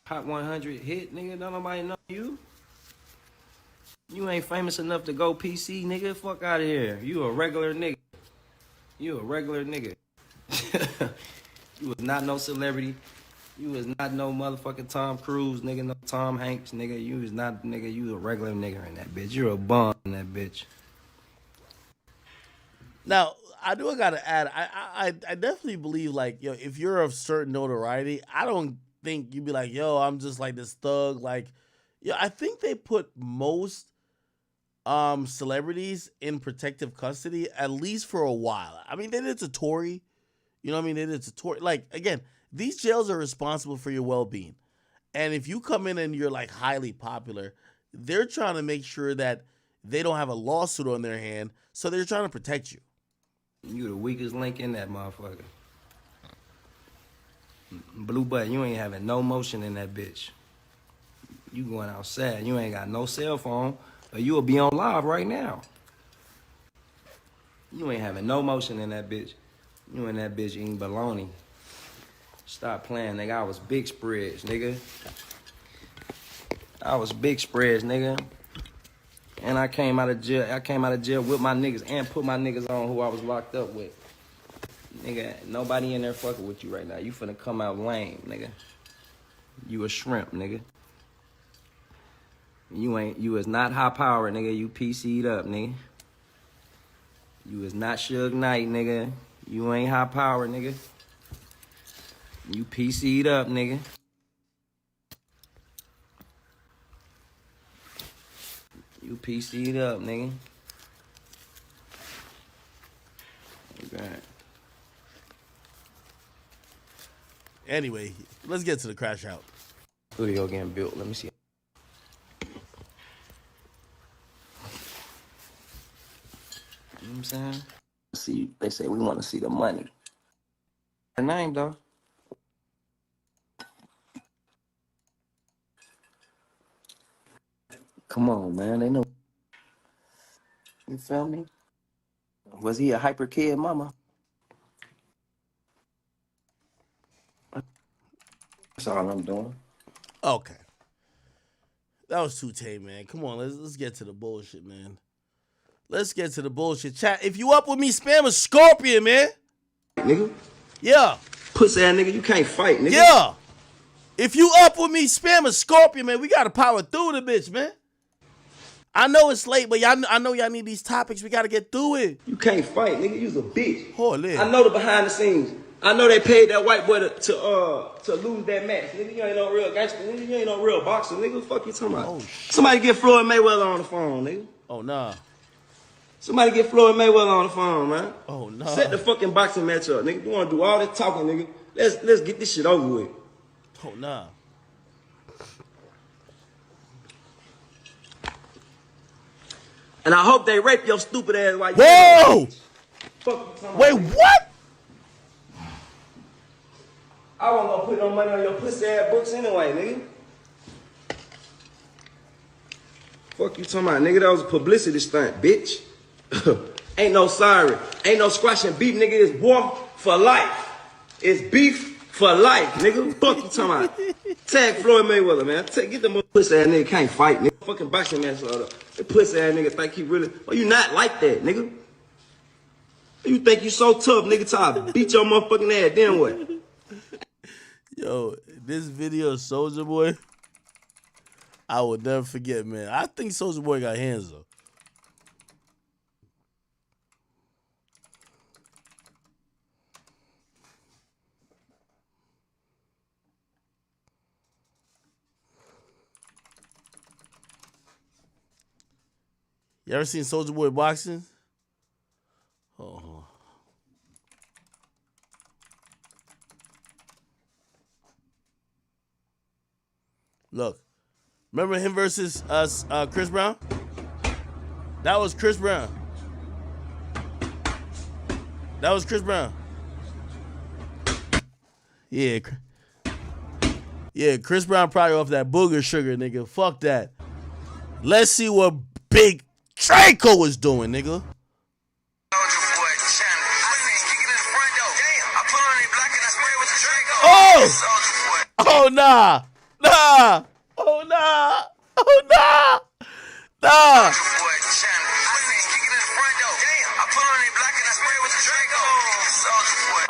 Hot 100 hit, nigga. Don't nobody know you. You ain't famous enough to go PC, nigga. Fuck out of here. You a regular nigga. You was not no celebrity. You was not no motherfucking Tom Cruise, nigga. No Tom Hanks, nigga. You was not, nigga. You a regular nigga in that bitch. You're a bum in that bitch. Now, I gotta add, I definitely believe, like, if you're of certain notoriety, I don't think you'd be like, I'm just like this thug. Like, I think they put most celebrities in protective custody, at least for a while. I mean, they did it to Tory. You know what I mean? They did it to Tory. Like, again, these jails are responsible for your well-being. And if you come in and you're, like, highly popular, they're trying to make sure that they don't have a lawsuit on their hand, so they're trying to protect you. You the weakest link in that motherfucker. Blue Butt, you ain't having no motion in that bitch. You going outside. You ain't got no cell phone, or you will be on live right now. You ain't having no motion in that bitch. You in that bitch eating baloney. Stop playing, nigga. I was big spreads, nigga. I was big spreads, nigga. And I came out of jail with my niggas and put my niggas on who I was locked up with. Nigga, nobody in there fucking with you right now. You finna come out lame, nigga. You a shrimp, nigga. You is not high powered, nigga. You PC'd up, nigga. You is not Suge Knight, nigga. You ain't high powered, nigga. You PC'd up, nigga. You PC'd up, nigga. Okay. Anyway, let's get to the crash out. Studio getting built. Let me see. You know what I'm saying? See, they say we want to see the money. Her name, though. Come on, man. They know. You feel me? Was he a hyper kid, mama? That's all I'm doing. Okay. That was too tame, man. Come on, let's get to the bullshit, man. Let's get to the bullshit. Chat, if you up with me, spam a scorpion, man. Nigga, Yeah. Pussy ass nigga, you can't fight, nigga. Yeah. If you up with me, spam a scorpion, man. We gotta power through the bitch, man. I know it's late, but I know y'all need these topics. We gotta get through it. You can't fight, nigga. You's a bitch. Holy. I know the behind the scenes. I know they paid that white boy to lose that match. Nigga, you ain't no real gangster. Nigga, you ain't no real boxer. Nigga, what the fuck you talking about? Oh, somebody get Floyd Mayweather on the phone, nigga. Oh, nah. Somebody get Floyd Mayweather on the phone, man. Oh, nah. Set the fucking boxing match up, nigga. You want to do all this talking, nigga. Let's get this shit over with. Oh, nah. And I hope they rape your stupid ass while you. Whoa! Wait, what? I wasn't gonna put no money on your pussy ass books anyway, nigga. Fuck you talking about, nigga? That was a publicity stunt, bitch. Ain't no sorry. Ain't no squashing beef, nigga. It's war for life. It's beef for life, nigga. Fuck you talking about? Tag Floyd Mayweather, man. Get the pussy ass nigga can't fight, nigga. Fucking boxing match. That pussy ass nigga think he really. Oh, you not like that, nigga. You think you so tough, nigga, till I beat your motherfucking ass, then what? Yo, this video of Soulja Boy, I will never forget, man. I think Soulja Boy got hands, though. You ever seen Soulja Boy boxing? Oh. Look, remember him versus Chris Brown? That was Chris Brown. That was Chris Brown. Yeah. Yeah, Chris Brown probably off that booger sugar, nigga. Fuck that. Let's see what Big Draco was doing, nigga. Oh! Oh, nah. Nah. Oh, nah. Oh, nah. Nah.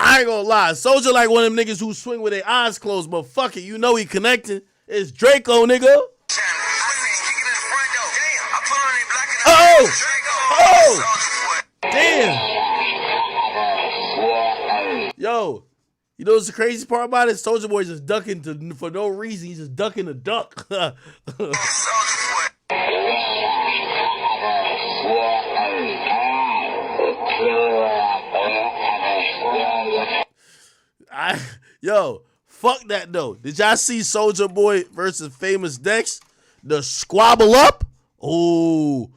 I ain't gonna lie. Soulja like one of them niggas who swing with their eyes closed, but fuck it. You know he connected. It's Draco, nigga. Oh! Oh! Damn. Yo, you know what's the crazy part about it? Soulja Boy just ducking for no reason. He's just ducking a duck. Yo, fuck that though. Did y'all see Soulja Boy versus Famous Dex? The squabble up? Oh,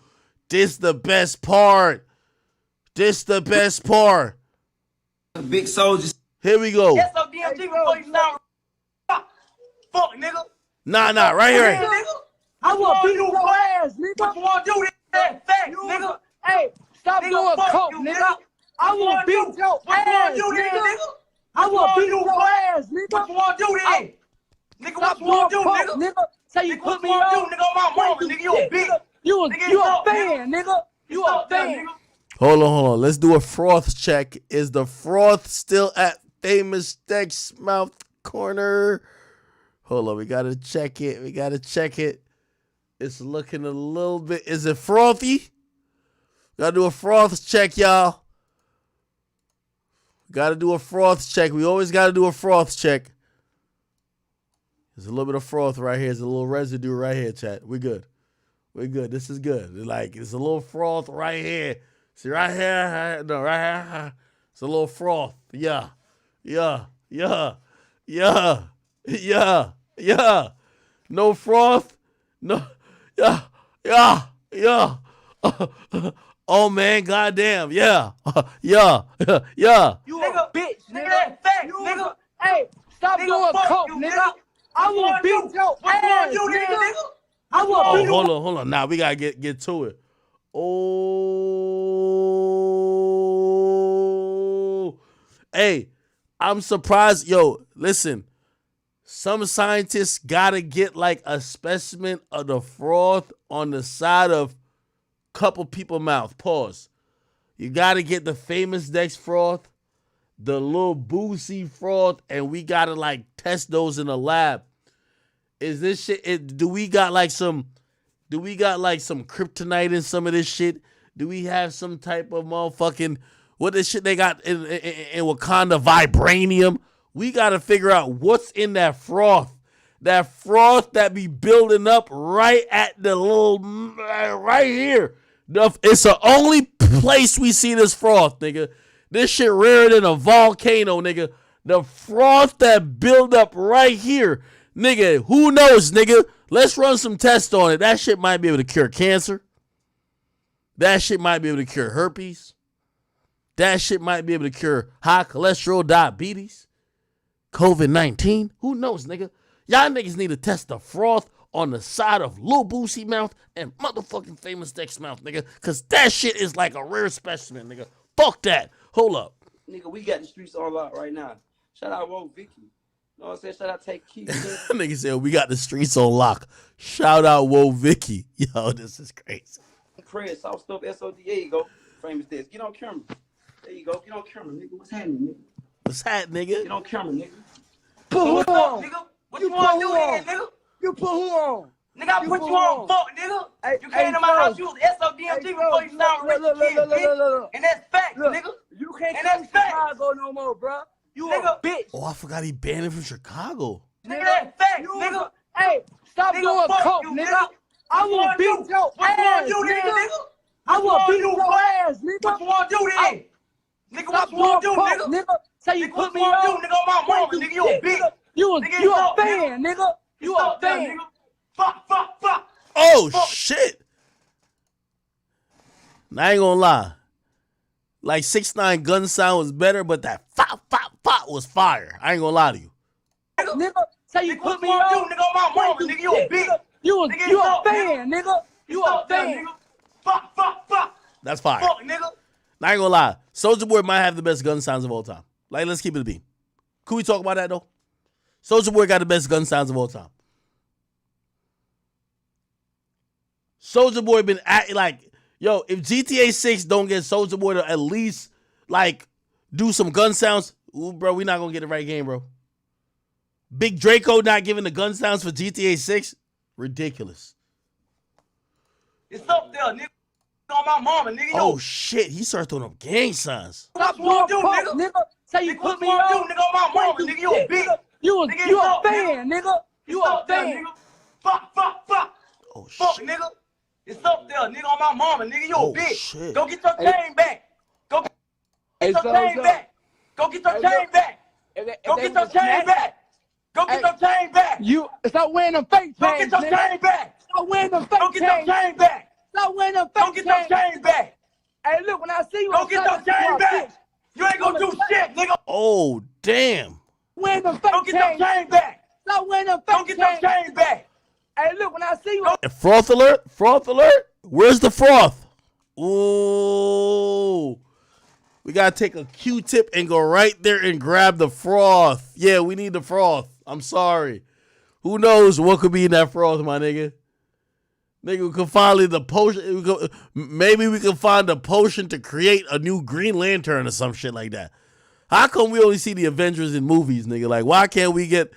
this the best part. This the best part. Big Soulja. Here we go. Yes, so DMG before you sound fuck, nigga. Nah, right here. Nigga. I want to beat your ass, nigga. What you want to do that? Fact, nigga. Hey, stop doing coke, nigga. I want to beat your ass, nigga. I want to beat your ass, nigga. What you want to do then? Nigga, what you want to do, nigga? Say you put me on, nigga, on my mama, nigga. You a bitch. You a fan, nigga. You a fan. Hold on. Let's do a froth check. Is the froth still at Famous Dex mouth corner? Hold on, we gotta check it. It's looking a little bit. Is it frothy? Gotta do a froth check, y'all. Gotta do a froth check. We always gotta do a froth check. There's a little bit of froth right here. There's a little residue right here, chat. We good. This is good. Like, it's a little froth right here. See, right here. No, right here. It's a little froth. Yeah. No froth. No. Yeah. Oh, man, goddamn. Yeah. You a bitch, nigga. Fact, nigga. Hey, stop doing coke, nigga. I want to beat your ass, nigga. I want to beat your ass. Hold on. Now we gotta get to it. Oh. Hey, I'm surprised. Yo, listen. Some scientists gotta get like a specimen of the froth on the side of couple people's mouth. Pause. You gotta get the Famous Dex froth the little Boosie froth, and we gotta like test those in the lab. Is this shit? Do we got like some kryptonite in some of this shit? Do we have some type of motherfucking what this shit they got in Wakanda, vibranium? We gotta figure out what's in that froth. That froth that be building up right at the little right here. It's the only place we see this froth, nigga. This shit rarer than a volcano, nigga. The froth that build up right here. Nigga, who knows, nigga? Let's run some tests on it. That shit might be able to cure cancer. That shit might be able to cure herpes. That shit might be able to cure high cholesterol, diabetes, COVID-19. Who knows, nigga? Y'all niggas need to test the froth on the side of Lil Boosie mouth and motherfucking Famous Dex mouth, nigga. Cause that shit is like a rare specimen, nigga. Fuck that. Hold up. Nigga, we got the streets on lock right now. Shout out Whoa Vicky. You know what I'm saying? Shout out Take Key. Nigga said we got the streets on lock. Shout out Whoa Vicky. Yo, this is crazy. Chris, South Stuff, SOD. There you go. Famous Dex. Get on camera. There you go. Get on camera, nigga. What's happening, nigga? What's happening, nigga? Get on camera, nigga. Put who on? Nigga? What You you want to put do who then, on? nigga? You put who on? Nigga, I You put put you on who fuck, nigga. Hey, You came to my house, you was SODMG before you sound rich kid, and that's fact, nigga. You can't And come that's to fact. Chicago no more, bro. You Nigga. a bitch. Oh, I forgot he banned him from Chicago. Nigga, that's fact, You nigga. was a- Hey, stop Nigga, doing fuck coke, you, nigga. nigga. I What you will wanna beat do? your What you ass, wanna do then, nigga. nigga? I What you will wanna beat do, your boy? ass, nigga. What you wanna do then? Nigga, what Stop you wanna do, doing nigga? coke, nigga. Say you Nigga, put what me you wanna on. do, nigga, on my mama, nigga, you a bitch. You Nigga, a it's up, fan, nigga. You It's a up there, fan. nigga. Fuck. Oh, shit. Now, I ain't gonna lie. Like 6ix9ine gun sound was better, but that pop was fire. I ain't gonna lie to you. Nigga, say you Nigga, put what me you wanna on. do, nigga, on my mama, nigga, you a bitch. You Nigga, a it's up, fan, nigga. You a fan. Fuck. That's fire. Fuck, nigga. Now, I ain't gonna lie. Soulja Boy might have the best gun sounds of all time. Like, let's keep it a beat. Could we talk about that, though? Soulja Boy got the best gun sounds of all time. Soulja Boy been acting like, yo, if GTA 6 don't get Soulja Boy to at least, like, do some gun sounds, ooh, bro, we not gonna get the right game, bro. Big Draco not giving the gun sounds for GTA 6? Ridiculous. It's up there, nigga. On my mama, nigga. Oh, shit. He started throwing up gang signs. What you wanna do, Fuck, nigga? nigga. Say you Nigga, put what me you wanna on. do, nigga, on my mama, nigga, you a bitch. You Nigga, it's a up, fan, nigga. You It's a up there, fan. nigga. Fuck. Oh, Fuck, shit. nigga. It's up there, nigga, on my mama, nigga, you a Oh, bitch. shit. Go get your chain back. Go get Hey, your chain back. Go get your chain back. Go get your chain back. Go get your chain back. You stop wearing them fake Go chains, get your nigga. chain back. Stop wearing them fake Go get your chains. chain back. Stop wearing them fake Go get your chains. chain back. Hey, look, when I see you, Go I'm get your slapping chain my back. bitch. You ain't gonna do shit, nigga. Oh, damn. Wearing them fake Go get your chains. chain back. Stop wearing them Go fake get your chains. chain back. Hey, look, when I see you, Froth alert. Where's the froth? Ooh. We got to take a Q-tip and go right there and grab the froth. Yeah, we need the froth. I'm sorry. Who knows what could be in that froth, my nigga? Nigga, we could finally the potion. Maybe we can find a potion to create a new Green Lantern or some shit like that. How come we only see the Avengers in movies, nigga? Like, why can't we get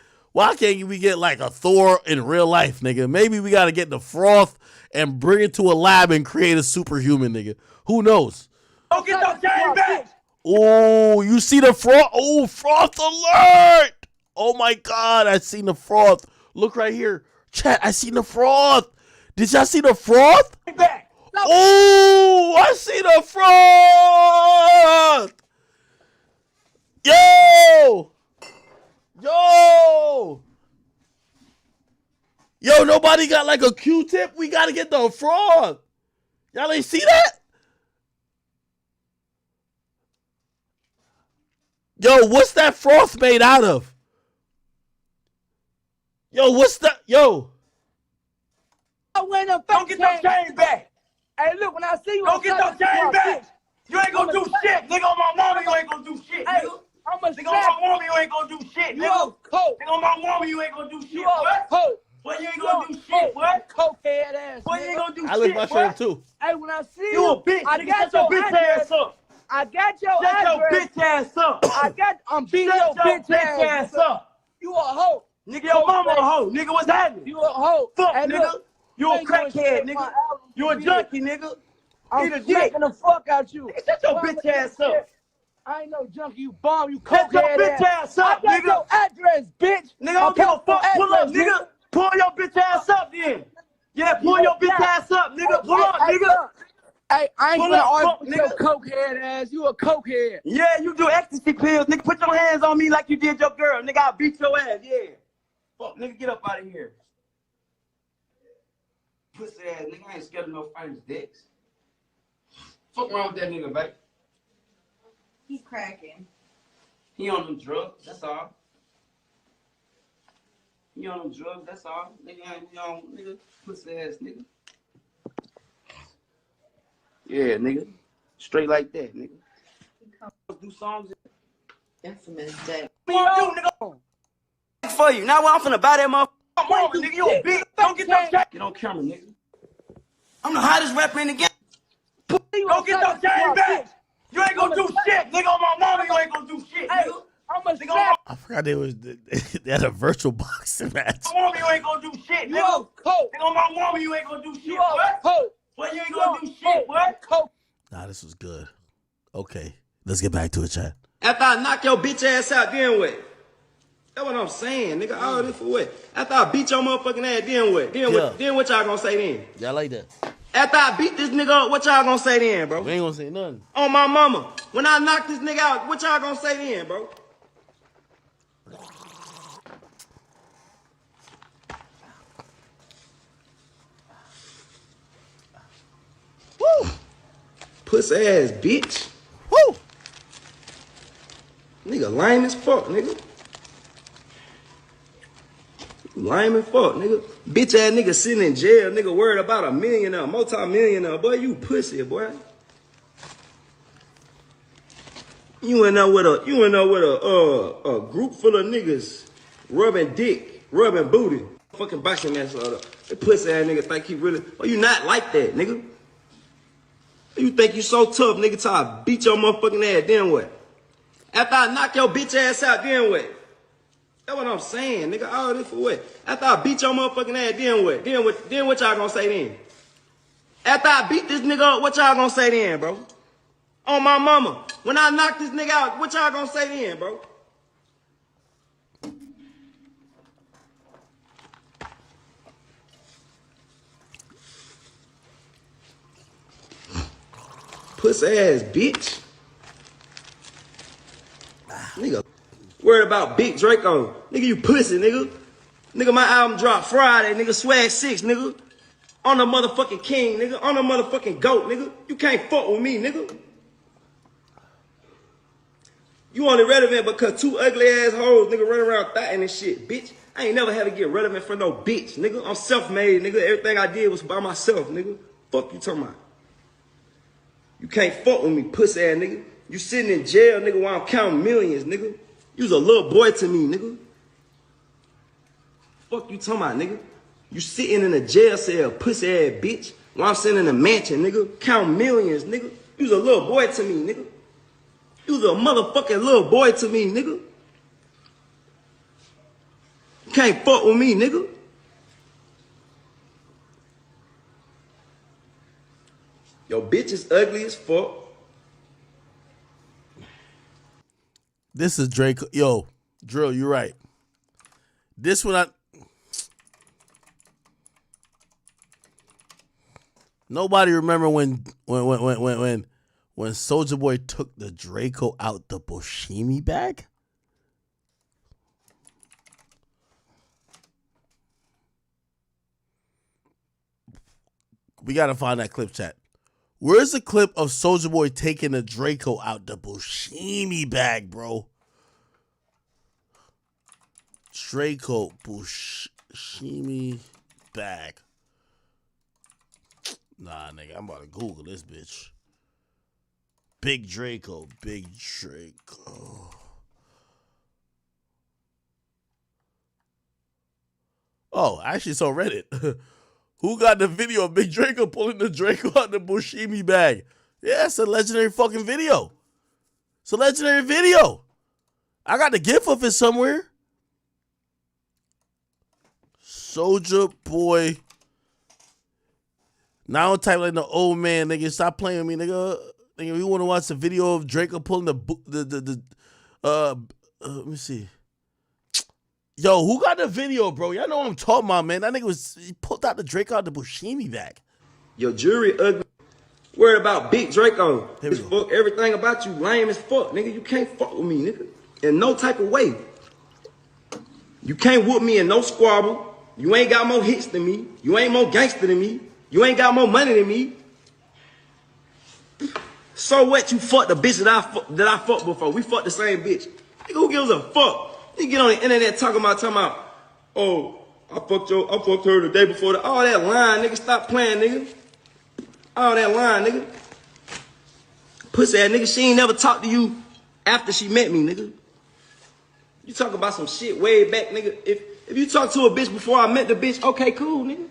like a Thor in real life, nigga? Maybe we got to get the froth and bring it to a lab and create a superhuman, nigga. Who knows? Go get your chain back. Oh, you see the froth? Oh, froth alert! Oh my God, I seen the froth. Look right here. Chat, I seen the froth. Did y'all see the froth? Back. Oh, I see the froth. Yo, nobody got like a Q-tip? We got to get the froth. Y'all ain't see that? Yo, what's that froth made out of? Yo, what's that? Yo. Go get your chain back. hey, look, when I see you, Go I'm get your slapping chain my back. bitch. You ain't gonna do shit. Nigga, on my mama, you ain't gonna do shit, Hey, nigga. I'm a Nigga, on my mama, you ain't gonna do shit, You nigga. a coke. Nigga, on my mama, you ain't gonna do shit, You boy. a coke. Boy, you ain't gonna do shit, boy. Cokehead ass. Boy, you ain't gonna do I lick shit, my boy. shirt up too. Hey, when I see You a bitch. I Nigga, got shut your your bitch address. ass up. I got your Shut your address. bitch ass up. I'm beating your bitch ass up. You a hoe. Nigga, your mama a hoe. Nigga, what's happening? You a hoe. Fuck, And nigga. look, You a ain't gonna crackhead, share nigga. my album You a with junkie, nigga. I'm Eat a dick. smacking the fuck out you. Nigga, shut your Why bitch would ass you up. I ain't no junkie, you bum, you Shut your cokehead bitch ass up, I got nigga. your address, bitch. Nigga, I don't give a fuck. Pull up, address, nigga. Pull your bitch ass up then. Yeah, pull You your a bitch cat. ass up, nigga. Pull Hey, up, hey, nigga. look. Hey, I ain't Pull gonna up, argue fuck, with your nigga. cokehead ass. You a cokehead. Yeah, you do ecstasy pills, nigga. Put your hands on me like you did your girl, nigga. I'll beat your ass, yeah. Fuck, nigga, get up out of here. Pussy ass, nigga. I ain't scared of no famous dicks. Fuck wrong with that nigga, babe? He's cracking. He on them drugs, that's all. He on them drugs, that's all. Nigga ain't on, nigga, pussy ass nigga. Yeah, nigga. Straight like that, nigga. Do songs. Infamous day. Me on you, nigga. For you. Now I'm finna buy that motherfucker. Come on, nigga. You a bitch. Don't get your check. Get on camera, nigga. I'm the hottest rapper in the game. Don't get your chain back. You ain't gonna do shit, nigga. On my mama, you ain't gonna do shit, nigga. I forgot they had a virtual boxing match. On my mama, you ain't gonna do shit, nigga. Nigga, on my mama, you ain't gonna do shit, boy. Boy, you ain't gonna do shit, boy. Nah, this was good. Okay, let's get back to it, chat. After I knock your bitch ass out, then what? That's what I'm saying, nigga. All this for what? After I beat your motherfucking ass, then what? Then what y'all gonna say then? Y'all like that? After I beat this nigga up, what y'all gonna say then, bro? We ain't gonna say nothing. On my mama. When I knock this nigga out, what y'all gonna say then, bro? Woo! Pussy ass bitch. Woo! Nigga lame as fuck, nigga. Lame as fuck, nigga. Bitch ass nigga sitting in jail, nigga worried about a millionaire, multi-millionaire. Boy, you pussy, boy. You went out with a group full of niggas rubbing dick, rubbing booty. Fucking boxing match. The pussy ass nigga think he really. Oh, you not like that, nigga. You think you so tough, nigga, till I beat your motherfucking ass, then what? After I knock your bitch ass out, then what? That's what I'm saying, nigga. All this for what? After I beat your motherfucking ass, then what? Then what y'all gonna say then? After I beat this nigga up, what y'all gonna say then, bro? On my mama. When I knock this nigga out, what y'all gonna say then, bro? Pussy ass bitch. Nigga, worried about Big Draco. Nigga, you pussy, nigga. Nigga, my album dropped Friday, nigga. Swag 6, nigga. On the motherfucking king, nigga. On the motherfucking goat, nigga. You can't fuck with me, nigga. You only relevant because two ugly ass hoes, nigga, run around thotting and shit, bitch. I ain't never had to get relevant for no bitch, nigga. I'm self-made, nigga. Everything I did was by myself, nigga. Fuck you talking about. You can't fuck with me, pussy ass nigga. You sitting in jail, nigga, while I'm counting millions, nigga. You was a little boy to me, nigga. Fuck you talking about, nigga. You sitting in a jail cell, pussy ass bitch, while I'm sitting in a mansion, nigga, counting millions, nigga. You was a little boy to me, nigga. You was a motherfucking little boy to me, nigga. You can't fuck with me, nigga. Your bitch is ugly as fuck. This is Drake. Yo, Drill, you're right. This one, nobody remember when Soulja Boy took the Draco out the Boshimi bag? We gotta find that clip, chat. Where's the clip of Soulja Boy taking the Draco out the Boshimi bag, bro? Draco Boshimi bag. Nah, nigga, I'm about to Google this bitch. Big Draco. Oh, I actually saw Reddit. Who got the video of Big Draco pulling the Draco out the Boshimi bag? Yeah, it's a legendary fucking video. It's a legendary video. I got the GIF of it somewhere. Soulja Boy. Now don't type like the old man, nigga. Stop playing with me, nigga. Nigga, you want to watch the video of Draco pulling let me see. Yo, who got the video, bro? Y'all know what I'm talking about, man. That nigga he pulled out the Draco out the Bushimi bag. Your jury ugly. Worried about big Draco. His fuck, everything about you lame as fuck, nigga. You can't fuck with me, nigga. In no type of way. You can't whoop me in no squabble. You ain't got more hits than me. You ain't more gangster than me. You ain't got more money than me. So what? You fucked the bitch that I fucked before. We fucked the same bitch. Nigga, who gives a fuck? You get on the internet talking about, oh, I fucked her the day before. All that line, nigga. Stop playing, nigga. All that line, nigga. Pussy ass nigga. She ain't never talked to you after she met me, nigga. You talk about some shit way back, nigga. If you talk to a bitch before I met the bitch, okay, cool, nigga.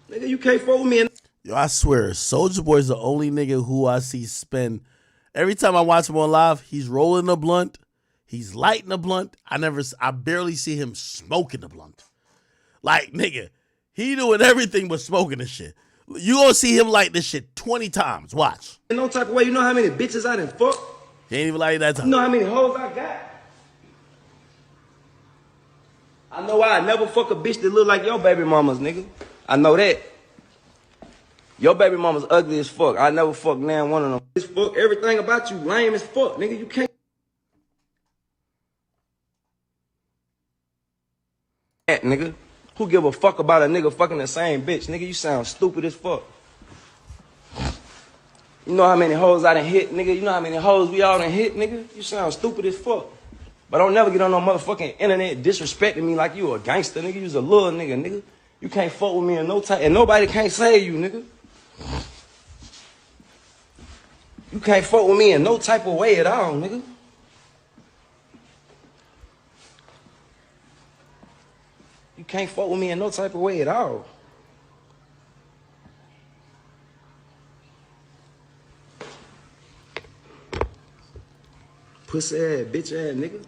Nigga, you can't fuck with me. Yo, I swear, Soulja Boy is the only nigga who I see spend. Every time I watch him on live, he's rolling a blunt. He's lighting a blunt. I barely see him smoking a blunt. Like, nigga, he doing everything but smoking this shit. You gonna see him light this shit 20 times. Watch. In no type of way, you know how many bitches I done fuck? He ain't even like that time. You know how many hoes I got? I know I never fuck a bitch that look like your baby mamas, nigga. I know that. Your baby mama's ugly as fuck. I never fuck now one of them. This fuck, everything about you lame as fuck, nigga. You can't. Nigga, who give a fuck about a nigga fucking the same bitch? Nigga, you sound stupid as fuck. You know how many hoes I done hit, nigga? You know how many hoes we all done hit, nigga? You sound stupid as fuck. But don't never get on no motherfucking internet disrespecting me like you a gangster, nigga. You's a little nigga. You can't fuck with me in no type, and nobody can't save you, nigga. You can't fuck with me in no type of way at all, nigga. You can't fuck with me in no type of way at all. Pussy ass, bitch ass nigga.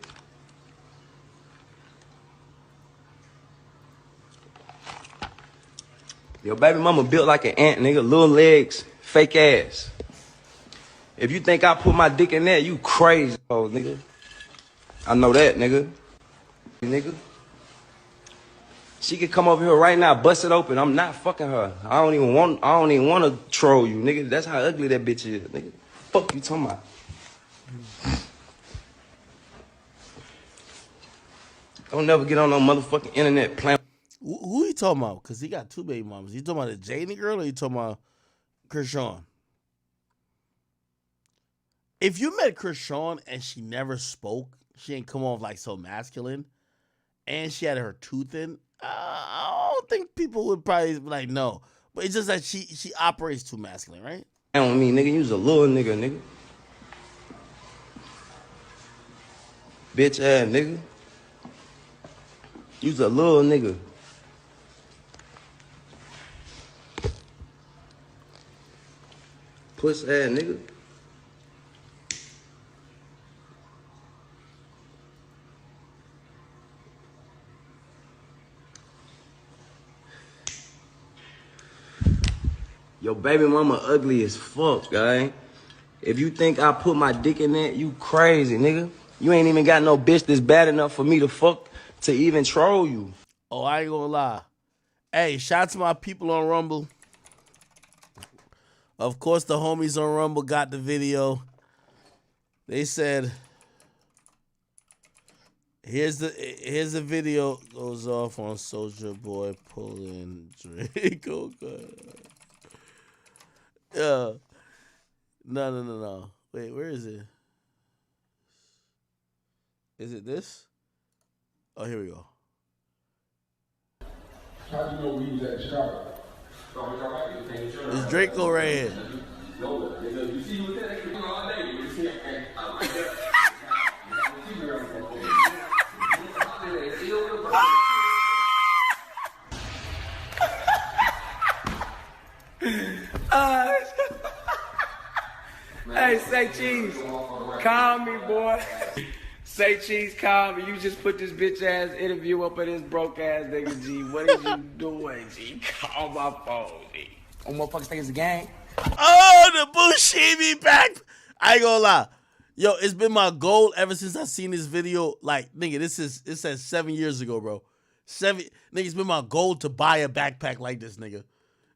Your baby mama built like an ant, nigga. Little legs, fake ass. If you think I put my dick in there, you crazy, oh nigga. I know that, nigga. Nigga. She could come over here right now, bust it open. I'm not fucking her. I don't even want to troll you, nigga. That's how ugly that bitch is, nigga. Fuck you talking about. Don't never get on no motherfucking internet playing. Who you talking about? Because he got two baby mamas. You talking about the Janie girl or you talking about Krishan? If you met Krishan and she never spoke, she ain't come off like so masculine, and she had her tooth in, I don't think people would probably be like, no. But it's just that she operates too masculine, right? I don't mean, nigga, you's a little nigga. Bitch ass nigga. You's a little nigga. Puss ass nigga. Your baby mama ugly as fuck, guy. If you think I put my dick in that, you crazy, nigga. You ain't even got no bitch that's bad enough for me to fuck to even troll you. Oh, I ain't gonna lie. Hey, shout out to my people on Rumble. Of course, the homies on Rumble got the video. They said, here's the video goes off on Soulja Boy pulling Draco. No. Wait, where is it? Is it this? Oh, here we go. How do you know we use that shower? It's Draco right here. Hey, say cheese. Call me, boy. Say cheese, call me. You just put this bitch ass interview up in this broke ass nigga, G. What is you doing, G? Call my phone, G. Oh, motherfuckers think it's a gang? Oh, the Bushimi back. I ain't gonna lie. Yo, it's been my goal ever since I seen this video. Like, nigga, it says 7 years ago, bro. Nigga, it's been my goal to buy a backpack like this, nigga.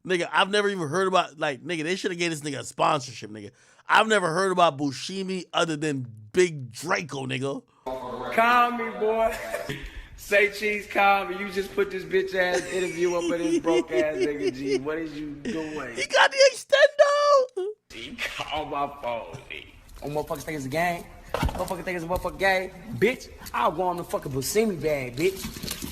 Nigga, I've never even heard about, like, nigga, they should have gave this nigga a sponsorship, nigga. I've never heard about Bushimi other than Big Draco, nigga. Call me, boy. Say cheese, call me. You just put this bitch ass interview up in this broke ass nigga, G. What is you doing? He got the extendo. G, call my phone, G. Oh, motherfuckers think it's a gang? Motherfuckers think it's a motherfucking gang? Bitch, I'll go on the fucking Buscemi bag, bitch.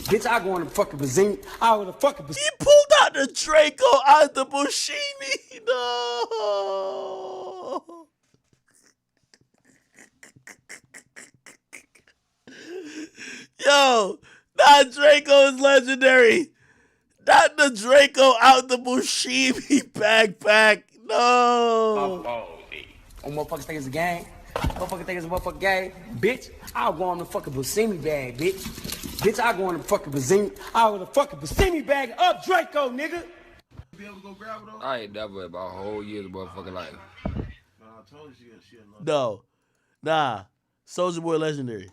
Bitch, I'll go on the fucking Buscemi. I'll go on the fucking Buscemi. He pulled out the Draco out the Bushimi. No. Yo, that Draco is legendary. Not the Draco out the Bushimi backpack. No. Oh, motherfuckers think it's a gang? Motherfuckers think it's a motherfucking gang? Bitch, I'll go on the fucking Buscemi bag, bitch. Bitch, I'll go on the fucking Buscemi. I'll go on the fucking Buscemi bag up Draco, nigga. Be able to go grab it, I ain't never about a whole year's motherfucking life. No. Nah. Soulja Boy legendary.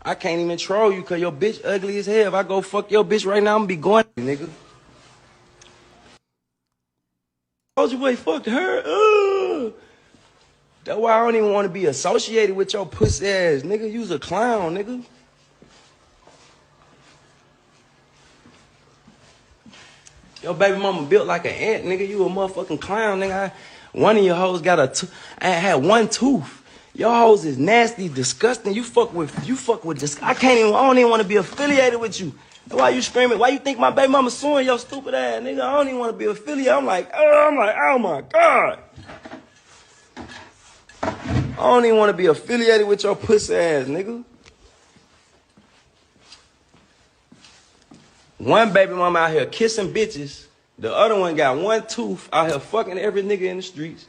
I can't even troll you because your bitch ugly as hell. If I go fuck your bitch right now, I'm gonna be going, nigga. Soulja Boy fucked her. That's why I don't even want to be associated with your pussy ass, nigga. You's a clown, nigga. Your baby mama built like an ant, nigga. You a motherfucking clown, nigga. One of your hoes got I had one tooth. Your hoes is nasty, disgusting. You fuck with this. I don't even want to be affiliated with you. That's why you screaming? Why you think my baby mama suing your stupid ass, nigga? I don't even want to be affiliated. I'm like, oh my God. I don't even want to be affiliated with your pussy ass, nigga. One baby mama out here kissing bitches. The other one got one tooth out here fucking every nigga in the streets.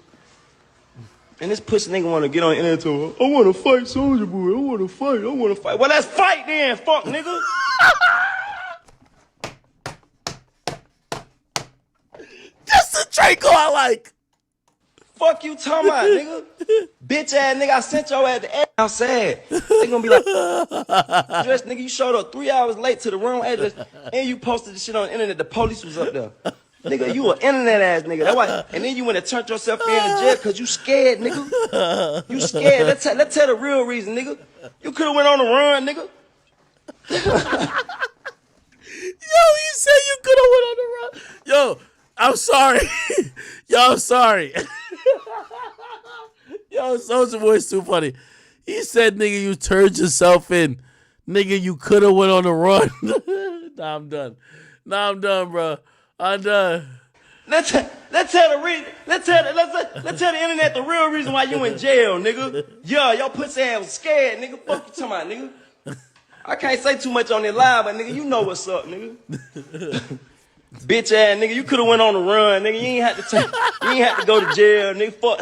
And this pussy nigga want to get on the internet to, I want to fight Soulja Boy. I want to fight. Well, let's fight then, fuck nigga. That's the Draco I like. Fuck you talking about, nigga. Bitch ass nigga, I sent your ass to outside. They gonna be like, address nigga, you showed up 3 hours late to the wrong address and you posted the shit on the internet. The police was up there. Nigga, you an internet ass nigga. That's why. And then you went and turned yourself in jail because you scared, nigga. You scared. Let's tell the real reason, nigga. You could have went on the run, nigga. Yo, you said you could have went on the run. Yo, I'm sorry. Yo, I'm sorry. Yo, Soulja Boy's too funny. He said, nigga, you turned yourself in. Nigga, you could have went on the run. Nah, I'm done, bro. I'm done. Let's tell the internet the real reason why you in jail, nigga. Yeah, your pussy ass was scared, nigga. Fuck you talking about, nigga. I can't say too much on that live, but nigga, you know what's up, nigga. Bitch ass nigga, you could have went on the run, nigga. You ain't had to go to jail, nigga. Fuck.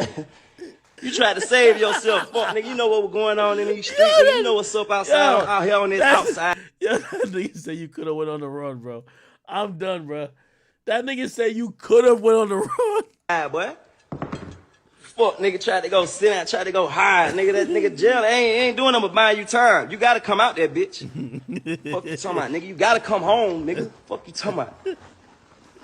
You tried to save yourself, fuck, nigga. You know what was going on in these streets, nigga. You know what's up outside, out here on this outside. Yeah, that nigga said you could have went on the run, bro. I'm done, bro. That nigga said you could have went on the run. Alright, boy. Fuck, nigga tried to go sit down, tried to go hide. Nigga, that nigga jail ain't doing nothing but buying you time. You gotta come out there, bitch. Fuck you talking about, nigga. You gotta come home, nigga. Fuck you talking about.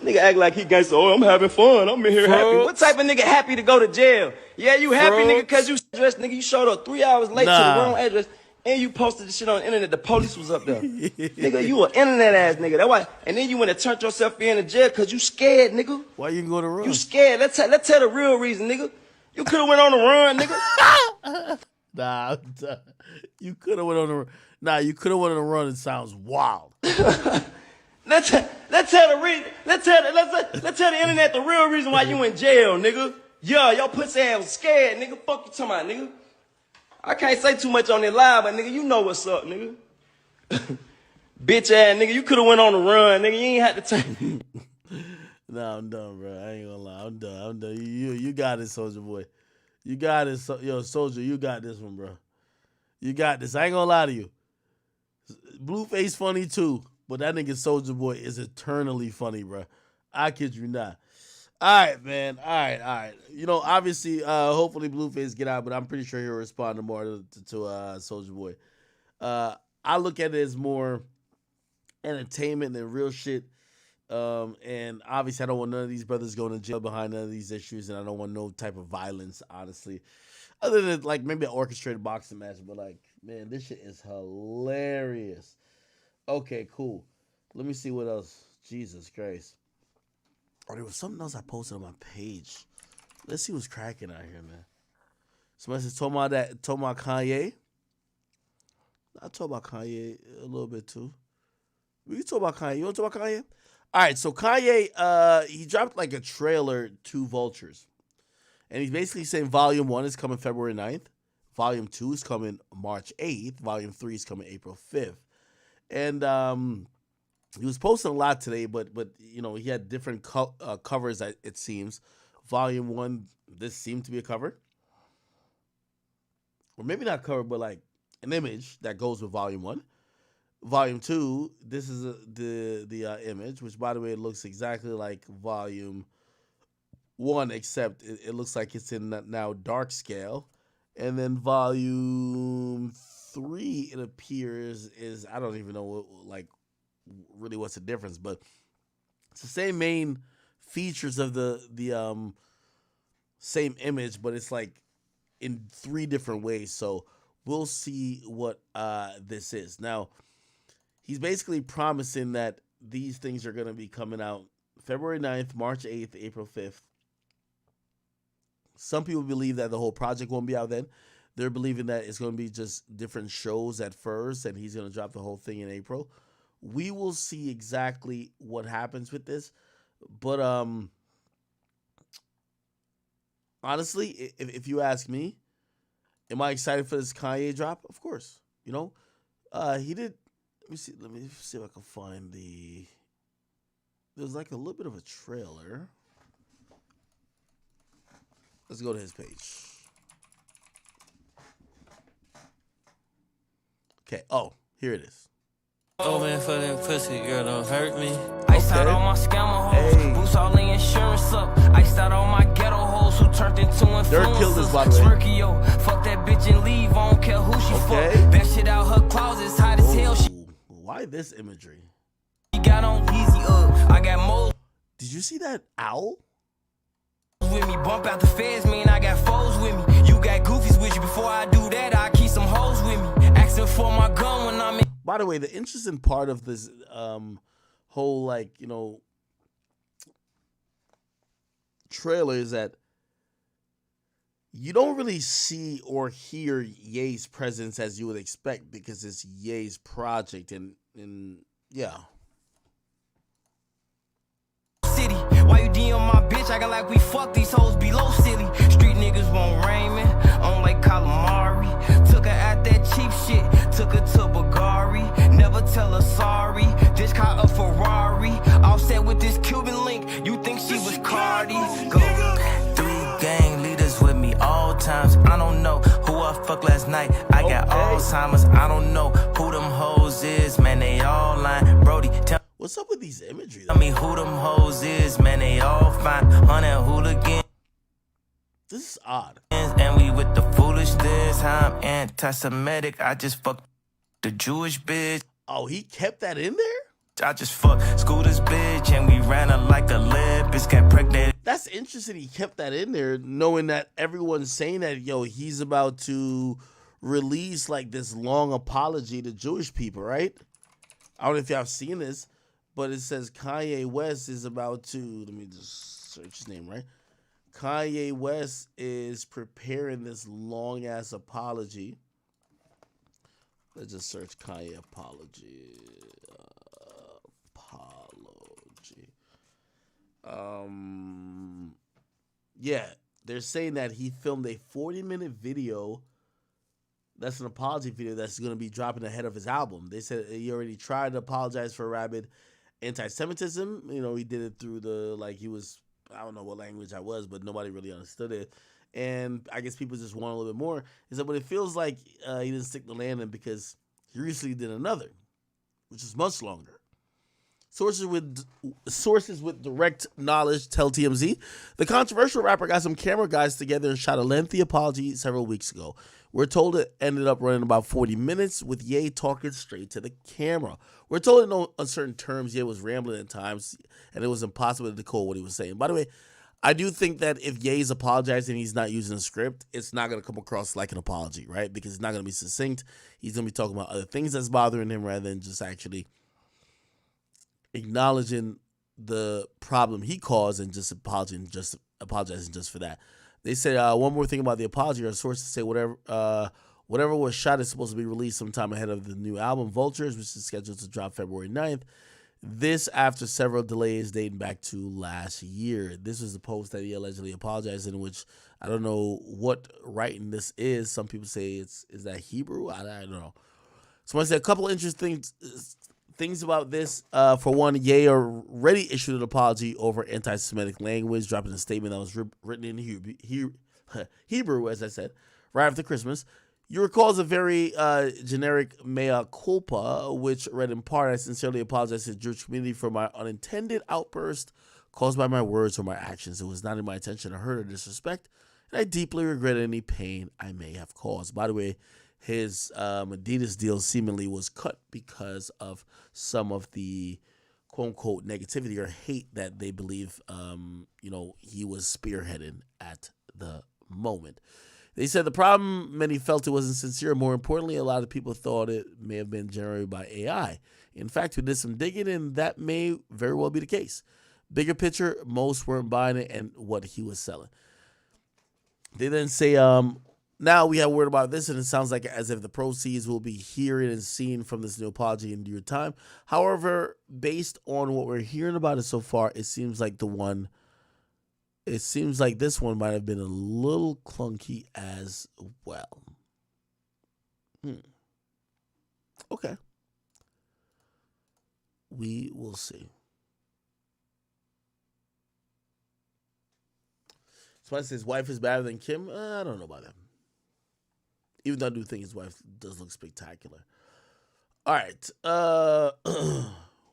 Nigga act like he gangsta. Oh, I'm having fun. I'm in here happy. What type of nigga happy to go to jail? Yeah, you happy, nigga, because you dressed, nigga. You showed up 3 hours late to the wrong address. And you posted the shit on the internet. The police was up there. Nigga, you an internet ass nigga. That's why. And then you went and turned yourself in to jail because you scared, nigga. Why you go to run? You scared. Let's tell the real reason, nigga. You could have went on the run, nigga. Nah, you could have went on the run. Nah, you could have went on the run. It sounds wild. Let's tell the internet the real reason why you in jail, nigga. Yeah, your pussy ass was scared, nigga. Fuck you talking about, nigga. I can't say too much on that live, but nigga, you know what's up, nigga. Bitch ass nigga, you could have went on the run, nigga. You ain't had to turn. No, I'm done, bro. I ain't gonna lie. I'm done. You got it, Soulja Boy. You got it, Soulja. You got this one, bro. You got this. I ain't gonna lie to you. Blueface funny too, but that nigga Soulja Boy is eternally funny, bro. I kid you not. All right, man. All right. You know, obviously, hopefully Blueface get out, but I'm pretty sure he'll respond more to Soulja Boy. I look at it as more entertainment than real shit. And obviously, I don't want none of these brothers going to jail behind none of these issues, and I don't want no type of violence, honestly. Other than, like, maybe an orchestrated boxing match, but, like, man, this shit is hilarious. Okay, cool. Let me see what else. Jesus Christ. Oh, there was something else I posted on my page. Let's see what's cracking out here, man. Somebody says, talking about Kanye. I talk about Kanye a little bit, too. We can talk about Kanye. You want to talk about Kanye? All right, so Kanye, he dropped like a trailer to Vultures. And he's basically saying Volume 1 is coming February 9th. Volume 2 is coming March 8th. Volume 3 is coming April 5th. And he was posting a lot today, but you know, he had different covers, it seems. Volume 1, this seemed to be a cover. Or maybe not cover, but like an image that goes with Volume 1. Volume 2, this is the image, which, by the way, it looks exactly like Volume 1, except it looks like it's in now dark scale. And then Volume 3, it appears, is, I don't even know, like, really what's the difference, but it's the same main features of the same image, but it's like in 3 different ways. So we'll see what this is. Now, he's basically promising that these things are going to be coming out February 9th, March 8th, April 5th. Some people believe that the whole project won't be out then. They're believing that it's going to be just different shows at first, and he's going to drop the whole thing in April. We will see exactly what happens with this. But honestly, if you ask me, am I excited for this Kanye drop? Of course. You know, he did. Let me see if I can find there's like a little bit of a trailer. Let's go to his page. Okay. Oh, here it is. Oh man, for that pussy, girl, don't hurt me. Iced out all my scammer hoes, boost all the insurance up. Iced out all my ghetto hoes who turned into influencers. Smirky, fuck that bitch and leave, I don't care who she fuck. Best shit out her closets, hot as hell. Why this imagery? She got on easy up. I got moles. Did you see that owl? With me, bump out the feds, man, I got foes with me. You got goofies with you. Before I do that, I keep some hoes with me. Asking for my gun when I'm in. By the way, the interesting part of this whole, like, you know, trailer is that you don't really see or hear Ye's presence as you would expect, because it's Ye's project, and yeah. City, why you DM my bitch? I got like we fuck these hoes below silly. Street niggas won't Raymond, on like calamari. Took her at that cheap shit, took her to Bulgari. Never tell her sorry, just caught a Ferrari. Offset with this Cuban link, you think she was Cardi? Go. 3 gang leaders with me all times. I don't know who I fucked last night. I got Alzheimer's. I don't know who them hoes is, man, they all lying. Brody, tell what's up with these imagery? Tell me who them hoes is, man, they all fine. 100 hooligan. This is odd. And we with the foolish this, I'm anti-Semitic. I just fucked the Jewish bitch. Oh, he kept that in there? I just fucked Scooter's bitch, and we ran her like a lip. Got pregnant. That's interesting. He kept that in there, knowing that everyone's saying that, yo, he's about to release like this long apology to Jewish people, right? I don't know if y'all have seen this, but it says Kanye West is about to, let me just search his name, right? Kanye West is preparing this long ass apology. Let's just search Kanye apology. Yeah, they're saying that he filmed a 40-minute video. That's an apology video that's going to be dropping ahead of his album. They said he already tried to apologize for Rabbit anti-Semitism. You know, he did it through he was, I don't know what language I was, but nobody really understood it. And I guess people just want a little bit more. Is that, but it feels like he didn't stick the landing because he recently did another, which is much longer. Sources with direct knowledge tell TMZ the controversial rapper got some camera guys together and shot a lengthy apology several weeks ago. We're told it ended up running about 40 minutes with Ye talking straight to the camera. We're told in no uncertain terms Ye was rambling at times and it was impossible to decode what he was saying. By the way, I do think that if Ye is apologizing and he's not using a script, it's not going to come across like an apology, right? Because it's not going to be succinct. He's going to be talking about other things that's bothering him rather than just actually acknowledging the problem he caused and just apologizing just for that. They said one more thing about the apology. Our sources say whatever was shot is supposed to be released sometime ahead of the new album VULTURES, which is scheduled to drop February 9th. This after several delays dating back to last year. This was the post that he allegedly apologized in, which I don't know what writing this is. Some people say is that Hebrew? I don't know. So I say a couple interesting things about this. For one, Ye already issued an apology over anti-Semitic language, dropping a statement that was written in Hebrew, as I said, right after Christmas. You recall a very generic mea culpa, which read in part, I sincerely apologize to the Jewish community for my unintended outburst caused by my words or my actions. It was not in my intention to hurt or disrespect, and I deeply regret any pain I may have caused. By the way, his Adidas deal seemingly was cut because of some of the quote-unquote negativity or hate that they believe he was spearheading at the moment. They said the problem, many felt it wasn't sincere. More importantly, a lot of people thought it may have been generated by AI. In fact, we did some digging, and that may very well be the case. Bigger picture, most weren't buying it and what he was selling. They then say, now we have word about this, and it sounds like as if the proceeds will be hearing and seeing from this new apology in due time. However, based on what we're hearing about it so far, it seems like this one might have been a little clunky as well. Okay. We will see. Somebody says his wife is better than Kim. I don't know about that. Even though I do think his wife does look spectacular. All right.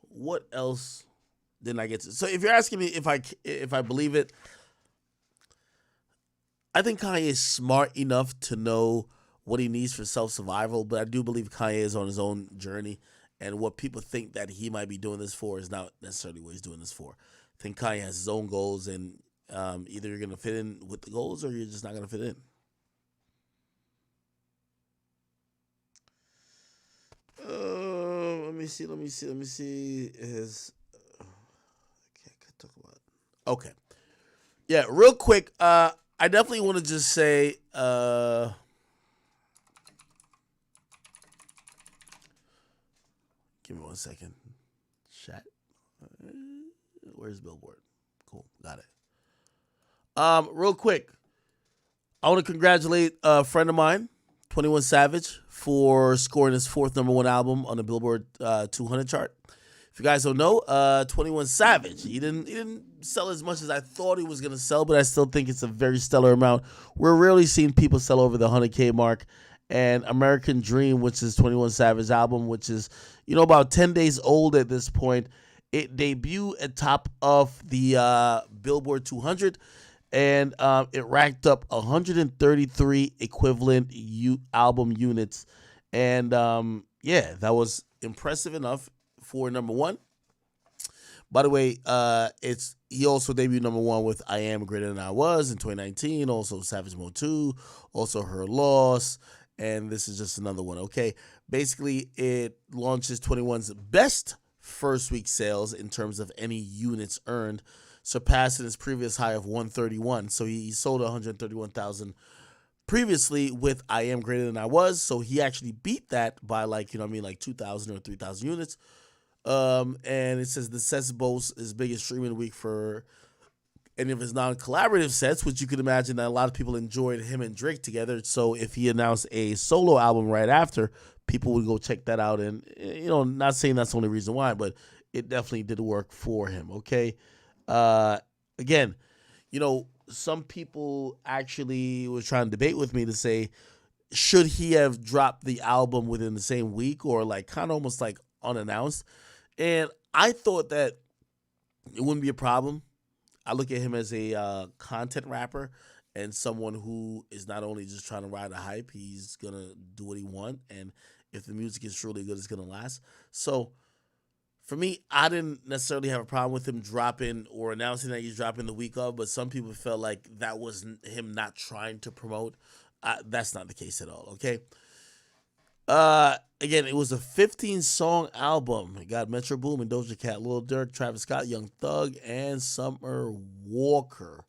What else didn't I get to? So if you're asking me if I believe it, I think Kanye is smart enough to know what he needs for self-survival, but I do believe Kanye is on his own journey, and what people think that he might be doing this for is not necessarily what he's doing this for. I think Kanye has his own goals, and either you're going to fit in with the goals or you're just not going to fit in. Let me see. Okay. Yeah, real quick. I definitely want to just say, give me 1 second. Chat. Where's Billboard? Cool. Got it. Real quick. I want to congratulate a friend of mine, 21 Savage, for scoring his 4th #1 album on the Billboard 200 chart. If you guys don't know, 21 Savage, he didn't sell as much as I thought he was going to sell, but I still think it's a very stellar amount. We're rarely seeing people sell over the 100K mark. And American Dream, which is 21 Savage album, which is, about 10 days old at this point, it debuted atop of the Billboard 200, and it racked up 133 equivalent album units. And that was impressive enough for #1. By the way, he also debuted #1 with I Am Greater Than I Was in 2019, also Savage Mode 2, also Her Loss, and this is just another one, okay? Basically, it launches 21's best first week sales in terms of any units earned, surpassing his previous high of 131. So he sold 131,000 previously with I Am Greater Than I Was, so he actually beat that by 2,000 or 3,000 units. And it says the sets boast his biggest streaming week for any of his non-collaborative sets, which you could imagine that a lot of people enjoyed him and Drake together. So if he announced a solo album right after, people would go check that out. And, not saying that's the only reason why, but it definitely did work for him. Okay. Again, some people actually was trying to debate with me to say, should he have dropped the album within the same week or like kind of almost like unannounced? And I thought that it wouldn't be a problem. I look at him as a content rapper and someone who is not only just trying to ride a hype, he's going to do what he wants. And if the music is truly good, it's going to last. So for me, I didn't necessarily have a problem with him dropping or announcing that he's dropping the week of, but some people felt like that was him not trying to promote. That's not the case at all, okay? Again, it was a 15-song album. It got Metro Boomin, Doja Cat, Lil Durk, Travis Scott, Young Thug, and Summer Walker,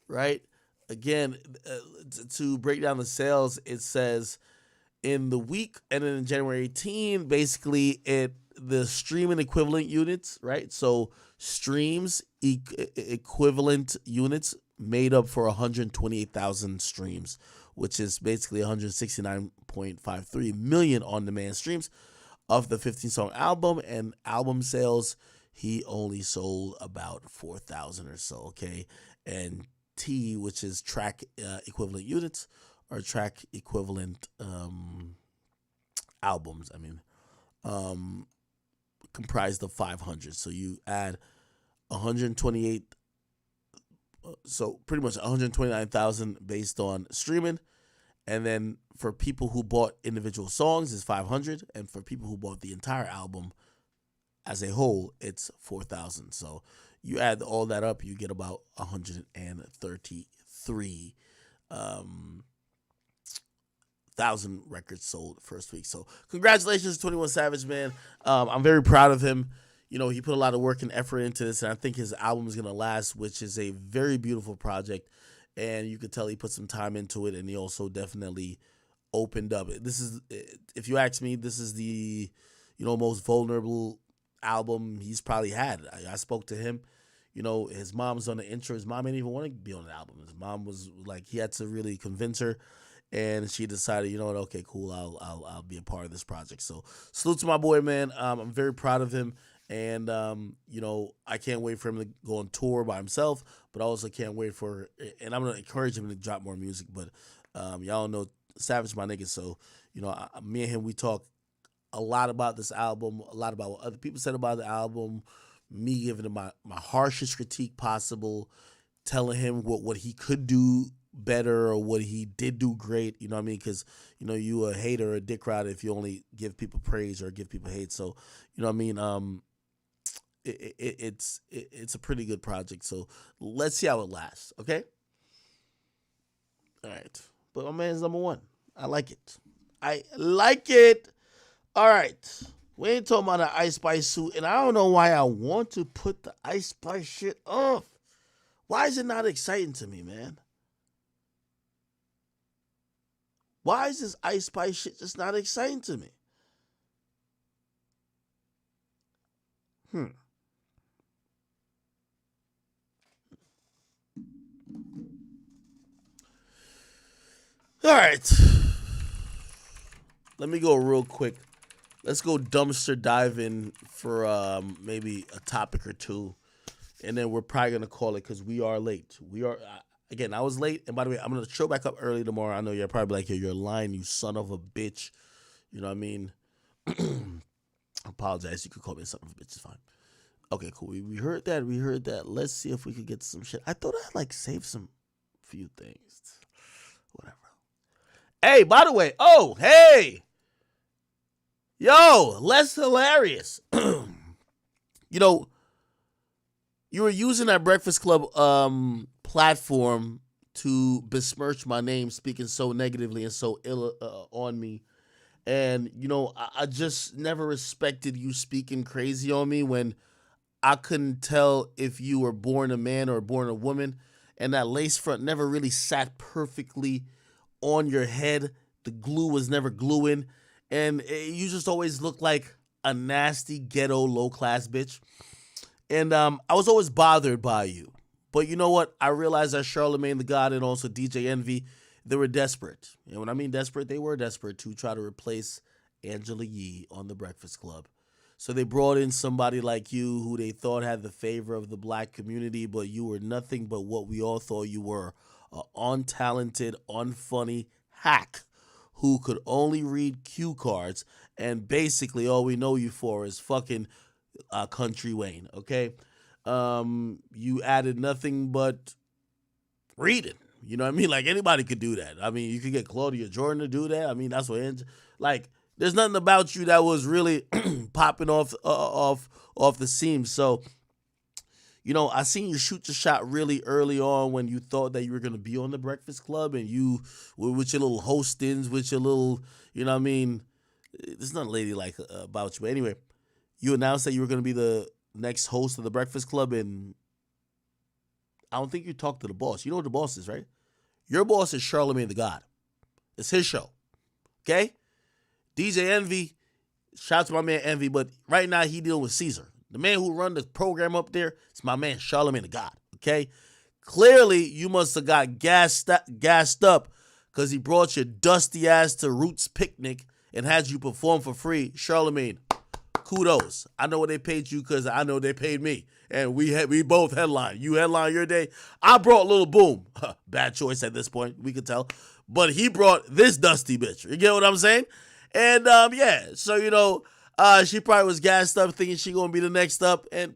right? Again, to break down the sales, it says in the week and in January 18, basically the streaming equivalent units, right? So streams equivalent units made up for 128,000 streams, which is basically 169.53 million on-demand streams of the 15-song album. And album sales, he only sold about 4,000 or so, okay? And T, which is track equivalent units, or track equivalent albums, comprised of 500. So you add 128, so pretty much 129,000 based on streaming. And then for people who bought individual songs, it's 500. And for people who bought the entire album as a whole, it's 4,000. So you add all that up, you get about 133 thousand records sold first week. So congratulations to 21 Savage, man. I'm very proud of him. He put a lot of work and effort into this, and I think his album is going to last, which is a very beautiful project. And you could tell he put some time into it, and he also definitely opened up. This is, if you ask me, this is the, most vulnerable album he's probably had. I spoke to him. His mom's on the intro. His mom didn't even want to be on the album. His mom was like, he had to really convince her. And she decided, okay, cool, I'll be a part of this project. So salute to my boy, man. I'm very proud of him. And, I can't wait for him to go on tour by himself, but I also can't wait and I'm going to encourage him to drop more music. But y'all know Savage, my nigga. So, me and him, we talk a lot about this album, a lot about what other people said about the album, me giving him my harshest critique possible, telling him what he could do better or what he did do great, because you a hater or a dick rider if you only give people praise or give people hate. So it's a pretty good project, so let's see how it lasts. Okay, all right, but my man's number one. I like it. All right, we ain't talking about the Ice Spice suit, and I don't know why I want to put the Ice Spice shit off. Why is it not exciting to me, man? Why is this Ice Spice shit just not exciting to me? All right. Let me go real quick. Let's go dumpster diving for maybe a topic or two. And then we're probably going to call it because we are late. Again, I was late. And by the way, I'm going to show back up early tomorrow. I know you're probably like, you're lying, you son of a bitch. You know what I mean? I apologize. You could call me son of a bitch. It's fine. Okay, cool. We heard that. We heard that. Let's see if we could get some shit. I thought I'd saved some few things. Whatever. Hey, by the way. Oh, hey. Yo, less hilarious. You were using that Breakfast Club platform to besmirch my name, speaking so negatively and so ill on me. And, I just never respected you speaking crazy on me when I couldn't tell if you were born a man or born a woman. And that lace front never really sat perfectly on your head. The glue was never gluing. And you just always looked like a nasty, ghetto, low-class bitch. And I was always bothered by you. But you know what? I realized that Charlamagne the God and also DJ Envy, they were desperate. And when I mean desperate, they were desperate to try to replace Angela Yee on The Breakfast Club. So they brought in somebody like you who they thought had the favor of the black community, but you were nothing but what we all thought you were, an untalented, unfunny hack who could only read cue cards, and basically all we know you for is fucking Country Wayne, okay? You added nothing but reading. You know what I mean? Like, anybody could do that. I mean, you could get Claudia Jordan to do that. I mean, that's what, like, there's nothing about you that was really popping off the seams. So, you know, I seen you shoot your shot really early on when you thought that you were going to be on the Breakfast Club, and you were with your little hostings, with your little, you know what I mean? There's nothing ladylike about you. But anyway, you announced that you were going to be the next host of the Breakfast Club, and I don't think you talked to the boss. You know what the boss is, right? Your boss is Charlamagne the God. It's his show. Okay? DJ Envy, shout out to my man Envy, but right now he dealing with Caesar. The man who run the program up there is my man Charlamagne the God. Okay? Clearly, you must have got gassed up because he brought your dusty ass to Roots Picnic and had you perform for free. Charlamagne, kudos. I know what they paid you because I know they paid me. And we both headline. You headline your day. I brought Lil Boom. Bad choice at this point, we could tell. But he brought this dusty bitch. You get what I'm saying? And yeah, so you know, she probably was gassed up thinking she gonna be the next up. And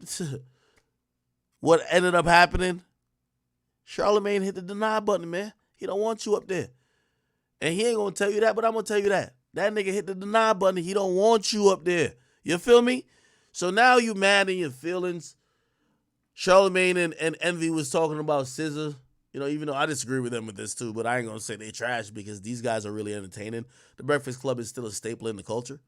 what ended up happening? Charlamagne hit the deny button, man. He don't want you up there. And he ain't gonna tell you that, but I'm gonna tell you that. That nigga hit the deny button. He don't want you up there. You feel me? So now you mad in your feelings. Charlamagne and Envy was talking about SZA. You know, even though I disagree with them with this too, but I ain't gonna say they trash because these guys are really entertaining. The Breakfast Club is still a staple in the culture,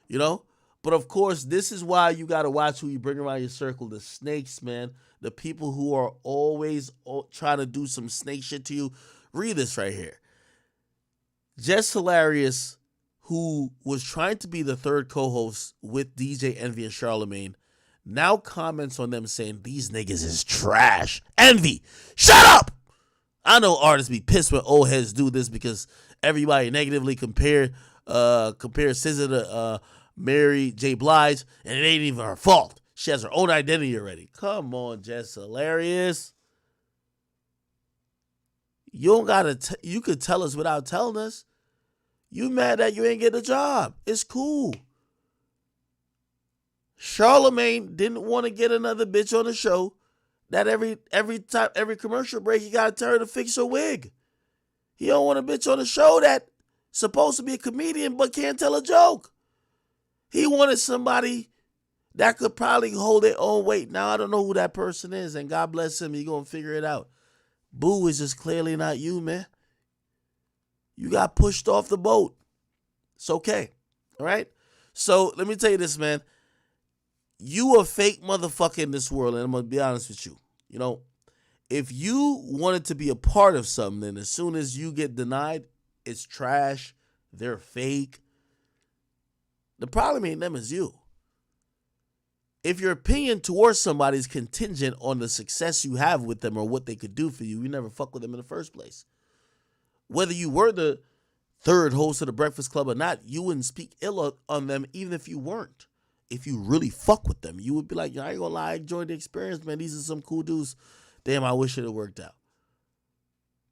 you know? But of course, this is why you gotta watch who you bring around your circle. The snakes, man. The people who are always trying to do some snake shit to you. Read this right here. Just Hilarious, who was trying to be the third co-host with DJ Envy and Charlamagne, now comments on them saying these niggas is trash. Envy, shut up! I know artists be pissed when old heads do this because everybody negatively compare SZA to Mary J. Blige, and it ain't even her fault. She has her own identity already. Come on, Jess Hilarious. You don't gotta. You could tell us without telling us. You mad that you ain't get a job? It's cool. Charlamagne didn't want to get another bitch on the show. That every commercial break, he got to tell her to fix her wig. He don't want a bitch on the show that supposed to be a comedian but can't tell a joke. He wanted somebody that could probably hold their own weight. Now, I don't know who that person is, and God bless him. He going to figure it out. Boo is just clearly not you, man. You got pushed off the boat. It's okay. All right? So, let me tell you this, man. You a fake motherfucker in this world, and I'm going to be honest with you. You know, if you wanted to be a part of something, then as soon as you get denied, it's trash, they're fake. The problem ain't them, it's you. If your opinion towards somebody is contingent on the success you have with them or what they could do for you, you never fuck with them in the first place. Whether you were the third host of the Breakfast Club or not, you wouldn't speak ill on them even if you weren't. If you really fuck with them, you would be like, I ain't gonna lie, I enjoyed the experience, man. These are some cool dudes. Damn, I wish it had worked out.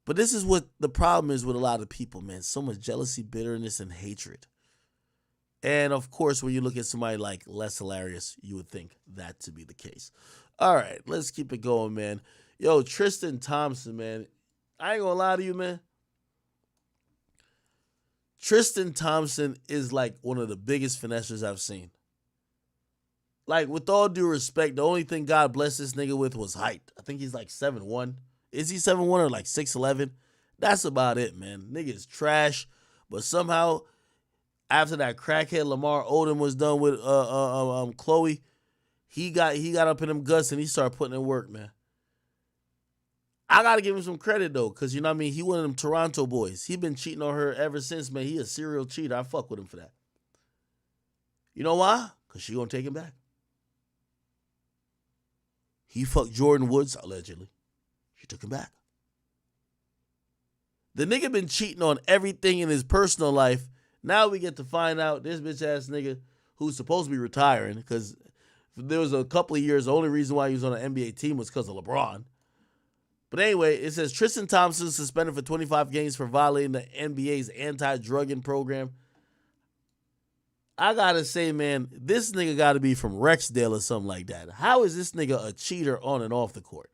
But this is what the problem is with a lot of people, man. So much jealousy, bitterness, and hatred. And of course, when you look at somebody like Les Hilarious, you would think that to be the case. All right, let's keep it going, man. Yo, Tristan Thompson, man. I ain't gonna lie to you, man. Tristan Thompson is like one of the biggest finessers I've seen. Like, with all due respect, the only thing God blessed this nigga with was height. I think he's like 7'1". Is he 7'1" or like 6'11"? That's about it, man. Nigga is trash. But somehow, after that crackhead Lamar Odom was done with Chloe, he got up in them guts and he started putting in work, man. I got to give him some credit, though, because, you know what I mean? He one of them Toronto boys. He been cheating on her ever since, man. He a serial cheater. I fuck with him for that. You know why? Because she going to take him back. He fucked Jordan Woods, allegedly. She took him back. The nigga been cheating on everything in his personal life. Now we get to find out this bitch ass nigga who's supposed to be retiring, because there was a couple of years, the only reason why he was on an NBA team was because of LeBron. But anyway, it says Tristan Thompson suspended for 25 games for violating the NBA's anti-drugging program. I gotta say, man, this nigga gotta be from Rexdale or something like that. How is this nigga a cheater on and off the court?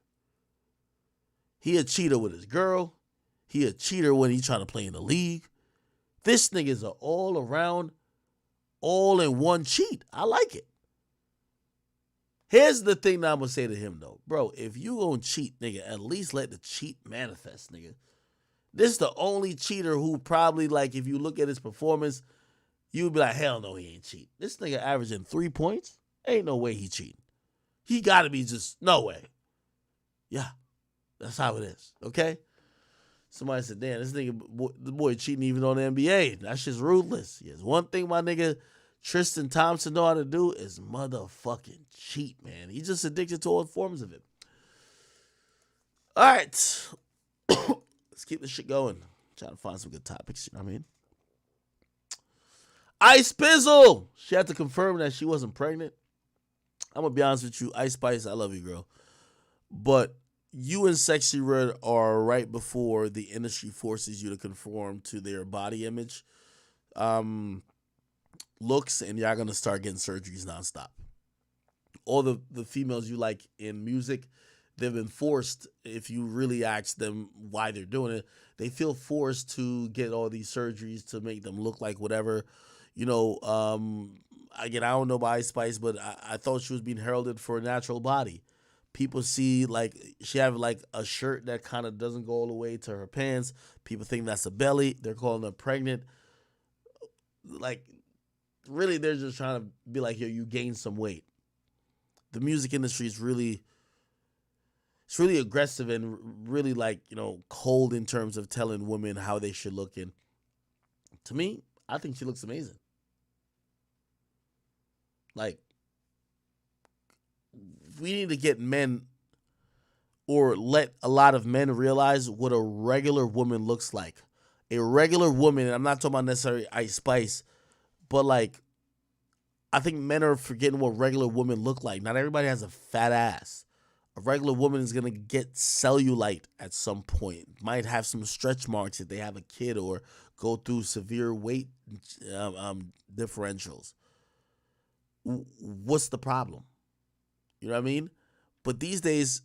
He a cheater with his girl. He a cheater when he trying to play in the league. This nigga's an all-around, all-in-one cheat. I like it. Here's the thing that I'm going to say to him, though. Bro, if you going to cheat, nigga, at least let the cheat manifest, nigga. This is the only cheater who probably, like, if you look at his performance, you would be like, hell no, he ain't cheat. This nigga averaging 3 points? Ain't no way he cheating. He got to be just, no way. Yeah, that's how it is, okay? Somebody said, damn, this nigga, the boy cheating even on the NBA. That's just ruthless. Yes, one thing my nigga Tristan Thompson know how to do is motherfucking cheat, man. He's just addicted to all forms of it. All right. Let's keep this shit going. Trying to find some good topics, you know what I mean? Ice Pizzle. She had to confirm that she wasn't pregnant. I'm going to be honest with you. Ice Spice, I love you, girl. But you and Sexy Red are right before the industry forces you to conform to their body image. Looks, and y'all gonna start getting surgeries nonstop. All the females you like in music, they've been forced, if you really ask them why they're doing it, they feel forced to get all these surgeries to make them look like whatever. You know, again, I don't know about Ice Spice, but I thought she was being heralded for a natural body. People see, like, she have, like, a shirt that kind of doesn't go all the way to her pants. People think that's a belly. They're calling her pregnant. Like, really, they're just trying to be like, yo, you gained some weight. The music industry is really, it's really aggressive and really, like, you know, cold in terms of telling women how they should look. And to me, I think she looks amazing. Like, we need to get men, or let a lot of men realize what a regular woman looks like. A regular woman, and I'm not talking about necessarily Ice Spice, but, like, I think men are forgetting what regular women look like. Not everybody has a fat ass. A regular woman is going to get cellulite at some point. Might have some stretch marks if they have a kid, or go through severe weight differentials. What's the problem? You know what I mean? But these days,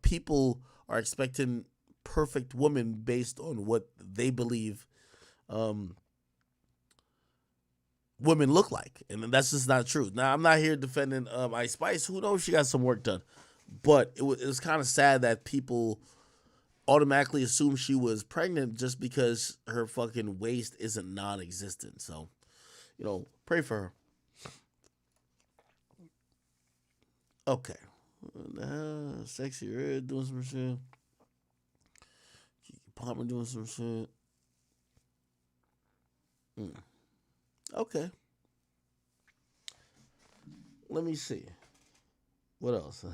people are expecting perfect women based on what they believe women look like. And that's just not true. Now, I'm not here defending Ice Spice. Who knows if she got some work done. But it was kind of sad that people automatically assume she was pregnant just because her fucking waist isn't non-existent. So, you know, pray for her. Okay. Sexy Red doing some shit. Palmer doing some shit. Okay. Let me see. What else?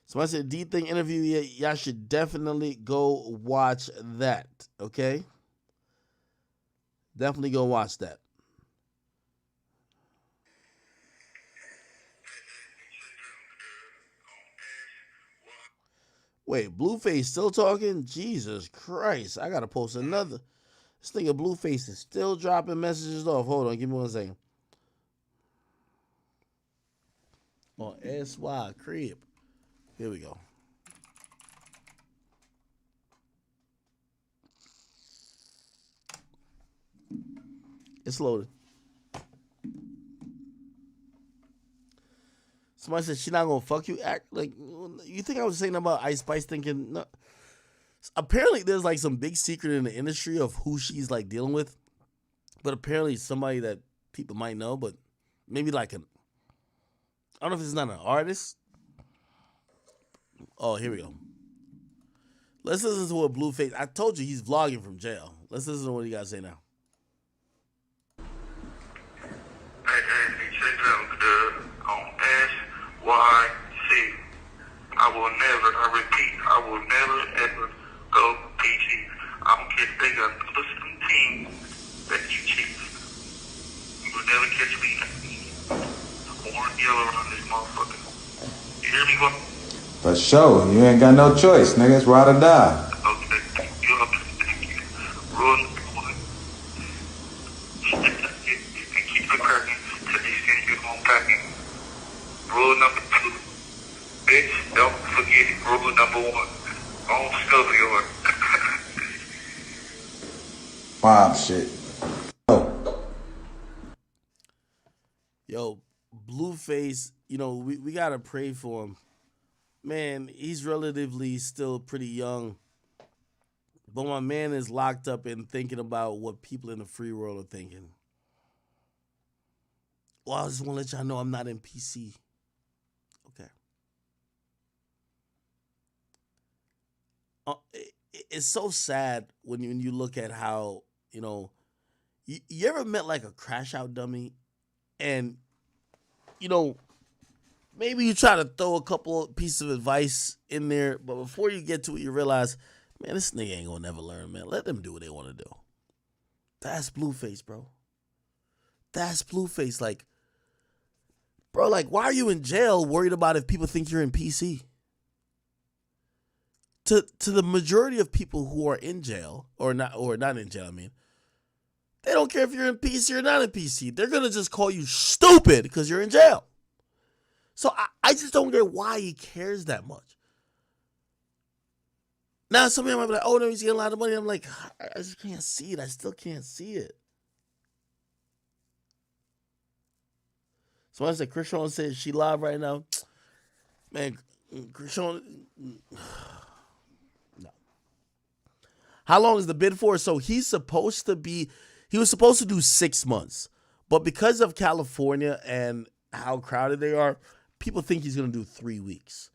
Somebody said, D-Thing interview. Yeah, y'all should definitely go watch that. Okay? Definitely go watch that. Wait, Blueface still talking? Jesus Christ. I gotta post another. This nigga Blueface is still dropping messages off. Hold on, give me 1 second. On SY Crib. Here we go. It's loaded. Somebody said she not gonna fuck you. Act like, you think I was saying about Ice Spice thinking? No. Apparently, there's like some big secret in the industry of who she's like dealing with. But apparently, somebody that people might know, but maybe like I don't know if it's not an artist. Oh, here we go. Let's listen to what Blueface. I told you he's vlogging from jail. Let's listen to what he got to say now. Check it out, on SYC. I will never, I repeat, I will never ever go PG. I don't care if they got a team that you cheat. You will never catch me you going? For sure. You ain't got no choice, nigga. It's ride or die. Okay, you up and rule number one. Stick that shit and keep it cracking till they send you home packing. Rule number two. Bitch, don't forget rule number one. Own stuff yours. Mob shit. Yo, Blueface, you know, we gotta pray for him. Man, he's relatively still pretty young. But my man is locked up and thinking about what people in the free world are thinking. Well, I just want to let y'all know I'm not in PC. Okay. It's so sad when you look at how, you know, you ever met like a crash out dummy and, you know, maybe you try to throw a couple pieces of advice in there, but before you get to it, you realize, man, this nigga ain't gonna never learn, man. Let them do what they want to do. That's Blueface, bro. That's Blueface. Like, bro, like, why are you in jail worried about if people think you're in PC? To the majority of people who are in jail, or not in jail, I mean, they don't care if you're in PC or not in PC. They're gonna just call you stupid because you're in jail. So I just don't get why he cares that much. Now somebody might be like, oh no, he's getting a lot of money. I'm like, I just can't see it. I still can't see it. So I said, Krishan said she live right now. Man, Krishan, no. How long is the bid for? So he was supposed to do 6 months. But because of California and how crowded they are, people think he's going to do 3 weeks.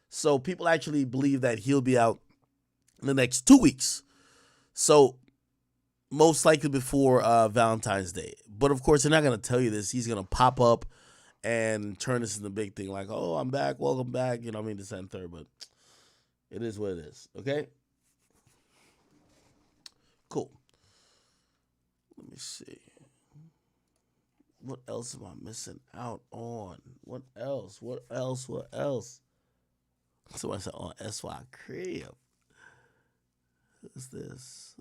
So people actually believe that he'll be out in the next 2 weeks. So most likely before Valentine's Day. But of course, they're not going to tell you this. He's going to pop up and turn this into a big thing. Like, oh, I'm back. Welcome back. You know what I mean? This and third. But it is what it is. Okay? Cool. Let me see. What else am I missing out on? What else? Somebody said on SY Crib. Who's this?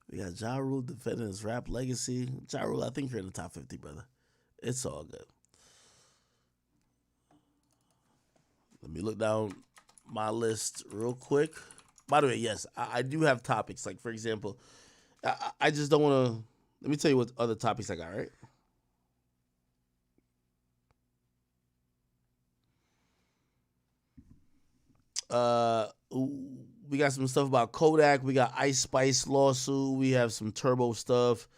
We got Ja Rule defending his rap legacy. Ja Rule, I think you're in the top 50, brother. It's all good. Let me look down my list real quick. By the way, yes, I do have topics. Like, for example, I just don't want to... Let me tell you what other topics I got, right? We got some stuff about Kodak. We got Ice Spice lawsuit. We have some Turbo stuff.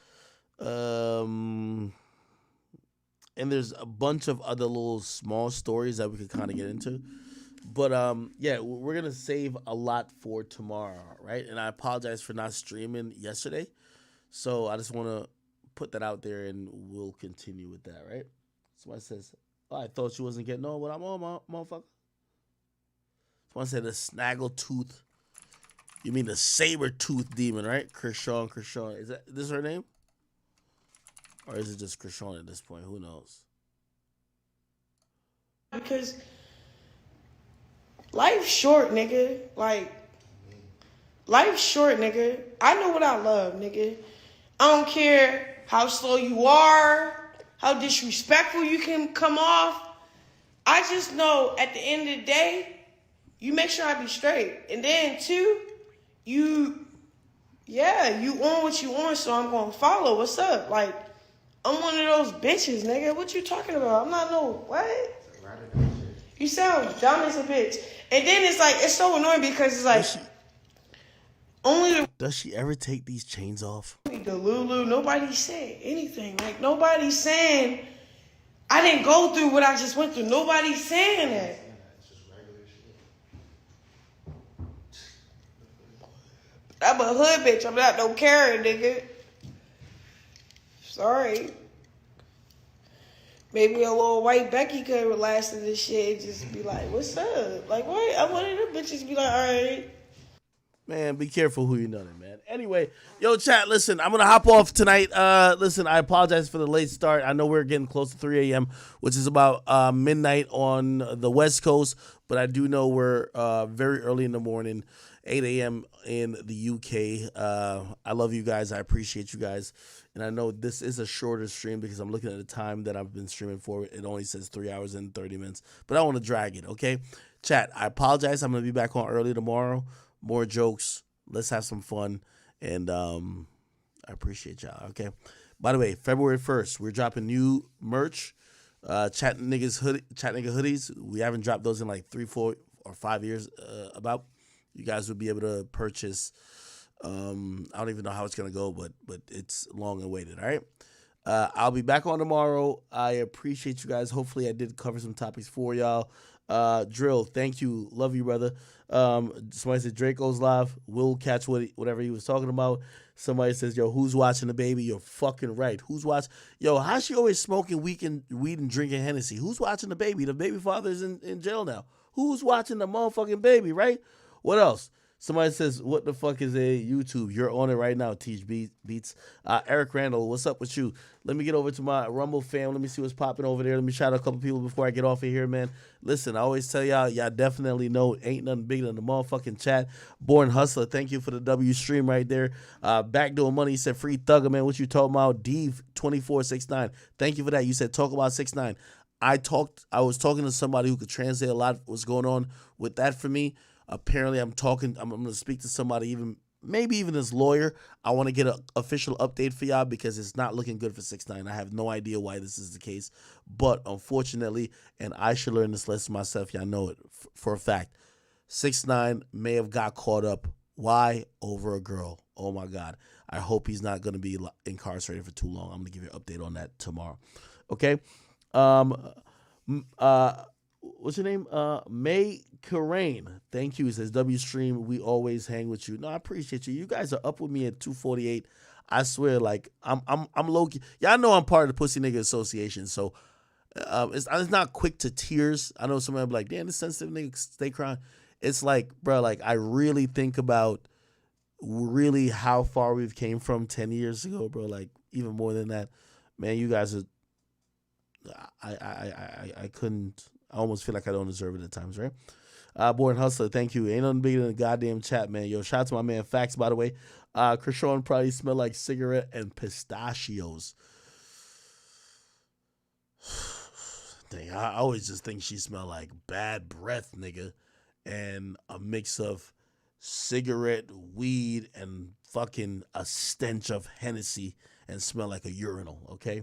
And there's a bunch of other little small stories that we could kind of get into. But yeah, we're gonna save a lot for tomorrow, right? And I apologize for not streaming yesterday. So I just want to put that out there, and we'll continue with that, right? Somebody says, oh, I thought you wasn't getting on what I'm on, motherfucker. Someone said the snaggletooth. You mean the saber-tooth demon, right? Krishan. Is this her name? Or is it just Krishan at this point? Who knows? Because life's short, nigga. Like, life's short, nigga. I know what I love, nigga. I don't care how slow you are, how disrespectful you can come off. I just know at the end of the day, you make sure I be straight. And then, too, you on what you on, so I'm going to follow. What's up? Like, I'm one of those bitches, nigga. What you talking about? I'm not no, what? You sound dumb as a bitch. And then it's like, it's so annoying because it's like, Does she ever take these chains off? The Lulu, nobody said anything. Like, nobody's saying, I didn't go through what I just went through. Nobody's saying that. I'm a hood bitch. I'm not no Karen, nigga. Sorry. Maybe a little white Becky could have lasted this shit and just be like, what's up? Like, what? I'm one of them bitches be like, all right. Man, be careful who you nutting, man. Anyway, yo, chat, listen, I'm going to hop off tonight. Listen, I apologize for the late start. I know we're getting close to 3 a.m., which is about midnight on the West Coast, but I do know we're very early in the morning, 8 a.m. in the UK. I love you guys. I appreciate you guys. And I know this is a shorter stream because I'm looking at the time that I've been streaming for. It only says 3 hours and 30 minutes, but I want to drag it, okay? Chat, I apologize. I'm going to be back on early tomorrow. More jokes. Let's have some fun. And I appreciate y'all. Okay. By the way, February 1st, we're dropping new merch. Chat Nigga hoodies. We haven't dropped those in like 3, 4, or 5 years. About you guys will be able to purchase. I don't even know how it's gonna go, but it's long awaited. All right. I'll be back on tomorrow. I appreciate you guys. Hopefully, I did cover some topics for y'all. Drill, thank you. Love you, brother. Somebody said Draco's live. We'll catch whatever he was talking about. Somebody says, yo, who's watching the baby? You're fucking right. Who's watching? Yo, how's she always smoking weed and drinking Hennessy? Who's watching the baby? The baby father's in jail now. Who's watching the motherfucking baby, right? What else? Somebody says, what the fuck is a YouTube? You're on it right now, Teach Beats. Eric Randall, what's up with you? Let me get over to my Rumble fam. Let me see what's popping over there. Let me shout out a couple people before I get off of here, man. Listen, I always tell y'all definitely know ain't nothing bigger than the motherfucking chat. Born Hustler, thank you for the W stream right there. Backdoor Money said, free Thugger, man. What you talking about? Deve2469, thank you for that. You said talk about 6ix9ine. I was talking to somebody who could translate a lot of what's going on with that for me. Apparently, I'm going to speak to somebody, maybe even his lawyer. I want to get an official update for y'all because it's not looking good for 6ix9ine. I have no idea why this is the case. But unfortunately, and I should learn this lesson myself, y'all know it for a fact, 6ix9ine may have got caught up. Why? Over a girl. Oh, my God. I hope he's not going to be incarcerated for too long. I'm going to give you an update on that tomorrow. Okay? What's your name? May Karain. Thank you. It says W stream. We always hang with you. No, I appreciate you. You guys are up with me at 2:48. I swear, like I'm low key. Y'all know I'm part of the Pussy Nigga Association, so it's not quick to tears. I know somebody will be like, damn, this sensitive nigga stay crying. It's like, bro, like I really think about really how far we've came from 10 years ago, bro. Like even more than that, man. You guys are. I couldn't. I almost feel like I don't deserve it at times, right? Born Hustler, thank you. Ain't nothing bigger than the goddamn chat, man. Yo, shout out to my man Fax, by the way. Krishawn probably smell like cigarette and pistachios. Dang, I always just think she smell like bad breath, nigga. And a mix of cigarette, weed, and fucking a stench of Hennessy and smell like a urinal, okay?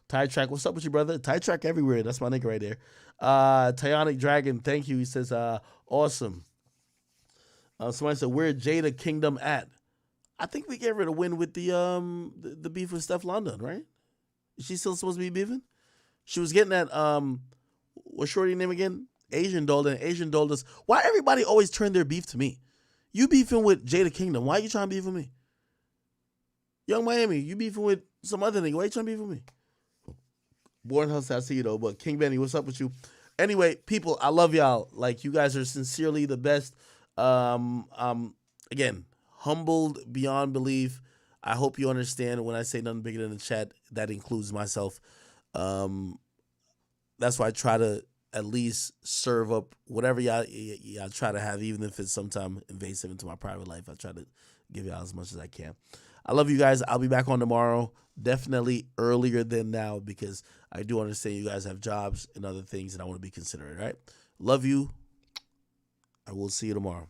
Tie Track, what's up with you, brother? Tie Track everywhere. That's my nigga right there. Tyonic Dragon, thank you. He says, awesome. Somebody said, where Jada Kingdom at? I think we gave her the win with the beef with Steph London, right? Is she still supposed to be beefing? She was getting that, what's shorty name again? Asian doll. And Asian doll does. Why everybody always turn their beef to me? You beefing with Jada Kingdom. Why are you trying to beef with me? Young Miami, you beefing with some other nigga. Why are you trying to beef with me? Born Hustle, I see you though, but King Benny, what's up with you? Anyway, people, I love y'all. Like, you guys are sincerely the best. Again, humbled beyond belief. I hope you understand when I say nothing bigger than the chat, that includes myself. That's why I try to at least serve up whatever y'all try to have, even if it's sometime invasive into my private life. I try to give y'all as much as I can. I love you guys. I'll be back on tomorrow. Definitely earlier than now because I do understand you guys have jobs and other things and I want to be considerate, right? Love you. I will see you tomorrow.